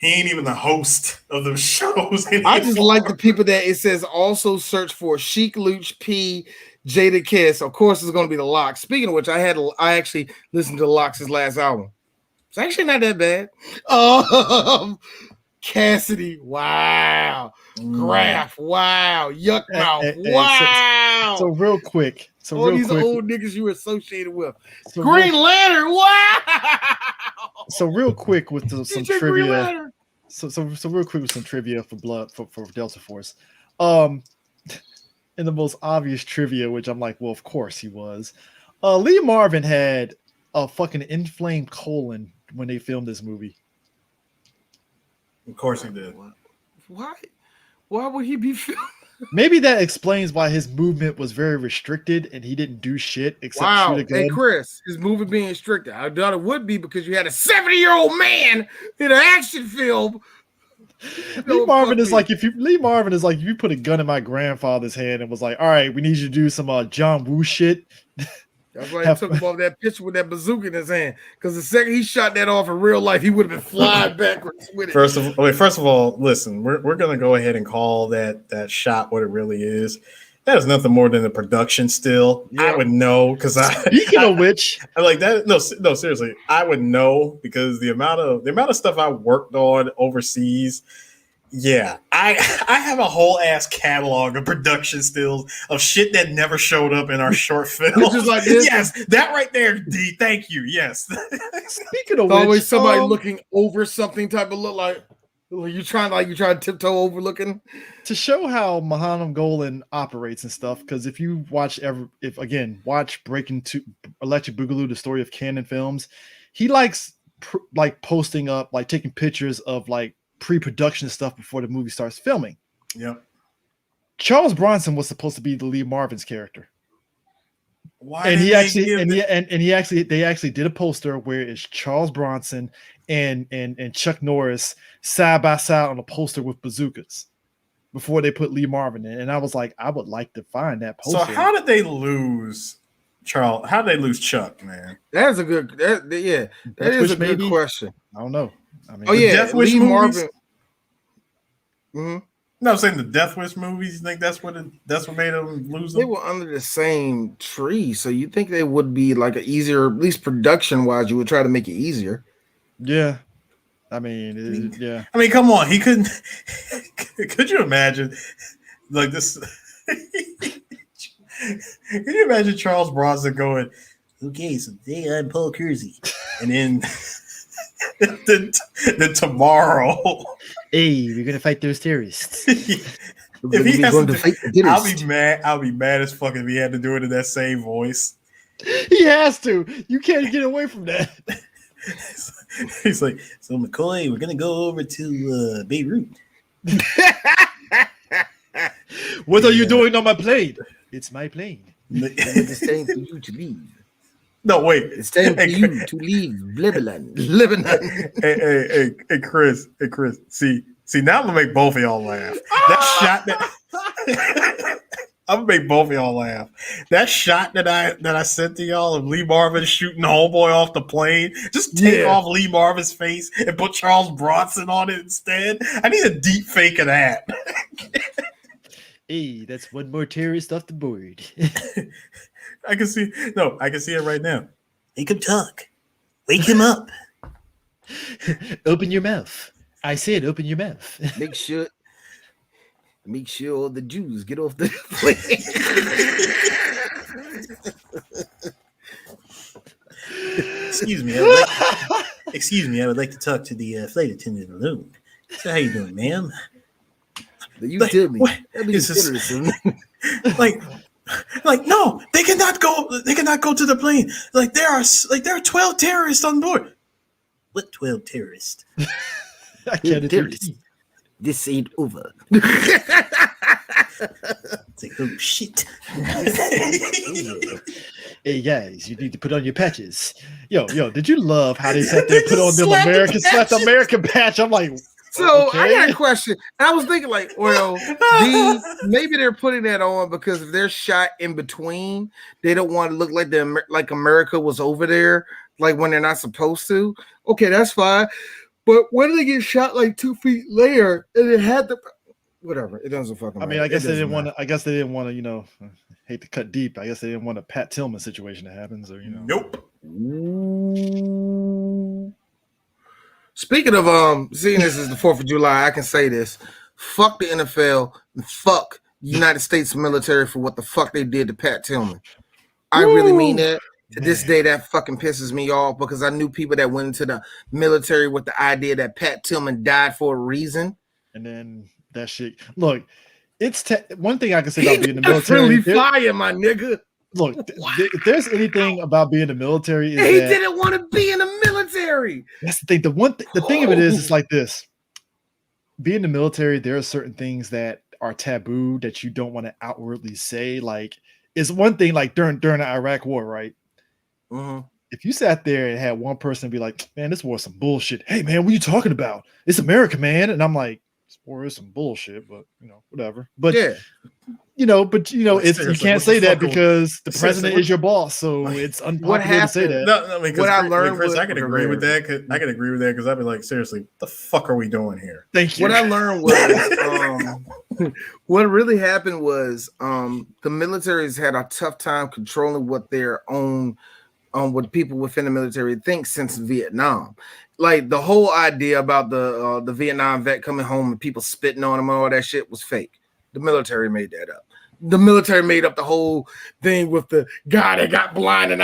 ain't even the host of the shows anymore. I just like the people that it says also search for Sheik Luch P, Jada Kiss. Of course, it's going to be the Lox. Speaking of which, I actually listened to Lox's last album. It's actually not that bad. Cassidy, wow. Graph, wow. Yuck Mouth, wow. So real quick. All these old niggas you associated with. Green Lantern, wow. So real quick with some trivia. So real quick with some trivia for Delta Force. In the most obvious trivia, which I'm like, well, of course he was. Lee Marvin had a fucking inflamed colon when they filmed this movie. Of course he did. Why? Why would he be filmed? Maybe that explains why his movement was very restricted and he didn't do shit except shoot a gun. Hey, Chris, his movement being restricted. I thought it would be because you had a 70-year-old man in an action film. Lee Marvin is like if you put a gun in my grandfather's hand and was like, all right, we need you to do some John Woo shit. That's why he took him off that picture with that bazooka in his hand. Because the second he shot that off in real life, he would have been flying backwards with it. First of all, listen, we're gonna go ahead and call that shot what it really is. That is nothing more than a production still. Yeah. I would know because speaking of which, I like that. No, seriously, I would know because the amount of stuff I worked on overseas. Yeah, I have a whole ass catalog of production stills of shit that never showed up in our short film. Just like this? Yes, that right there, D. Thank you. Yes. Speaking of which, always somebody looking over something type of look like you trying to tiptoe overlooking to show how Mahanam Golan operates and stuff. Because if you watch Breaking to Electric Boogaloo, the story of canon films, he likes posting up, like taking pictures of like pre-production stuff before the movie starts filming. Yep. Charles Bronson was supposed to be the Lee Marvin's character. Why? And they actually did a poster where it's Charles Bronson and Chuck Norris side by side on a poster with bazookas before they put Lee Marvin in. And I was like, I would like to find that poster. So how did they lose Charles? How did they lose Chuck, man? That is a good question. I don't know. I mean, Death Wish Lee movies? Marvin. Mm-hmm. No, I'm saying the Death Wish movies. You think that's what made them lose them? They were under the same tree, so you think they would be like an easier, at least production wise, you would try to make it easier. Yeah, I mean, yeah. I mean, come on, he couldn't. Could you imagine like this? Could you imagine Charles Bronson going, "Okay, so today I'm Paul Kersey," and then. then tomorrow, hey, we're gonna fight those terrorists. If he has to fight the terrorists, I'll be mad as fuck if he had to do it in that same voice. He has to. You can't get away from that. He's like, so McCoy, we're gonna go over to Beirut. What are you doing on my plane? It's my plane. It's time for you to leave. No, wait. It's time for you to leave Lebanon. Lebanon. Hey, Chris. See, now I'm gonna make both of y'all laugh. That shot that I'm gonna make both of y'all laugh. That shot that I sent to y'all of Lee Marvin shooting the homeboy off the plane. Just take off Lee Marvin's face and put Charles Bronson on it instead. I need a deep fake of that. Hey, that's one more terrorist off the board. I can see it right now. Make him talk. Wake him up. Open your mouth. I said open your mouth. Make sure all the Jews get off the plane. Excuse me, I would like to talk to the flight attendant alone. So how you doing, ma'am? You tell me. Like no, they cannot go to the plane. Like there are 12 terrorists on board. What 12 terrorists? I can't terrorists. This ain't over. It's like, oh shit. Hey guys, you need to put on your patches. Yo, did you love how they sat there, put on them American patch? I'm like, so okay. I got a question. I was thinking, like, well, maybe they're putting that on because if they're shot in between, they don't want to look like America was over there, like when they're not supposed to. Okay, that's fine. But when they get shot like 2 feet later, and it had the whatever, it doesn't fucking. I mean, I guess they didn't want to. I guess they didn't want to. You know, hate to cut deep. I guess they didn't want a Pat Tillman situation to happen. So Nope. Ooh. Speaking of seeing this is the 4th of July, I can say this. Fuck the NFL and fuck the United States military for what the fuck they did to Pat Tillman. I really mean that. To this day, that fucking pisses me off because I knew people that went into the military with the idea that Pat Tillman died for a reason. And then that shit. Look, it's one thing I can say about being in the military. Really fire, my nigga. Look, if there's anything about being in the military, is he didn't want to be in the military. That's the thing. The thing of it is, it's like this. Being in the military, there are certain things that are taboo that you don't want to outwardly say. Like, it's one thing, like during the Iraq War, right? Mm-hmm. If you sat there and had one person be like, "Man, this war's some bullshit." Hey, man, what are you talking about? It's America, man. And I'm like, "This war is some bullshit," but whatever. But it's you can't say that because the president is your boss, so it's unpopular to say that. No, because I learned, Chris, I can agree with that. Because I'd be like, seriously, what the fuck are we doing here? Thank you. What I learned was what really happened was the militaries had a tough time controlling what their own what people within the military think since Vietnam. Like the whole idea about the Vietnam vet coming home and people spitting on him and all that shit was fake. The military made that up. The military made up the whole thing with the guy that got blind in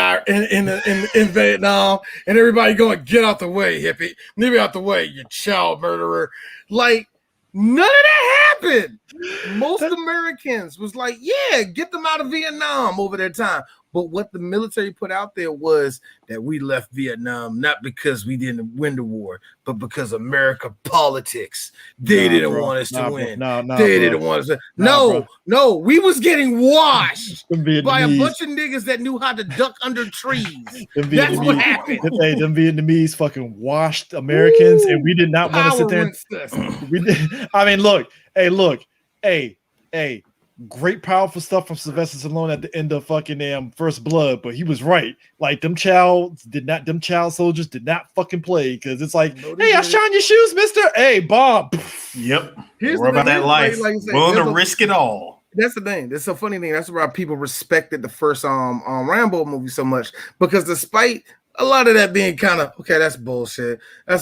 Vietnam, and everybody going, "Get out the way, hippie! Get out the way, you child murderer!" Like none of that happened. Most Americans was like, "Yeah, get them out of Vietnam over their time." But what the military put out there was that we left Vietnam not because we didn't win the war, but because America politics. They didn't want us to win. They didn't want us to. No, we was getting washed by a bunch of niggas that knew how to duck under trees. That's what happened. Them Vietnamese fucking washed Americans, and we did not want to sit there. We did. I mean, look, hey. Great, powerful stuff from Sylvester Stallone at the end of fucking First Blood, but he was right. Like them child soldiers did not fucking play because it's like, hey, I shine your shoes, mister. Hey, bomb. Yep. We're about that life. Willing to risk it all. That's the thing. That's a funny thing. That's why people respected the first Rambo movie so much, because despite a lot of that being kind of okay, that's bullshit. And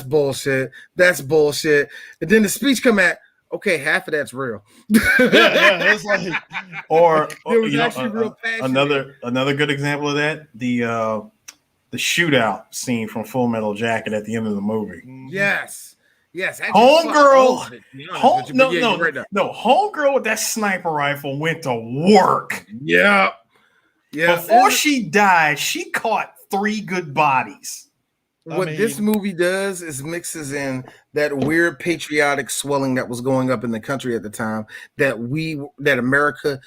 then the speech come at, okay, half of that's real. It's like, or another good example of that, the shootout scene from Full Metal Jacket at the end of the movie. Yes. Homegirl. Homegirl with that sniper rifle went to work. Yeah. Before she died, she caught 3 good bodies. What this movie does is mixes in that weird patriotic swelling that was going up in the country at the time that America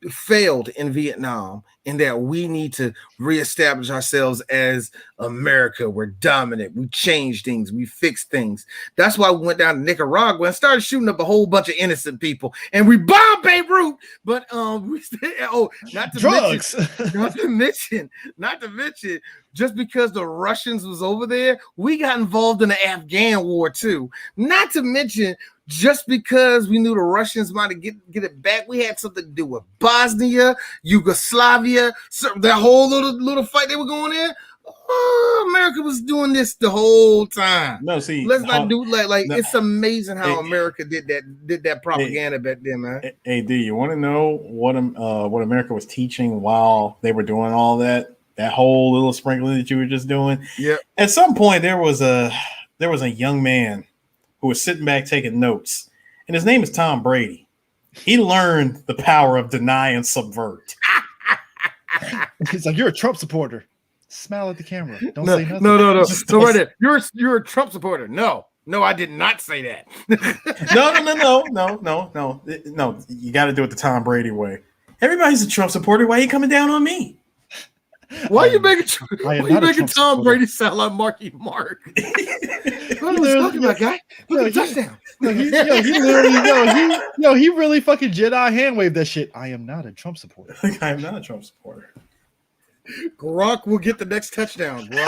failed in Vietnam, and that we need to reestablish ourselves as America. We're dominant. We change things. We fix things. That's why we went down to Nicaragua and started shooting up a whole bunch of innocent people, and we bombed Beirut. But not to mention, just because the Russians was over there, we got involved in the Afghan war too. Not to mention, just because we knew the Russians might get it back, we had something to do with Bosnia, Yugoslavia, that whole little fight they were going in. Oh, America was doing this the whole time. No, see, let's not do like no, it's amazing how America did that propaganda back then, man. Hey, do you want to know what America was teaching while they were doing all that whole little sprinkling that you were just doing? Yeah. At some point, there was a young man who was sitting back taking notes, and his name is Tom Brady. He learned the power of deny and subvert. He's like, you're a Trump supporter. Smile at the camera. Don't say nothing. No. So right there, you're a Trump supporter. No, I did not say that. No. You got to do it the Tom Brady way. Everybody's a Trump supporter. Why are you coming down on me? Why are you making Tom Brady sound like Marky Mark? What are you talking about, guy? Look at the touchdown. He really fucking Jedi hand waved that shit. I am not a Trump supporter. I am not a Trump supporter. Gronk will get the next touchdown. I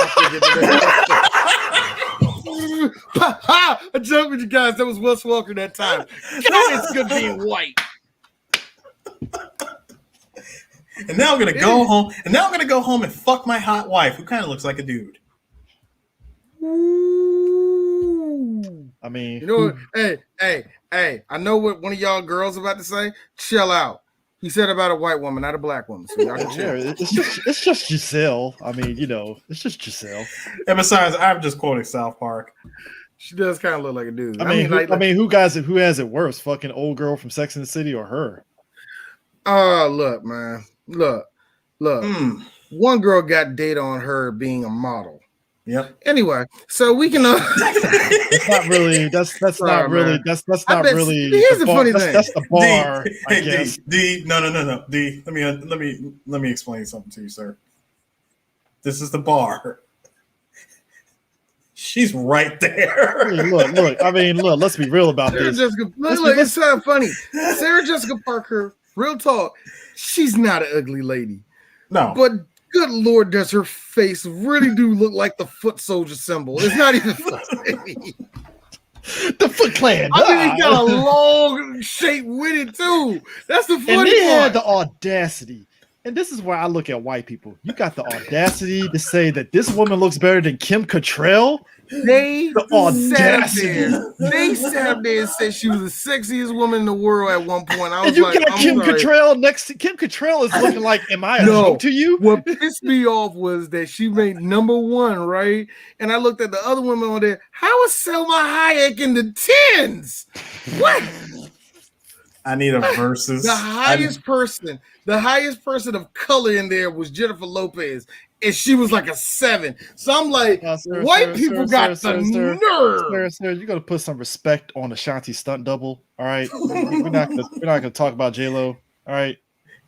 joked with you guys. That was Wes Welker that time. God, it's good being white. And now I'm gonna go home. And now I'm gonna go home and fuck my hot wife, who kind of looks like a dude. Ooh. I mean, you know what? Hey! I know what one of y'all girls about to say. Chill out. He said about a white woman, not a black woman. So y'all can chill. It's just Giselle. I mean, it's just Giselle. And besides, I'm just quoting South Park. She does kind of look like a dude. I mean, who has it worse? Fucking old girl from Sex and the City or her? Look, man. Look. One girl got data on her being a model. Yep. Anyway, so we can. It's not really. That's not really. That's not really. Here's the funny thing. That's the bar. I guess. No. D. Let me explain something to you, sir. This is the bar. She's right there. Look. I mean, look. Let's be real about this. It's so funny. Sarah Jessica Parker. Real talk. She's not an ugly lady. No. But good Lord, does her face really do look like the foot soldier symbol? It's not even funny. The Foot Clan. I mean, he got a long shape with it too. That's the funny part. And they had the audacity. And this is where I look at white people. You got the audacity to say that this woman looks better than Kim Cattrall. They sat up there and said she was the sexiest woman in the world at one point. I was Kim Cattrall next to Kim Cattrall is looking like, am I a joke to you? What pissed me off was that she made number one, right? And I looked at the other women on there. How is Selma Hayek in the tens? What? I need a versus. The highest person of color in there was Jennifer Lopez, and she was like a 7. So I'm like, white people got the nerve. Sir, you got to put some respect on Ashanti's stunt double. All right, we're not gonna talk about J-Lo. All right,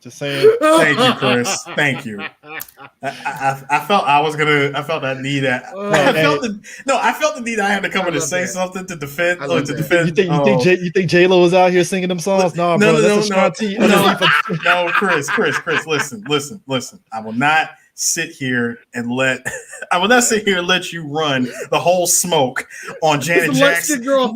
just saying. Thank you, Chris. Thank you. I felt that need. I felt the need. I had to come in and say something to defend. You think J-Lo was out here singing them songs? No, Ashanti. No, Chris. Listen. I will not sit here and let you run the whole smoke on Janet Jackson. No,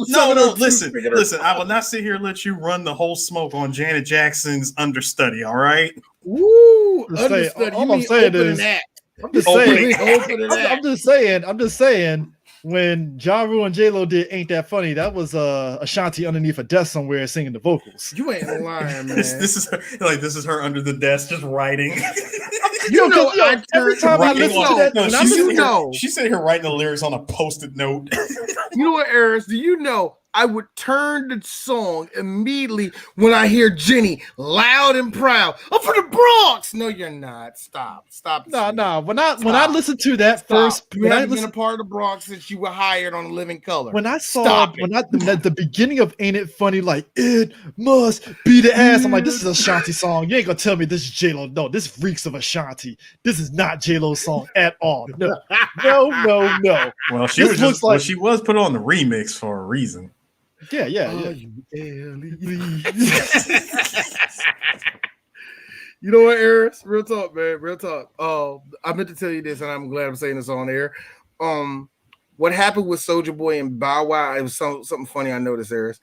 listen. I will not sit here and let you run the whole smoke on Janet Jackson's understudy. All right. Woo! Understudy. All I'm saying is, I'm just saying. When Ja Rule and J-Lo did Ain't That Funny, that was Ashanti underneath a desk somewhere singing the vocals. You ain't lying, man. This is her under the desk just writing. Every time I listen to that, she's sitting here writing the lyrics on a Post-it note. You know what, Eris? Do you know I would turn the song immediately when I hear Jenny loud and proud. I'm from the Bronx. No, you're not. Stop. No. When I listened to that first, you haven't been a part of the Bronx since you were hired on Living Color. When I saw at the beginning of Ain't It Funny, like it must be the ass. I'm like, this is a Ashanti song. You ain't gonna tell me this is J-Lo. No, this reeks of Ashanti. This is not J-Lo's song at all. No. Well, she was put on the remix for a reason. Yeah. You know what, Eris? Real talk, man. Real talk. I meant to tell you this, and I'm glad I'm saying this on air. What happened with Soulja Boy and Bow Wow? It was something funny I noticed, Eris.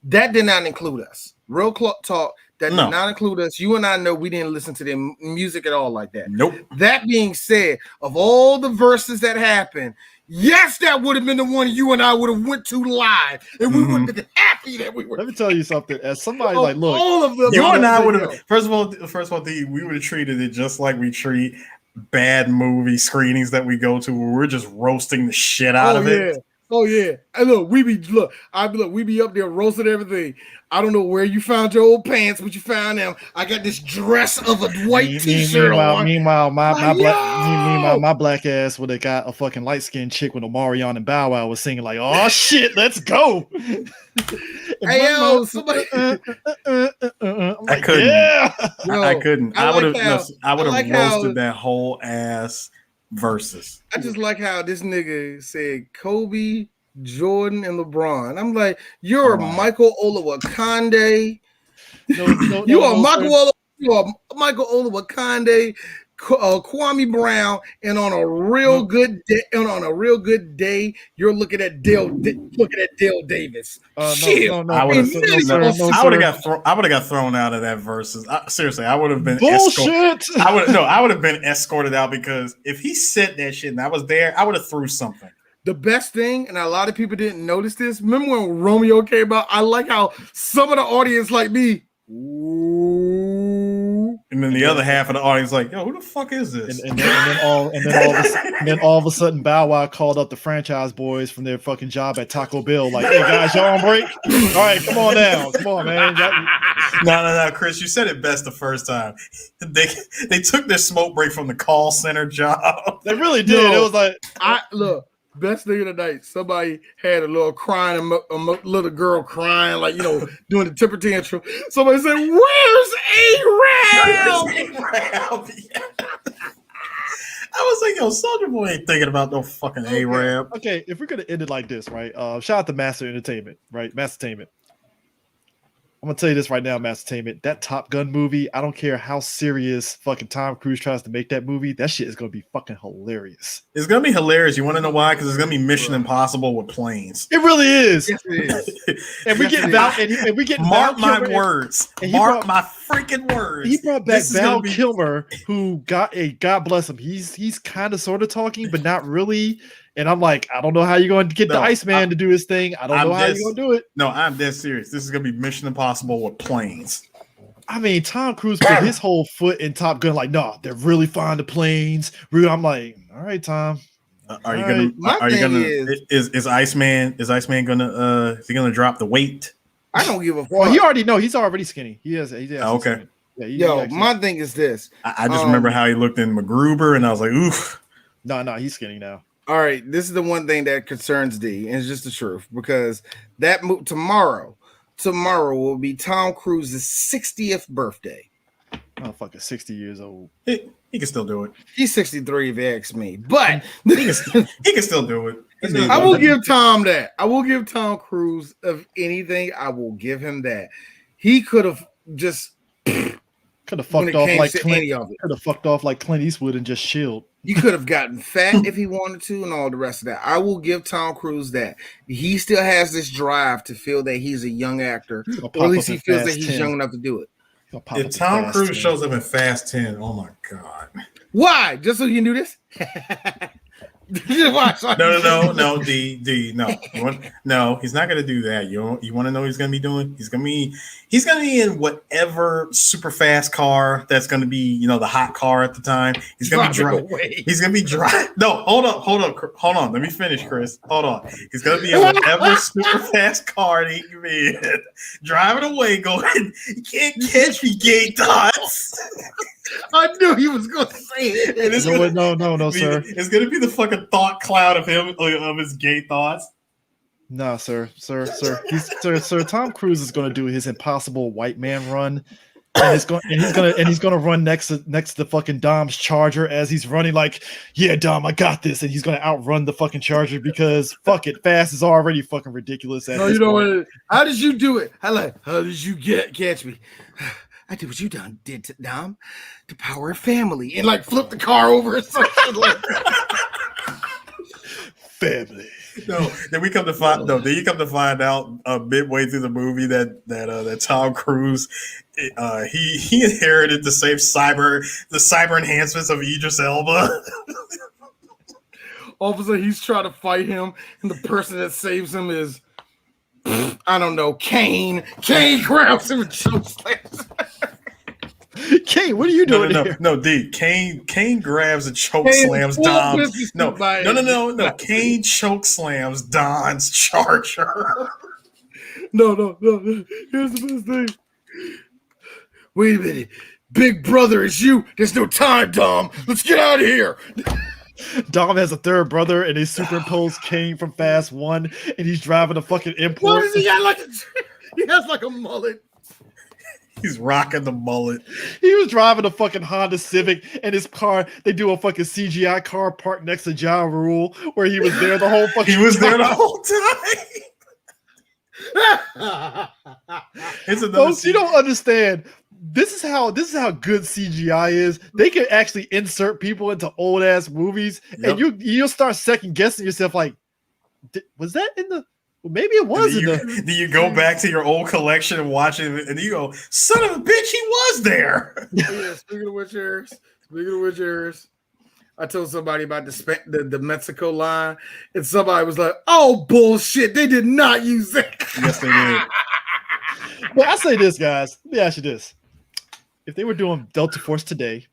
That did not include us. Real talk. That did not include us. You and I know we didn't listen to their music at all like that. Nope. That being said, of all the verses that happened, yes, that would have been the one you and I would have went to live, and we would have been happy that we were. Let me tell you something. As somebody like, look, all of them. You and I would have. First of all, we would have treated it just like we treat bad movie screenings that we go to, where we're just roasting the shit out of it. Oh yeah. And look, we be up there roasting everything. I don't know where you found your old pants, but you found them. I got this dress of a white t-shirt on. Meanwhile, my black ass would have got a fucking light skinned chick with Omarion and Bow Wow was singing like, "Oh shit, let's go." Hey yo, somebody. I couldn't. Yeah. I couldn't. I would have roasted that whole ass versus. I just like how this nigga said Kobe, Jordan, and LeBron. I'm like, you're Michael Olawakande. You are Michael Olawakande, Kwame Brown, and on a real good day, you're looking at Dale Davis. Shit, I would have got thrown out of that versus. Seriously, I would have been bullshit. I would have been escorted out, because if he said that shit and I was there, I would have threw something. The best thing, and a lot of people didn't notice this. Remember when Romeo came out? I like how some of the audience like me. Ooh. And then the other half of the audience like, yo, who the fuck is this? And then all of a sudden Bow Wow called up the franchise boys from their fucking job at Taco Bell, like, hey guys, y'all on break? All right, come on down. Come on, man. No, Chris, you said it best the first time. They took their smoke break from the call center job. They really did. It was like, best thing of the night, somebody had a little crying, a little girl crying, like, doing the temper tantrum. Somebody said, "Where's A-Rab?" I was like, yo, Soulja Boy ain't thinking about no fucking A-Rab. Okay, if we're gonna end it like this, right? Shout out to Master Entertainment, right? Mastertainment. I'm gonna tell you this right now, Mastertainment. That Top Gun movie, I don't care how serious fucking Tom Cruise tries to make that movie, that shit is gonna be fucking hilarious. It's gonna be hilarious. You want to know why? Because it's gonna be Mission Impossible with planes. It really is. Yes, it is. And we get mark my words. Mark my freaking words. He brought back Val Kilmer, who got God bless him. He's kind of sort of talking, but not really. And I'm like, I don't know how you're going to get the Iceman to do his thing. I don't know how you're going to do it. No, I'm dead serious. This is going to be Mission Impossible with planes. I mean, Tom Cruise put his whole foot in Top Gun. Like, no, they're really fond of planes. I'm like, all right, Tom. Is Iceman gonna is he gonna drop the weight? I don't give a fuck. Well, he's already skinny. He has okay. Yeah, my thing is this. I just remember how he looked in MacGruber, and I was like, oof. No, he's skinny now. All right, this is the one thing that concerns D, and it's just the truth, because that tomorrow will be Tom Cruise's 60th birthday. Motherfucker, 60 years old. He can still do it. He's 63 if you ask me, but he can still do it. I will give Tom that. I will give Tom Cruise, of anything, I will give him that. He could have just fucked off like Clint. Could have fucked off like Clint Eastwood and just chilled. You could have gotten fat if he wanted to, and all the rest of that. I will give Tom Cruise that. He still has this drive to feel that he's a young actor, or at least he feels that he's young enough to do it. If Tom Cruise shows up in Fast 10, oh my god! Why? Just so you can do this? No, D, no. No, he's not gonna do that. You want to know what he's gonna be doing? He's gonna be in whatever super fast car that's gonna be, the hot car at the time. He's gonna be driving. He's gonna be driving. No, hold on. Let me finish, Chris. Hold on. He's gonna be in whatever super fast car that he can be in, driving away, going, "You can't catch me, gay dots." I knew he was going to say it. No, sir. It's going to be the fucking thought cloud of him, of his gay thoughts. No, sir. Tom Cruise is going to do his impossible white man run, and he's going to run next to fucking Dom's Charger as he's running like, "Yeah, Dom, I got this," and he's going to outrun the fucking Charger because fuck it, fast is already fucking ridiculous. No, you know what? How did you do it? How did you catch me? I did what you did to Dom, the power of family, and like flip the car over or something like that. Family. No, then you come to find out midway through the movie that Tom Cruise he inherited the cyber enhancements of Idris Elba. All of a sudden he's trying to fight him, and the person that saves him is, I don't know, Kane. Kane grabs him and chokeslams. Kane, what are you doing here? No, D. Kane grabs and chokeslams Dom. No. Kane chokeslams Don's Charger. No. Here's the best thing. Wait a minute. Big brother is you. There's no time, Dom. Let's get out of here. Dom has a third brother, and they superimposed Kane from Fast 1, and he's driving a fucking import. What does he got? He has like a mullet. He's rocking the mullet. He was driving a fucking Honda Civic, and his car, they do a fucking CGI car parked next to Ja Rule, where he was there the whole fucking time. He was there the whole time. Folks, you don't understand. This is how good CGI is. They can actually insert people into old ass movies, and you'll start second guessing yourself. Like, was that in the? Well, maybe it was in the. Do you go back to your old collection and watch it, and you go, "Son of a bitch, he was there." Yeah. Speaking of which, I told somebody about the Mexico line, and somebody was like, "Oh bullshit! They did not use that." Yes, they did. Well, I say this, guys. Let me ask you this. If they were doing Delta Force today,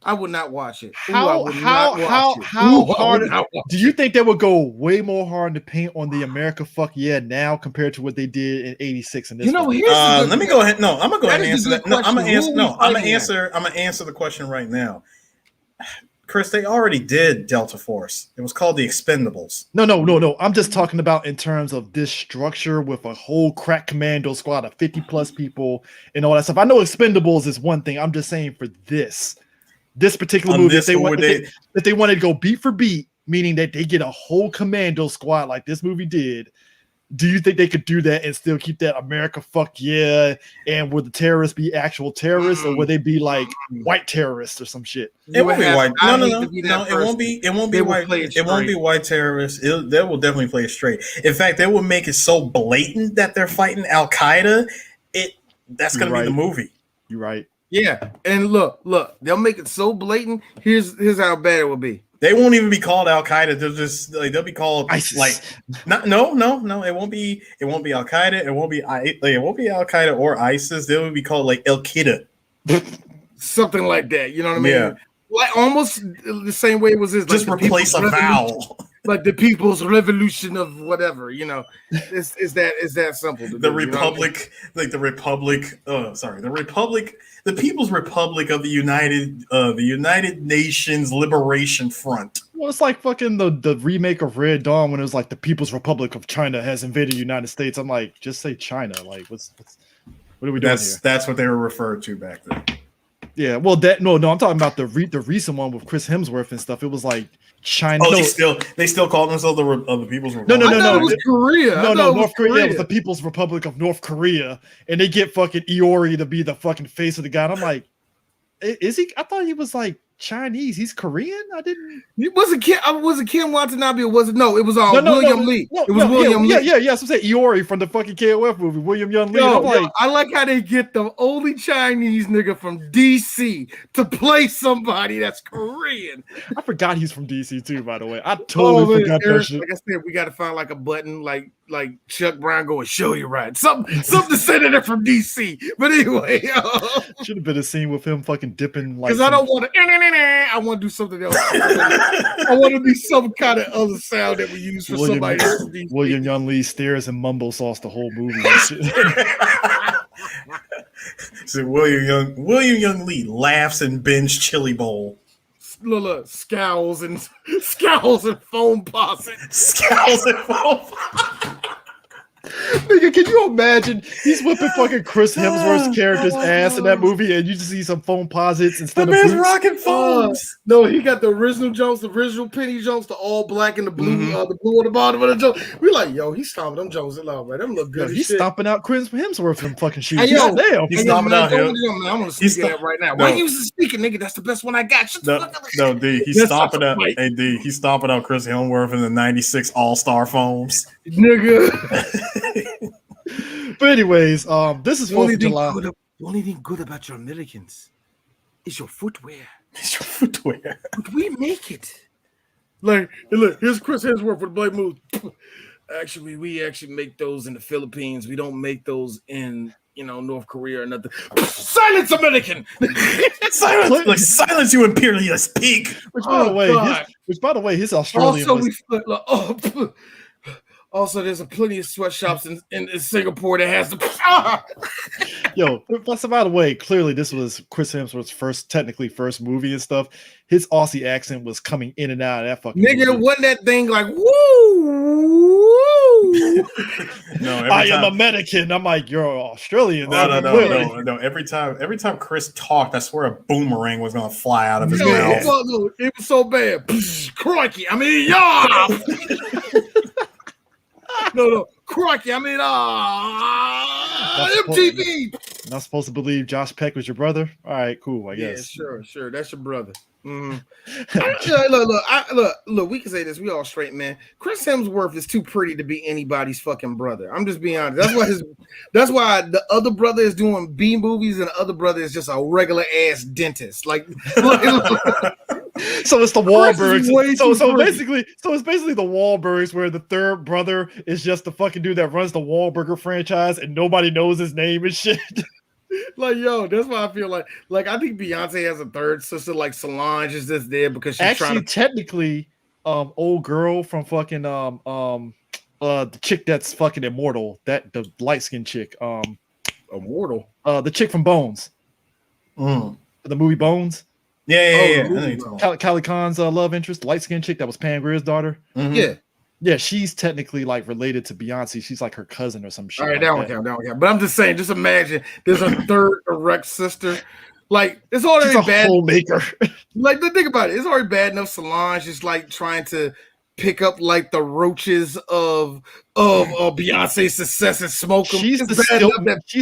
I would not watch it. How hard do you think they would go way more hard in the paint on the America Fuck Yeah now compared to what they did in '86 and this? Let me go ahead. No, I'm gonna go ahead and answer that. No, I'm gonna answer the question right now. Chris, they already did Delta Force. It was called the Expendables. No. I'm just talking about in terms of this structure with a whole crack commando squad of 50 plus people and all that stuff. I know Expendables is one thing. I'm just saying for this particular movie, if they wanted to go beat for beat, meaning that they get a whole commando squad like this movie did, do you think they could do that and still keep that America Fuck Yeah? And would the terrorists be actual terrorists, or would they be like white terrorists or some shit? It won't be white. No. It won't be. It won't be white. It won't be white terrorists. They will definitely play it straight. In fact, they will make it so blatant that they're fighting Al Qaeda. That's going to be the movie. You're right. Yeah, and look, they'll make it so blatant. Here's how bad it will be. They won't even be called Al Qaeda. They'll be called ISIS. No. It won't be Al Qaeda. It won't be Al Qaeda or ISIS. They will be called like Al Qaeda, something like that. You know what I mean? Yeah. Like almost the same way it was. Just like replace a vowel. Like the People's Revolution of whatever, is that simple? The Republic, the People's Republic of the United Nations Liberation Front. Well, it's like fucking the remake of Red Dawn when it was like the People's Republic of China has invaded the United States. I'm like, just say China. Like, what are we doing here? That's what they were referred to back then. Yeah, well, I'm talking about the recent one with Chris Hemsworth and stuff. It was like China. Oh, they still call themselves the People's Republic. No. It was Korea. No, North Korea. It was the People's Republic of North Korea, and they get fucking Iori to be the fucking face of the guy. And I'm like, is he? I thought he was like Chinese. He's Korean. I didn't. Was it Ken Watanabe or was it? No, it was William Lee. No, it was William Lee. Yeah. So I'm saying Iori from the fucking KOF movie, William Young Lee. I like how they get the only Chinese nigga from DC to play somebody that's Korean. I forgot he's from DC too, by the way. I totally forgot that shit. Like I said, we got to find like a button, like Chuck Brown going, show you right. Something to send it from DC. But anyway, should have been a scene with him fucking dipping like. Because I don't want to. I want to do something else. I want to be some kind of other sound that we use for somebody else. William Young Lee stares and mumble sauce the whole movie. So William Young Lee laughs and binge chili bowl. Look, scowls and foam posit. Scowls and foam posit. Nigga, can you imagine? He's whipping fucking Chris Hemsworth's character's ass in that movie, and you just see some foam posits instead of boots. Rocking foams. No, he got the original Jones, the original Penny Jones, the all black and the blue, the blue on the bottom of the Jones. We like, yo, he's stomping them Jones in love, right? Them look good. He's stomping out Chris Hemsworth from fucking shoes. Hey, yo, damn, he's stomping out him. I'm gonna speak that right now. Why you speaking, nigga? That's the best one I got. No, D, he's stomping out. Hey, D, he's stomping out Chris Hemsworth in the '96 All-Star foams, nigga. But anyways, this is 4th of July. The only thing good about your Americans is your footwear. But we make it. Like, look, here's Chris Hemsworth with the Blade Move. Actually, we make those in the Philippines. We don't make those in, North Korea or nothing. Silence, American! Silence, you imperialist pig! Which, by the way, his Australian. Also, there's plenty of sweatshops in Singapore that has the. Yo, but by the way, clearly this was Chris Hemsworth's first movie and stuff. His Aussie accent was coming in and out of that fucking nigga. movie. Wasn't that thing like woo? No, I am American. I'm like, you're Australian. No. Every time Chris talked, I swear a boomerang was gonna fly out of his mouth. It was so bad. Crikey! I mean, y'all. No, crikey! I mean, MTV. Not supposed to believe Josh Peck was your brother. All right, cool. I guess. Yeah, sure. That's your brother. Look. We can say this. We all straight, man. Chris Hemsworth is too pretty to be anybody's fucking brother. I'm just being honest. That's why the other brother is doing B movies, and the other brother is just a regular ass dentist. Like. So it's the Wahlbergs. So it's basically the Wahlbergs, where the third brother is just the fucking dude that runs the Wahlburger franchise, and nobody knows his name and shit. Like, yo, that's why I feel like I think Beyonce has a third sister, like Solange is just there because she's actually technically old girl from fucking the chick that's fucking immortal, that the light skinned chick, immortal, the chick from Bones, the movie Bones. Yeah. Kylie Khan's love interest, light skinned chick that was Pam Grier's daughter. Mm-hmm. Yeah, she's technically like related to Beyonce. She's like her cousin or some shit. All right, that one count. But I'm just saying, just imagine there's a third direct sister. Like, it's already bad. Homemaker. Like, think about it. It's already bad enough Solange is like trying to pick up like the roaches of Beyonce's success and smoke them. She's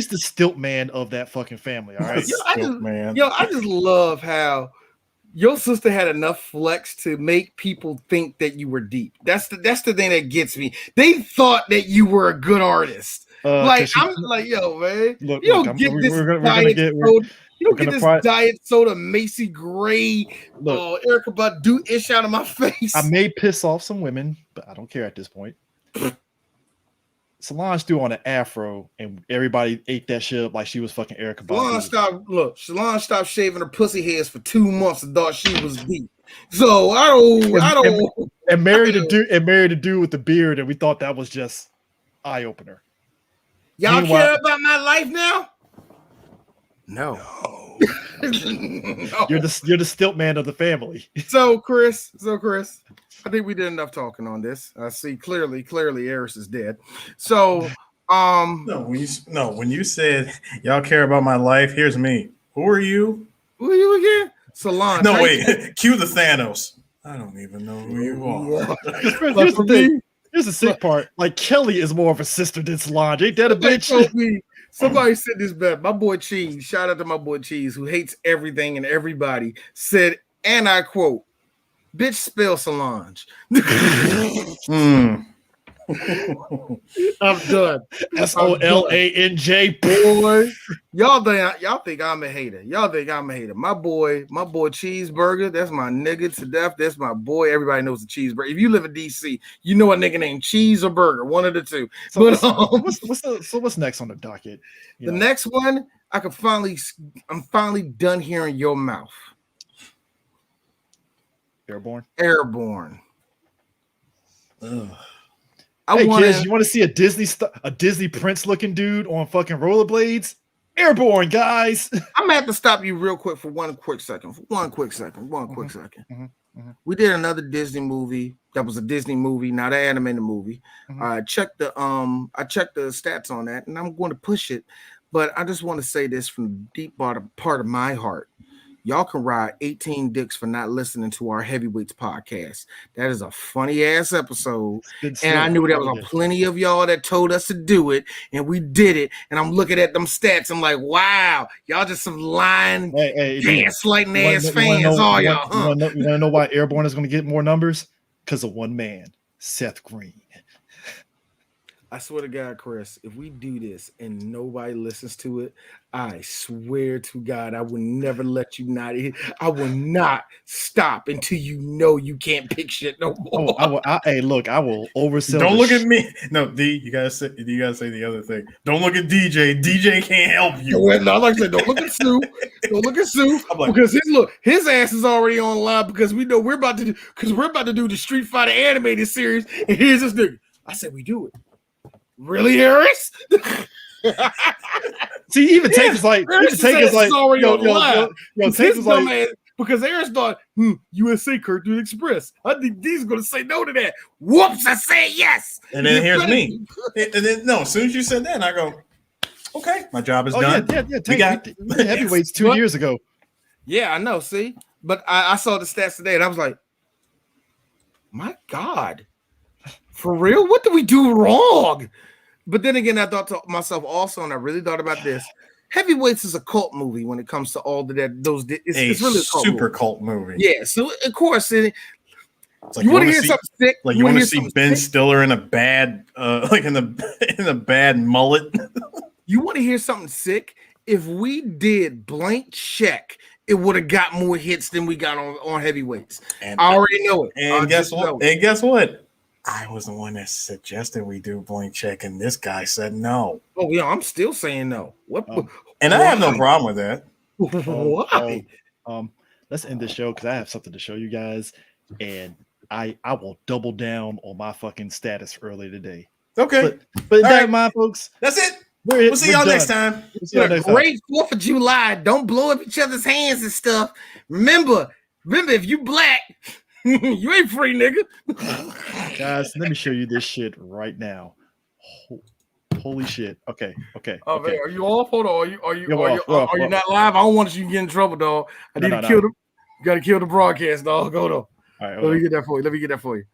the stilt man of that fucking family. All right, I just love how your sister had enough flex to make people think that you were deep. That's the thing that gets me. They thought that you were a good artist. I'm like, yo, man, you don't get this diet soda Macy Gray, Erica Badu ish out of my face. I may piss off some women, but I don't care at this point. Solange threw on an afro, and everybody ate that shit up like she was fucking Erica Badu. Solange stopped shaving her pussy hairs for 2 months and thought she was deep. So I don't. And married a dude with the beard, and we thought that was just eye opener. Y'all care about my life now? No. You're the stilt man of the family. So Chris, I think we did enough talking on this. I see clearly Eris is dead. So when you said y'all care about my life, here's me. Who are you? Who are you again? Solange. No, wait. Cue the Thanos. I don't even know who you are. Here's the thing. Here's the sick part. Like, Kelly is more of a sister than Solange. Ain't that a bitch? Somebody said this better. My boy Cheese, shout out to my boy Cheese, who hates everything and everybody, said and I quote, "Bitch, spell Solange." I'm done. SOLANJ. Boy, y'all think I'm a hater. My boy Cheeseburger. That's my nigga to death. That's my boy. Everybody knows the Cheeseburger. If you live in DC, you know a nigga named Cheese or Burger, one of the two. So what's next on the docket? Next one, I'm finally done hearing your mouth. Airborne. Ugh. Kids, you want to see a Disney Prince looking dude on fucking rollerblades? Airborne, guys. I'm gonna have to stop you real quick for one quick second. We did another Disney movie that was a Disney movie, not an animated movie. I checked the stats on that, and I'm going to push it. But I just want to say this from the deep part of my heart. Y'all can ride 18 dicks for not listening to our Heavyweights podcast. That is a funny ass episode. And I knew there was plenty of y'all that told us to do it, and we did it. And I'm looking at them stats. I'm like, wow, y'all just some lying, gaslighting ass fans, all y'all. You want to know why Airborne is going to get more numbers? Because of one man, Seth Green. I swear to God, Chris, if we do this and nobody listens to it, I swear to God, I will never let you not. I will not stop until you know you can't pick shit no more. I will oversell. Don't look at me. No, D, you gotta say the other thing. Don't look at DJ. DJ can't help you. No, like I said, don't look at Sue. Don't look at Sue because his ass is already online because we know we're about to do the Street Fighter animated series, and here's this nigga. I said we do it. Really, Harris? See, even Tank is like, already online. Tank is like, because Harris thought, USA Cartoon Express. I think D's going to say no to that. Whoops, I say yes. And then here's me. And then as soon as you said that, and I go, okay, my job is done. Yeah. We got Heavyweights 2 years ago. Yeah, I know. See, but I saw the stats today, and I was like, my God, for real? What did we do wrong? But then again, I thought to myself also, and I really thought about this. Heavyweights is a cult movie when it comes to all of that. It's really a cult movie. Yeah, so of course, it's like you want to hear something sick. Like you want to see Ben Stiller in a bad, in a bad mullet. You want to hear something sick? If we did Blank Check, it would have got more hits than we got on Heavyweights. And I already know it. And guess what? I was the one that suggested we do Blank Check, and this guy said no. Oh yeah, I'm still saying no. And I have no problem with that. Why? Let's end the show because I have something to show you guys, and I will double down on my fucking status early today. Okay, but never mind, folks. That's it. We'll see y'all next time. Great 4th of July. Don't blow up each other's hands and stuff. Remember, if you black. You ain't free, nigga. Guys, let me show you this shit right now. Holy shit. Okay. Oh, man, are you off? Hold on. Are you not live? I don't want you to get in trouble, dog. I need to kill them. You gotta kill the broadcast, dog. Go though. All right, let me get that for you.